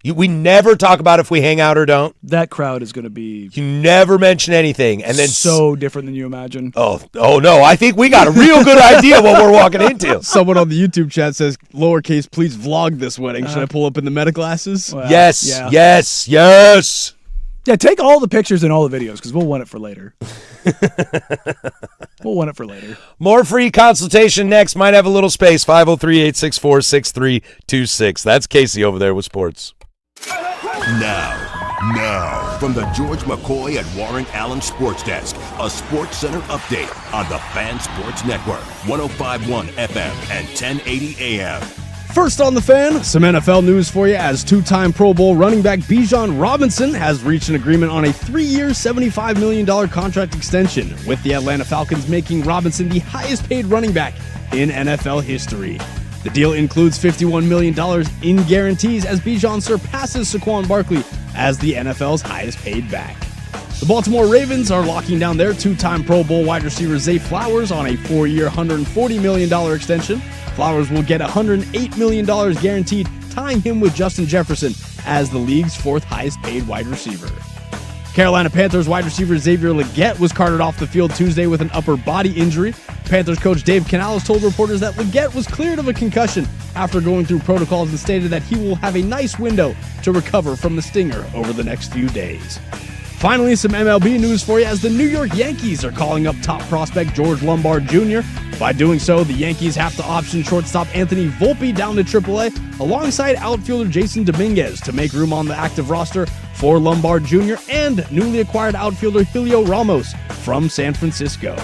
We never talk about if we hang out or don't. That crowd is going to be You never mention anything, and then so different than you imagine. Oh no! I think we got a real good idea what we're walking into. Someone on the YouTube chat says, lowercase, please vlog this wedding. Should I pull up in the meta glasses? Well, Yes, yeah. yes. Yeah, take all the pictures and all the videos because we'll want it for later. We'll want it for later. More free consultation next. Might have a little space. 503-864-6326. That's Casey over there with sports. Now, from the George McCoy at Warren Allen Sports Desk, a Sports Center update on the Fan Sports Network, 105.1 FM and 1080 AM. First on the Fan, some NFL news for you as two-time Pro Bowl running back Bijan Robinson has reached an agreement on a 3-year, $75 million contract extension, with the Atlanta Falcons making Robinson the highest-paid running back in NFL history. The deal includes $51 million in guarantees as Bijan surpasses Saquon Barkley as the NFL's highest-paid back. The Baltimore Ravens are locking down their two-time Pro Bowl wide receiver Zay Flowers on a 4-year, $140 million extension. Flowers will get $108 million guaranteed, tying him with Justin Jefferson as the league's fourth highest-paid wide receiver. Carolina Panthers wide receiver Xavier Legette was carted off the field Tuesday with an upper body injury. Panthers coach Dave Canales told reporters that Legette was cleared of a concussion after going through protocols and stated that he will have a nice window to recover from the stinger over the next few days. Finally, some MLB news for you as the New York Yankees are calling up top prospect George Lombard Jr. By doing so, the Yankees have to option shortstop Anthony Volpe down to AAA alongside outfielder Jason Dominguez to make room on the active roster for Lombard Jr. and newly acquired outfielder Julio Ramos from San Francisco.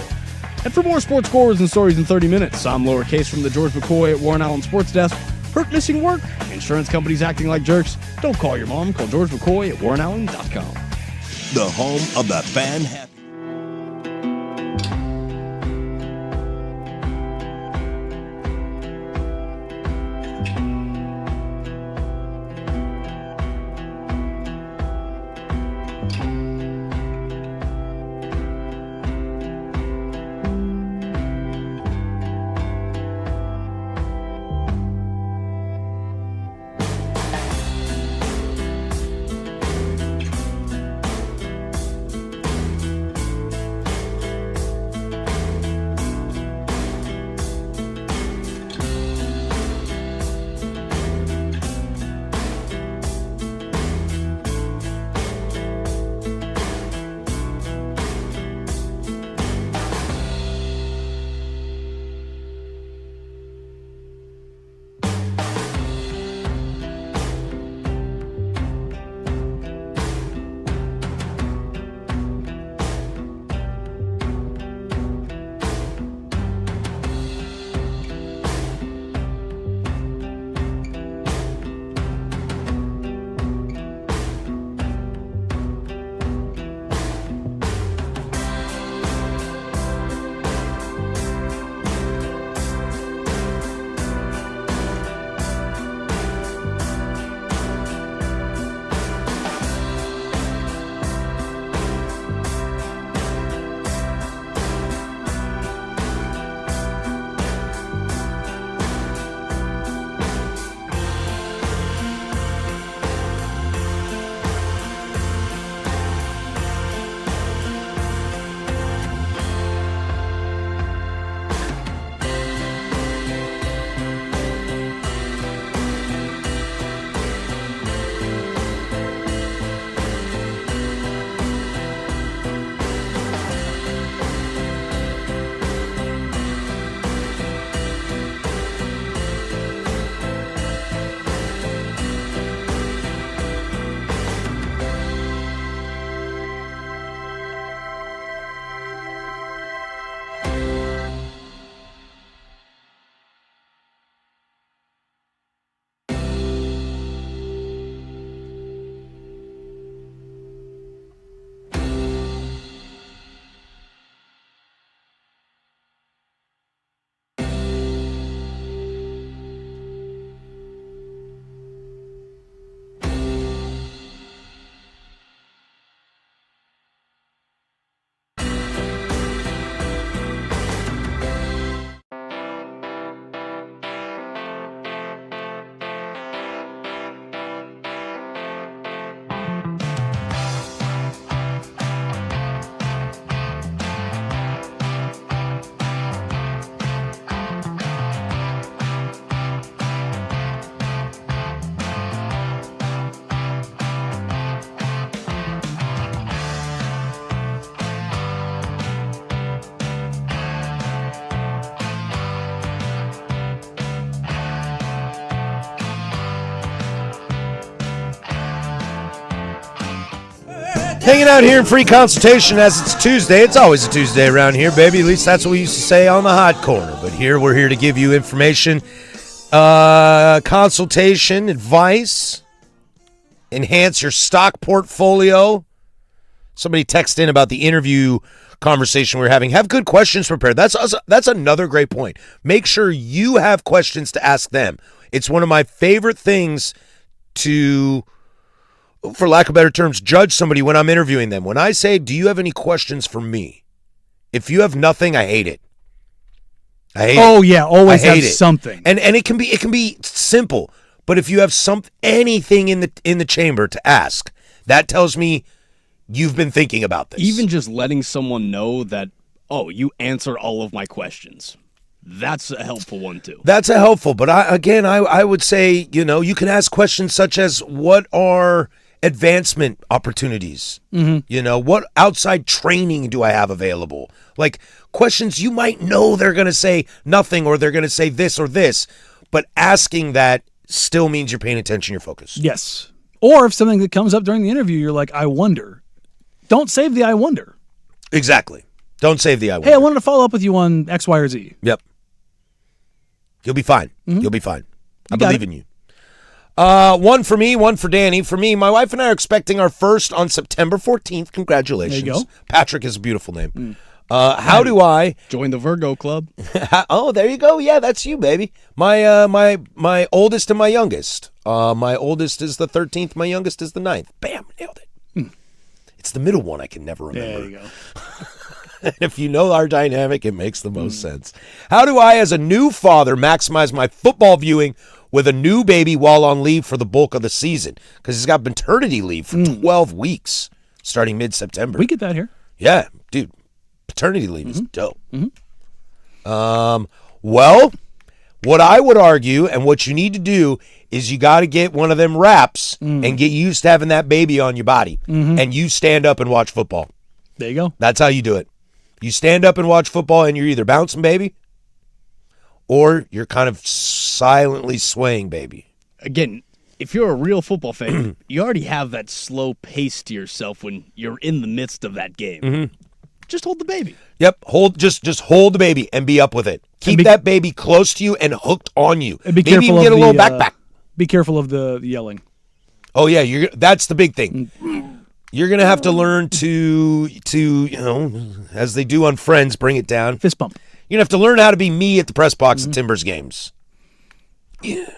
And for more sports scores and stories in 30 minutes, I'm lowercase from the George McCoy at Warren Allen Sports Desk. Hurt, missing work, insurance companies acting like jerks. Don't call your mom. Call George McCoy at warrenallen.com. The home of the fan happy. Hanging out here in free consultation as it's Tuesday. It's always a Tuesday around here, baby. At least that's what we used to say on the hot corner. But here, we're here to give you information, consultation, advice, enhance your stock portfolio. Somebody texted in about the interview conversation we're having. Have good questions prepared. That's another great point. Make sure you have questions to ask them. It's one of my favorite things to, for lack of better terms, judge somebody when I'm interviewing them. When I say, do you have any questions for me? If you have nothing, I hate it. Yeah, always have something. And it can be simple, but if you have anything in the chamber to ask, that tells me you've been thinking about this. Even just letting someone know that, you answered all of my questions. That's a helpful one, too. That's a helpful, but I would say, you can ask questions such as, what are advancement opportunities? Mm-hmm. What outside training do I have available? Like, questions you might know they're going to say nothing, or they're going to say this or this, but asking that still means you're paying attention, you're focused. Yes. Or if something that comes up during the interview, you're like, I wonder. Don't save the I wonder. Exactly. Don't save the I wonder. Hey, I wanted to follow up with you on X, Y, or Z. Yep. You'll be fine. Mm-hmm. You'll be fine. I believe in you. One for me, one for Danny. For me, my wife and I are expecting our first on September 14th. Congratulations. There you go. Patrick is a beautiful name. How do I join the Virgo Club? Oh, there you go. Yeah, that's you, baby. My oldest and my youngest. My oldest is the 13th. My youngest is the 9th. Bam, nailed it. It's the middle one I can never remember. There you go. And if you know our dynamic, it makes the most sense. How do I, as a new father, maximize my football viewing with a new baby while on leave for the bulk of the season? Because he's got paternity leave for 12 weeks starting mid-September. We get that here. Yeah, dude. Paternity leave is dope. Mm-hmm. Well, what I would argue and what you need to do is you got to get one of them wraps and get used to having that baby on your body. And you stand up and watch football. There you go. That's how you do it. You stand up and watch football, and you're either bouncing, baby, or you're kind of silently swaying, baby. Again, if you're a real football fan, you already have that slow pace to yourself when you're in the midst of that game. Just hold the baby. Yep, just hold the baby and be up with it. Keep that baby close to you and hooked on you. And be Maybe careful even get of a little backpack. Be careful of the yelling. Oh yeah, that's the big thing. You're gonna have to learn to as they do on Friends, bring it down. Fist bump. You're gonna have to learn how to be me at the press box at Timbers games. Yeah.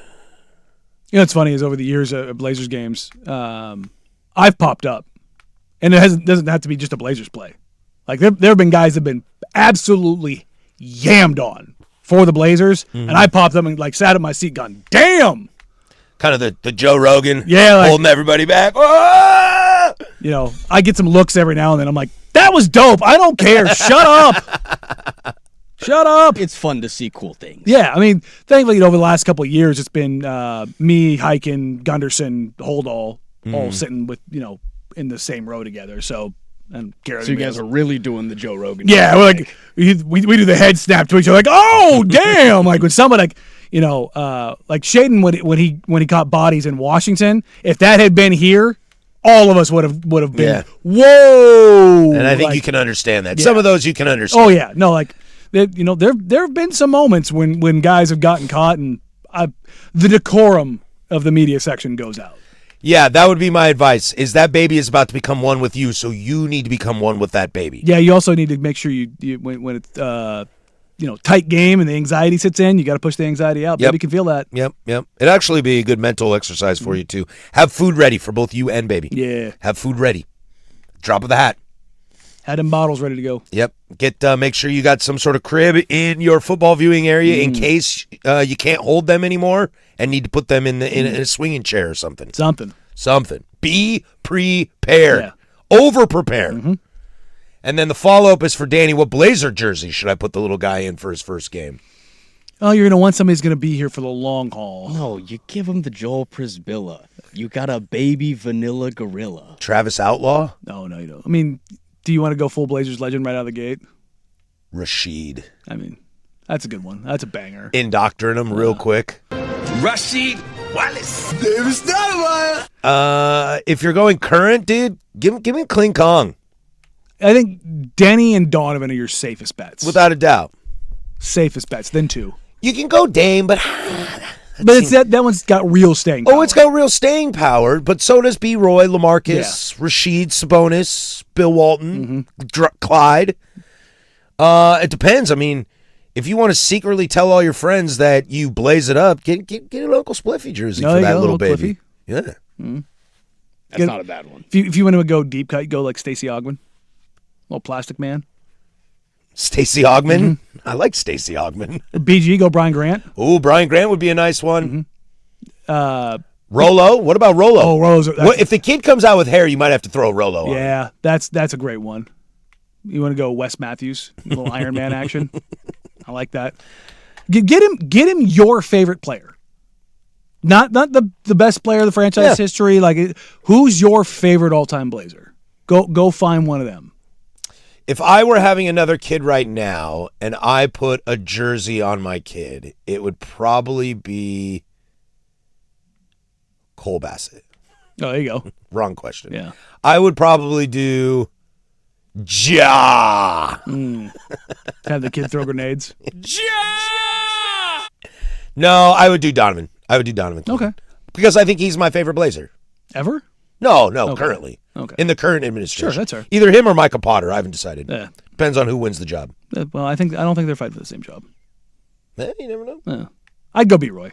It's funny is over the years of Blazers games, I've popped up, and it doesn't have to be just a Blazers play. Like there have been guys that have been absolutely yammed on for the Blazers, and I popped up and like sat at my seat, gone, damn. Kind of the Joe Rogan, like, holding everybody back. Ah! I get some looks every now and then. I'm like, that was dope. I don't care. Shut up. Shut up. It's fun to see cool things. Yeah, I mean, thankfully, over the last couple of years, it's been me, Hiken, Gunderson, Holdall, all sitting with in the same row together. So, and Garrett. So you guys are really doing the Joe Rogan. Yeah, we're like we do the head snap to each other, like, oh damn, like when somebody like Shaden when he caught bodies in Washington, if that had been here, all of us would have been whoa. And I think you can understand that. Yeah. Some of those you can understand. Oh yeah, no, like there have been some moments when guys have gotten caught and the decorum of the media section goes out. Yeah, that would be my advice. Is that baby is about to become one with you, so you need to become one with that baby. Yeah, you also need to make sure you when it's tight game and the anxiety sits in, you got to push the anxiety out. Yep. Baby can feel that. Yep. It'd actually be a good mental exercise for you too. Have food ready for both you and baby. Yeah. Have food ready. Drop of the hat. Had them bottles ready to go. Yep. Make sure you got some sort of crib in your football viewing area in case you can't hold them anymore and need to put them in a swinging chair or something. Something. Be prepared. Yeah. Over prepare. And then the follow-up is for Danny. What Blazer jersey should I put the little guy in for his first game? Oh, you're going to want somebody who's going to be here for the long haul. No, you give him the Joel Prisbilla. You got a baby vanilla gorilla. Travis Outlaw? No, you don't. I mean, do you want to go full Blazers legend right out of the gate? Rashid. I mean, that's a good one. That's a banger. Indoctrinate him real quick. Rashid If you're going current, dude, give me King Kong I think Denny and Donovan are your safest bets. without a doubt. Safest bets, then 2. You can go Dame, but But that one's got real staying power. it's got real staying power. But so does B. Roy, LaMarcus, Rasheed, Sabonis, Bill Walton, Clyde. It depends. I mean, if you want to secretly tell all your friends that you blaze it up, get an Uncle Spliffy jersey for that little baby. Cliffy. Yeah. That's not a bad one. If you want to go deep cut, go like Stacey Ogman. Little plastic man. Stacey Ogman. I like Stacey Ogman. BG, go Brian Grant. Ooh, Brian Grant would be a nice one. Rolo. What about Rolo? Oh, Rolo's. If the kid comes out with hair, you might have to throw Rolo on. Yeah, that's a great one. You want to go Wes Matthews, little Iron Man action. I like that. Get him your favorite player. Not the best player of the franchise history. Like, who's your favorite all-time Blazer? Go find one of them. If I were having another kid right now and I put a jersey on my kid, it would probably be Cole Bassett. Oh, there you go. Wrong question. Yeah. I would probably do Ja. Have the kid throw grenades. No, I would do Donovan. Okay. Because I think he's my favorite Blazer. Ever? No, Okay. currently. Okay. In the current administration. Sure, that's fair. Either him or Michael Potter. I haven't decided. Yeah. Depends on who wins the job. Well, I don't think they're fighting for the same job. You never know. Yeah. I'd go B-Roy.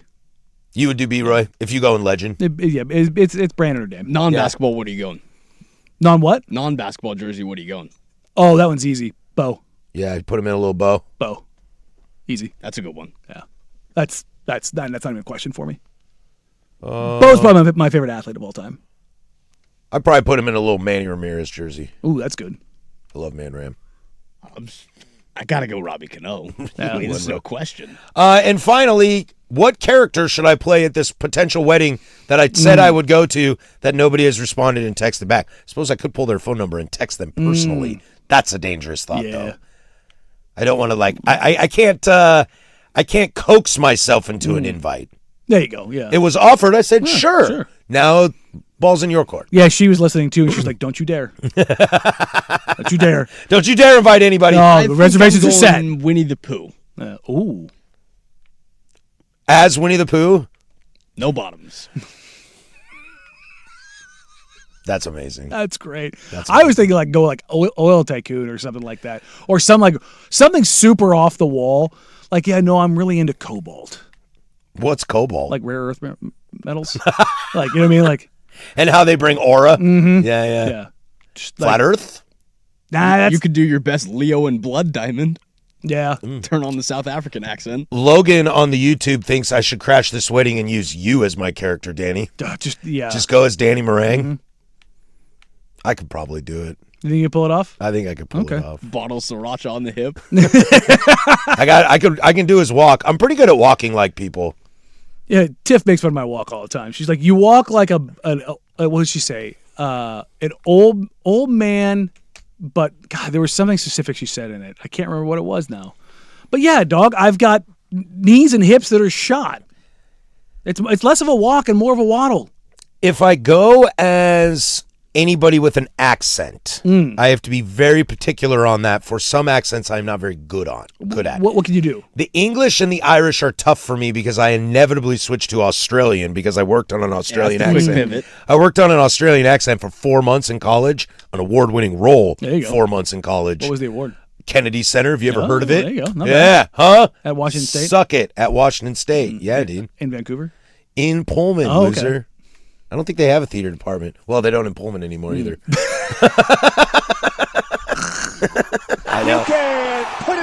You would do B-Roy if you go in legend. It's Brandon or Dame. Non-basketball, what are you going? Non what? Non-basketball jersey, what are you going? Oh, that one's easy. Bo. Yeah, I'd put him in a little bow. Bo. Easy. That's a good one. Yeah. That's not even a question for me. Bo's probably my favorite athlete of all time. I'd probably put him in a little Manny Ramirez jersey. Ooh, that's good. I love Man Ram. I gotta go Robbie Cano. I mean, there's no question. And finally, what character should I play at this potential wedding that I said I would go to that nobody has responded and texted back? Suppose I could pull their phone number and text them personally. That's a dangerous thought, though. I don't want to I can't coax myself into an invite. There you go. Yeah. It was offered. I said, Yeah, sure. sure. Now, ball's in your court. Yeah, she was listening too, and she's like, "Don't you dare! Don't you dare! Don't you dare invite anybody. No, the reservations are set." Winnie the Pooh. Ooh, As Winnie the Pooh? No bottoms. That's amazing. that's great. I was thinking go oil tycoon or something like that, or something super off the wall. Like, I'm really into cobalt, What's cobalt? like rare earth metals. Like, you know what I mean? Like, and how they bring aura? Mm-hmm. Yeah. yeah, just Flat Earth? Nah, that's You could do your best Leo and Blood Diamond. yeah. Turn on the South African accent. Logan on the YouTube thinks I should crash this wedding and use you as my character, Danny. Just go as Danny Marang. I could probably do it. You think you can pull it off? I think I could pull it Okay. off. Bottle sriracha on the hip. I can do his walk. I'm pretty good at walking like people. Yeah, Tiff makes fun of my walk all the time. She's like, "You walk like a what did she say? An old man." But God, there was something specific she said in it. I can't remember what it was now. But yeah, dog, I've got knees and hips that are shot. It's less of a walk and more of a waddle. If I go as anybody with an accent, I have to be very particular on that. For some accents, I'm not very good at. What can you do? The English and the Irish are tough for me because I inevitably switched to Australian because I worked on an Australian that's a quick accent. pivot. I worked on an Australian accent for 4 months in college, an award-winning role. There you go. 4 months in college. What was the award? Kennedy Center. Have you ever heard of it? There you go. Not Yeah, huh? At Washington State? Suck it at Washington State. Yeah, dude. In Vancouver? In Pullman, Oh, okay. loser. I don't think they have a theater department. Well, they don't in Pullman anymore either. I know.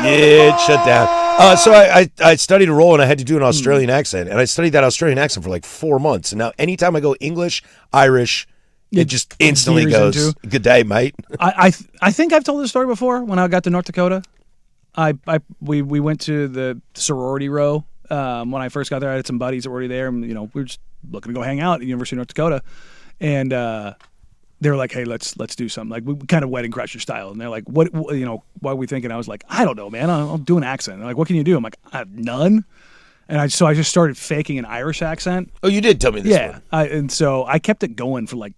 Yeah, it shut down. So I studied a role and I had to do an Australian accent, and I studied that Australian accent for like 4 months. And now anytime I go English, Irish, it just instantly gears goes, into. "Good day, mate." I think I've told this story before. When I got to North Dakota, we went to the sorority row. When I first got there, I had some buddies that were already there, and we were just looking to go hang out at the University of North Dakota, and they were like, "Hey, let's do something like we kind of Wedding Crasher style." And they're like, "What are we thinking?" I was like, "I don't know, man. I'll do an accent." They're like, "What can you do?" I'm like, "None." And I just started faking an Irish accent. Oh, you did tell me this one. And so I kept it going for like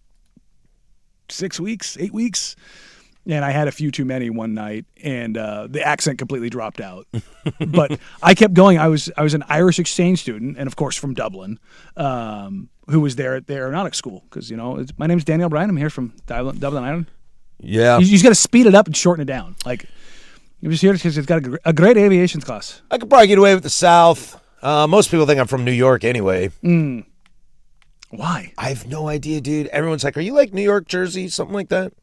6 weeks, 8 weeks. And I had a few too many one night, and the accent completely dropped out. But I kept going. I was an Irish exchange student, and of course from Dublin, who was there at the aeronautics school. Because my name's Daniel Bryan. I'm here from Dublin, Ireland. Yeah. You just got to speed it up and shorten it down. Like you're just here because it's got a great aviation class. I could probably get away with the South. Most people think I'm from New York anyway. Why? I have no idea, dude. Everyone's like, are you like New York, Jersey, something like that?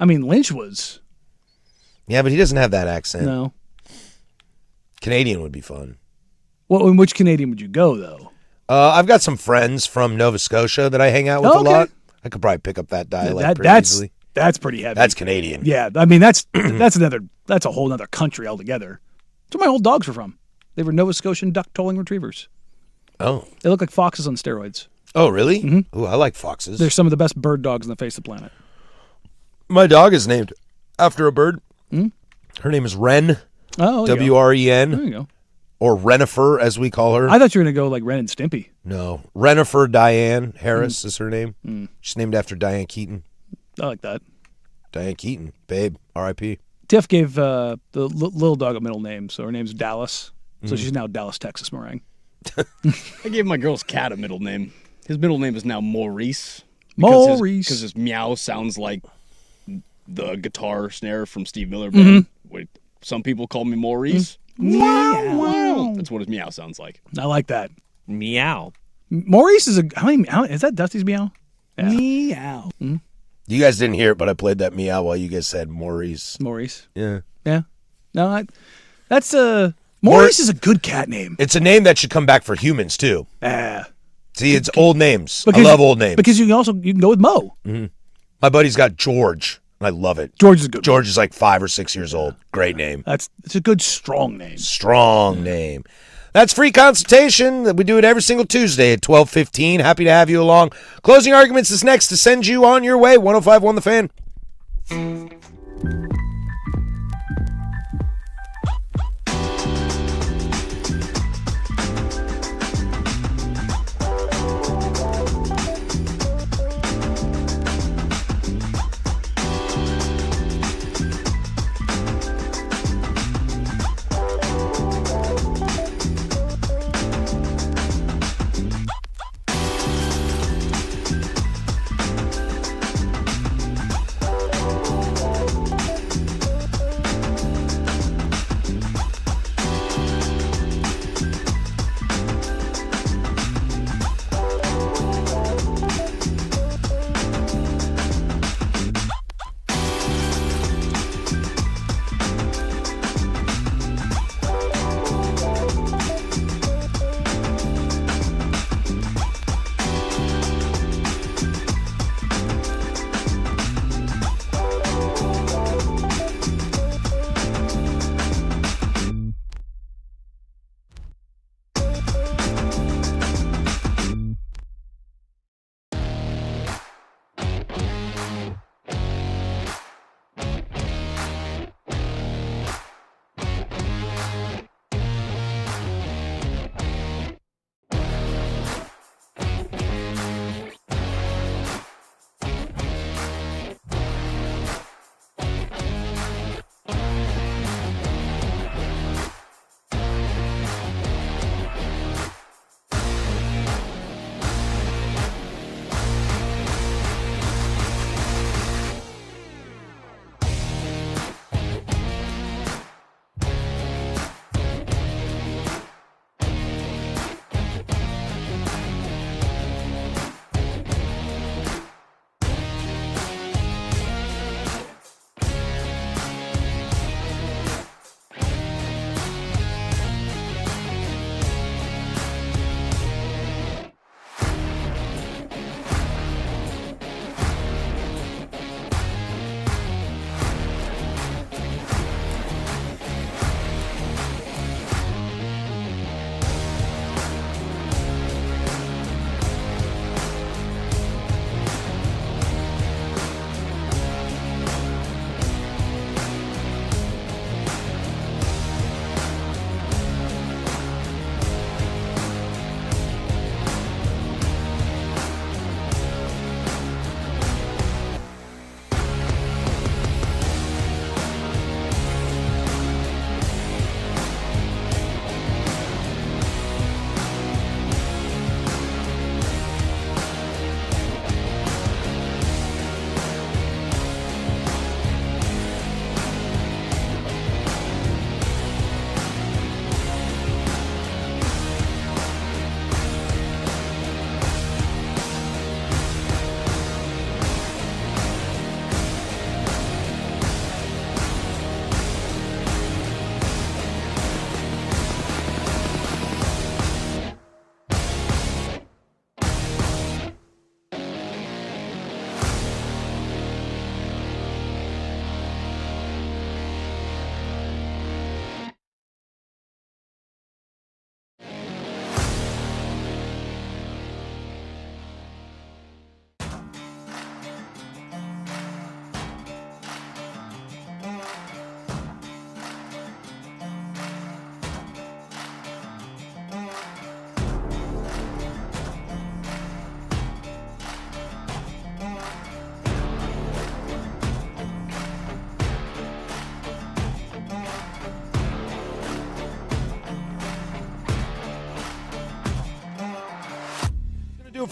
I mean, Lynch was. Yeah, but he doesn't have that accent. No. Canadian would be fun. Well, in which Canadian would you go, though? I've got some friends from Nova Scotia that I hang out with a lot. I could probably pick up that dialect pretty easily. That's pretty heavy. That's Canadian. Yeah, I mean, that's a whole other country altogether. That's where my old dogs were from. They were Nova Scotian duck tolling retrievers. Oh. They look like foxes on steroids. Oh, really? Mm-hmm. Ooh, I like foxes. They're some of the best bird dogs on the face of the planet. My dog is named after a bird. Her name is Wren. Oh, W-R-E-N. There you go. Or Renifer, as we call her. I thought you were going to go like Ren and Stimpy. No. Renifer Diane Harris is her name. She's named after Diane Keaton. I like that. Diane Keaton. Babe. R.I.P. Tiff gave the little dog a middle name, so her name's Dallas. So she's now Dallas, Texas Marang. I gave my girl's cat a middle name. His middle name is now Maurice. Maurice. Because his meow sounds like the guitar snare from Steve Miller Band. Wait, some people call me Maurice. Meow. That's what his meow sounds like. I like that. Meow. Maurice is is that Dusty's meow? Yeah. Meow. You guys didn't hear it, but I played that meow while you guys said Maurice. Maurice. Yeah. Yeah. No, that's Maurice is a good cat name. It's a name that should come back for humans, too. See, it's old names. I love old names. Because you can go with Mo. My buddy's got George. I love it. George is good. George is like 5 or 6 years old. Great name. It's a good strong name. Strong name. That's free consultation. We do it every single Tuesday at 12:15. Happy to have you along. Closing Arguments is next to send you on your way. 105.1 The Fan.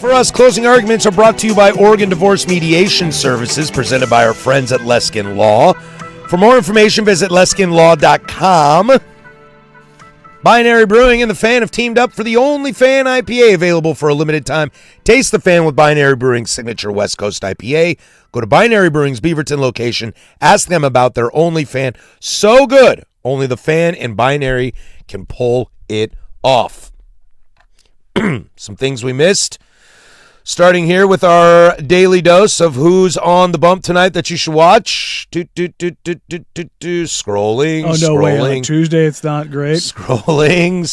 For us, closing arguments are brought to you by Oregon Divorce Mediation Services, presented by our friends at Leskin Law. For more information, visit leskinlaw.com. Binary Brewing and The Fan have teamed up for the only Fan IPA available for a limited time. Taste The Fan with Binary Brewing's signature West Coast IPA. Go to Binary Brewing's Beaverton location. Ask them about their only Fan. So good, only The Fan and Binary can pull it off. Some things we missed. Starting here with our daily dose of who's on the bump tonight that you should watch. Scrolling. Oh, no way. On Tuesday, it's not great. Scrolling.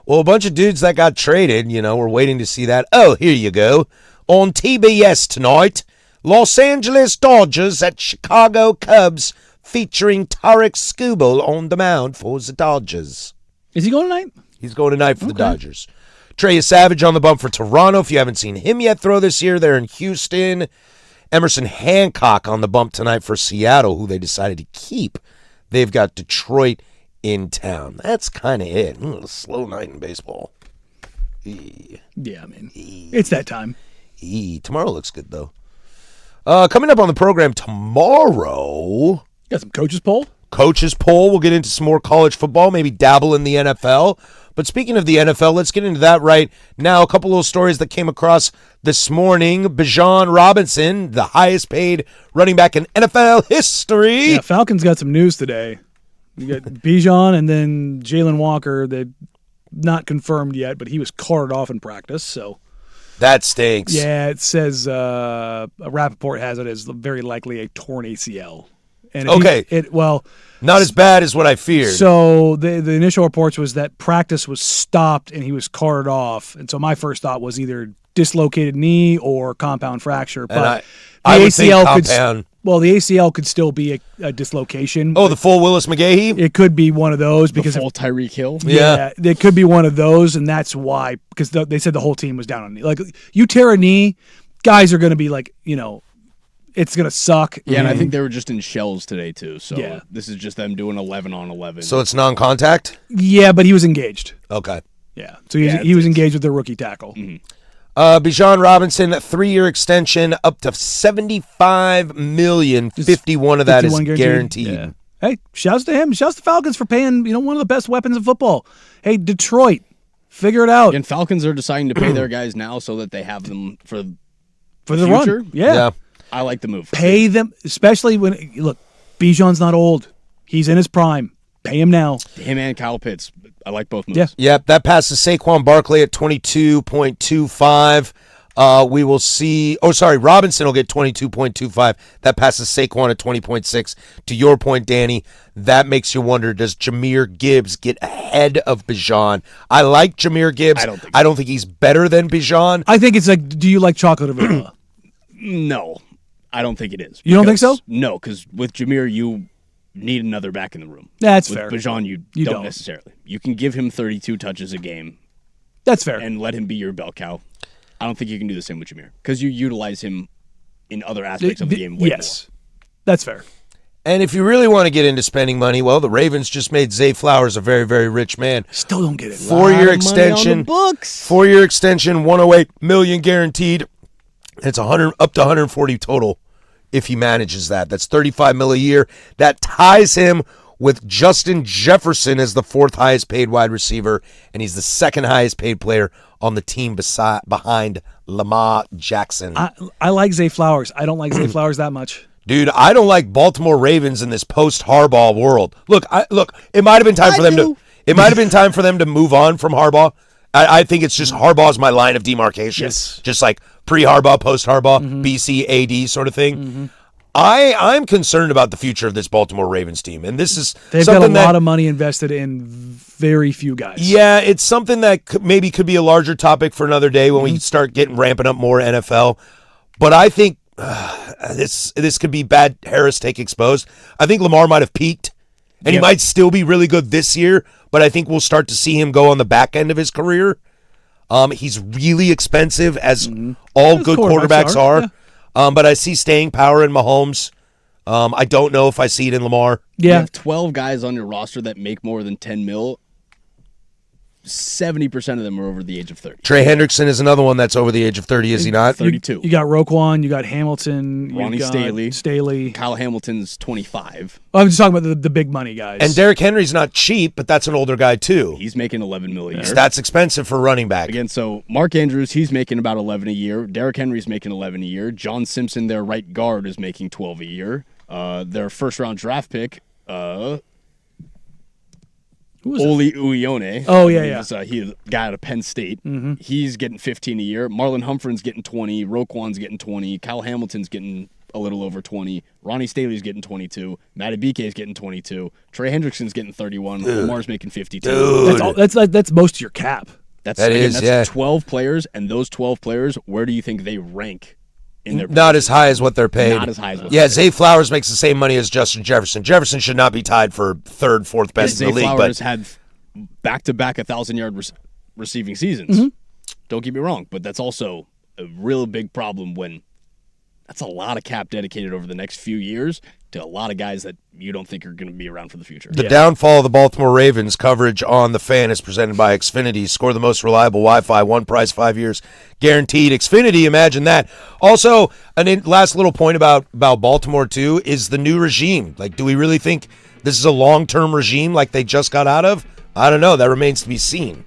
Well, a bunch of dudes that got traded, we're waiting to see that. Oh, here you go. On TBS tonight, Los Angeles Dodgers at Chicago Cubs featuring Tarek Skubal on the mound for the Dodgers. Is he going tonight? He's going tonight for the Dodgers. Trey Savage on the bump for Toronto. If you haven't seen him yet throw this year, they're in Houston. Emerson Hancock on the bump tonight for Seattle, who they decided to keep. They've got Detroit in town. That's kind of it. A slow night in baseball. Yeah, I mean, it's that time. Tomorrow looks good, though. Coming up on the program tomorrow. Got some coaches poll. We'll get into some more college football, maybe dabble in the NFL. But speaking of the NFL, let's get into that right now. A couple little stories that came across this morning. Bijan Robinson, the highest paid running back in NFL history. Yeah, Falcons got some news today. You got Bijan and then Jalen Walker. They're not confirmed yet, but he was carted off in practice, so. That stinks. Yeah, it says Rappaport has it as very likely a torn ACL. And not as bad as what I feared. So the initial reports was that practice was stopped and he was carted off. And so my first thought was either dislocated knee or compound fracture. But I would think compound. The ACL could still be a dislocation. Oh, the full Willis McGahee? It could be one of those because the full Tyreek Hill. Yeah, it could be one of those, and that's why because they said the whole team was down on knee. Like you tear a knee, guys are going to be like, it's going to suck. Yeah, and I think they were just in shells today, too. So this is just them doing 11 on 11. So it's non-contact? Yeah, but he was engaged. Okay. Yeah, so he was engaged with the rookie tackle. Mm-hmm. Bijan Robinson, 3-year extension, up to $75 million. 51 of that is guaranteed. Yeah. Hey, shouts to him. Shouts to Falcons for paying one of the best weapons in football. Hey, Detroit, figure it out. And Falcons are deciding to pay their guys now so that they have them for the future. Run. Yeah. I like the move. Pay them, especially when, Bijan's not old. He's in his prime. Pay him now. Him and Kyle Pitts. I like both moves. Yeah. Yep, that passes Saquon Barkley at 22.25. We will see. Robinson will get 22.25. That passes Saquon at 20.6. To your point, Danny, that makes you wonder, does Jahmyr Gibbs get ahead of Bijan? I like Jahmyr Gibbs. I don't think he's better than Bijan. I think it's like, do you like chocolate or vanilla? No, I don't think it is. You don't think so? No, because with Jahmyr, you need another back in the room. That's with fair. Bijan, you don't necessarily. You can give him 32 touches a game. That's fair. And let him be your bell cow. I don't think you can do the same with Jahmyr because you utilize him in other aspects of the game way more. That's fair. And if you really want to get into spending money, well, the Ravens just made Zay Flowers a very, very rich man. Still don't get it. 4-year extension. 4-year extension, $108 million guaranteed. It's up to 140 total if he manages that. That's $35 million a year. That ties him with Justin Jefferson as the 4th highest paid wide receiver, and he's the 2nd highest paid player on the team behind Lamar Jackson. I like Zay Flowers. I don't like Zay Flowers that much. Dude, I don't like Baltimore Ravens in this post-Harbaugh world. Look, it might have been time for them to. It might have been time for them to move on from Harbaugh. I think it's just Harbaugh's my line of demarcation. Yes. Just like pre-Harbaugh, post-Harbaugh, BC, AD sort of thing. Mm-hmm. I'm concerned about the future of this Baltimore Ravens team, and this is they've got a lot of money invested in very few guys. Yeah, it's something that maybe could be a larger topic for another day when we start ramping up more NFL. But I think this could be bad Harris take exposed. I think Lamar might have peaked, and he might still be really good this year, but I think we'll start to see him go on the back end of his career. He's really expensive, as all good quarterbacks are. Yeah. But I see staying power in Mahomes. I don't know if I see it in Lamar. Yeah. You have 12 guys on your roster that make more than $10 million. 70% of them are over the age of 30. Trey Hendrickson is another one that's over the age of 30, is he not? 32. You got Roquan, you got Hamilton, you Ronnie got Staley. Staley. Kyle Hamilton's 25. I'm just talking about the big money guys. And Derrick Henry's not cheap, but that's an older guy too. He's making $11 million a year. That's expensive for running back. Again, so Mark Andrews, he's making about 11 a year. Derrick Henry's making 11 a year. John Simpson, their right guard, is making 12 a year. Their first-round draft pick, Who was Oli Uione. Oh, yeah. He's a guy out of Penn State. He's getting 15 a year. Marlon Humphrey's getting 20. Roquan's getting 20. Kyle Hamilton's getting a little over 20. Ronnie Staley's getting 22. Matty BK's getting 22. Trey Hendrickson's getting 31. Lamar's making 52. Dude. That's most of your cap. That's 12 players, and those 12 players, where do you think they rank in their Not as high as what they're paid. Not as high as what Yeah, they're Zay Flowers makes the same money as Justin Jefferson. Jefferson should not be tied for third, fourth best in Zay the league. Flowers But had back-to-back 1,000-yard receiving seasons. Don't get me wrong, but that's also a real big problem when that's a lot of cap dedicated over the next few years to a lot of guys that you don't think are going to be around for the future. the downfall of the Baltimore Ravens coverage on The Fan is presented by Xfinity. Score the most reliable Wi-Fi, one price, 5 years guaranteed. Xfinity, imagine that. Also, last little point about Baltimore, too, is the new regime. Like, do we really think this is a long-term regime like they just got out of? I don't know. That remains to be seen.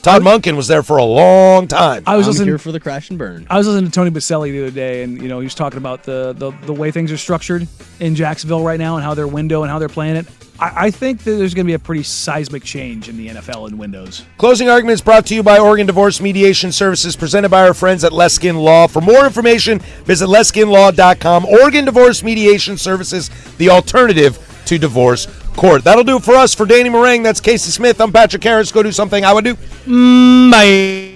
Todd Monken was there for a long time. I was I'm listening here for the crash and burn. I was listening to Tony Baselli the other day, and he was talking about the way things are structured in Jacksonville right now and how their window and how they're playing it. I think that there's going to be a pretty seismic change in the NFL in windows. Closing arguments brought to you by Oregon Divorce Mediation Services, presented by our friends at Leskin Law. For more information, visit leskinlaw.com. Oregon Divorce Mediation Services, the alternative to divorce court. That'll do it for us. For Danny Marang, that's Casey Smith. I'm Patrick Harris. Go do something I would do. Bye.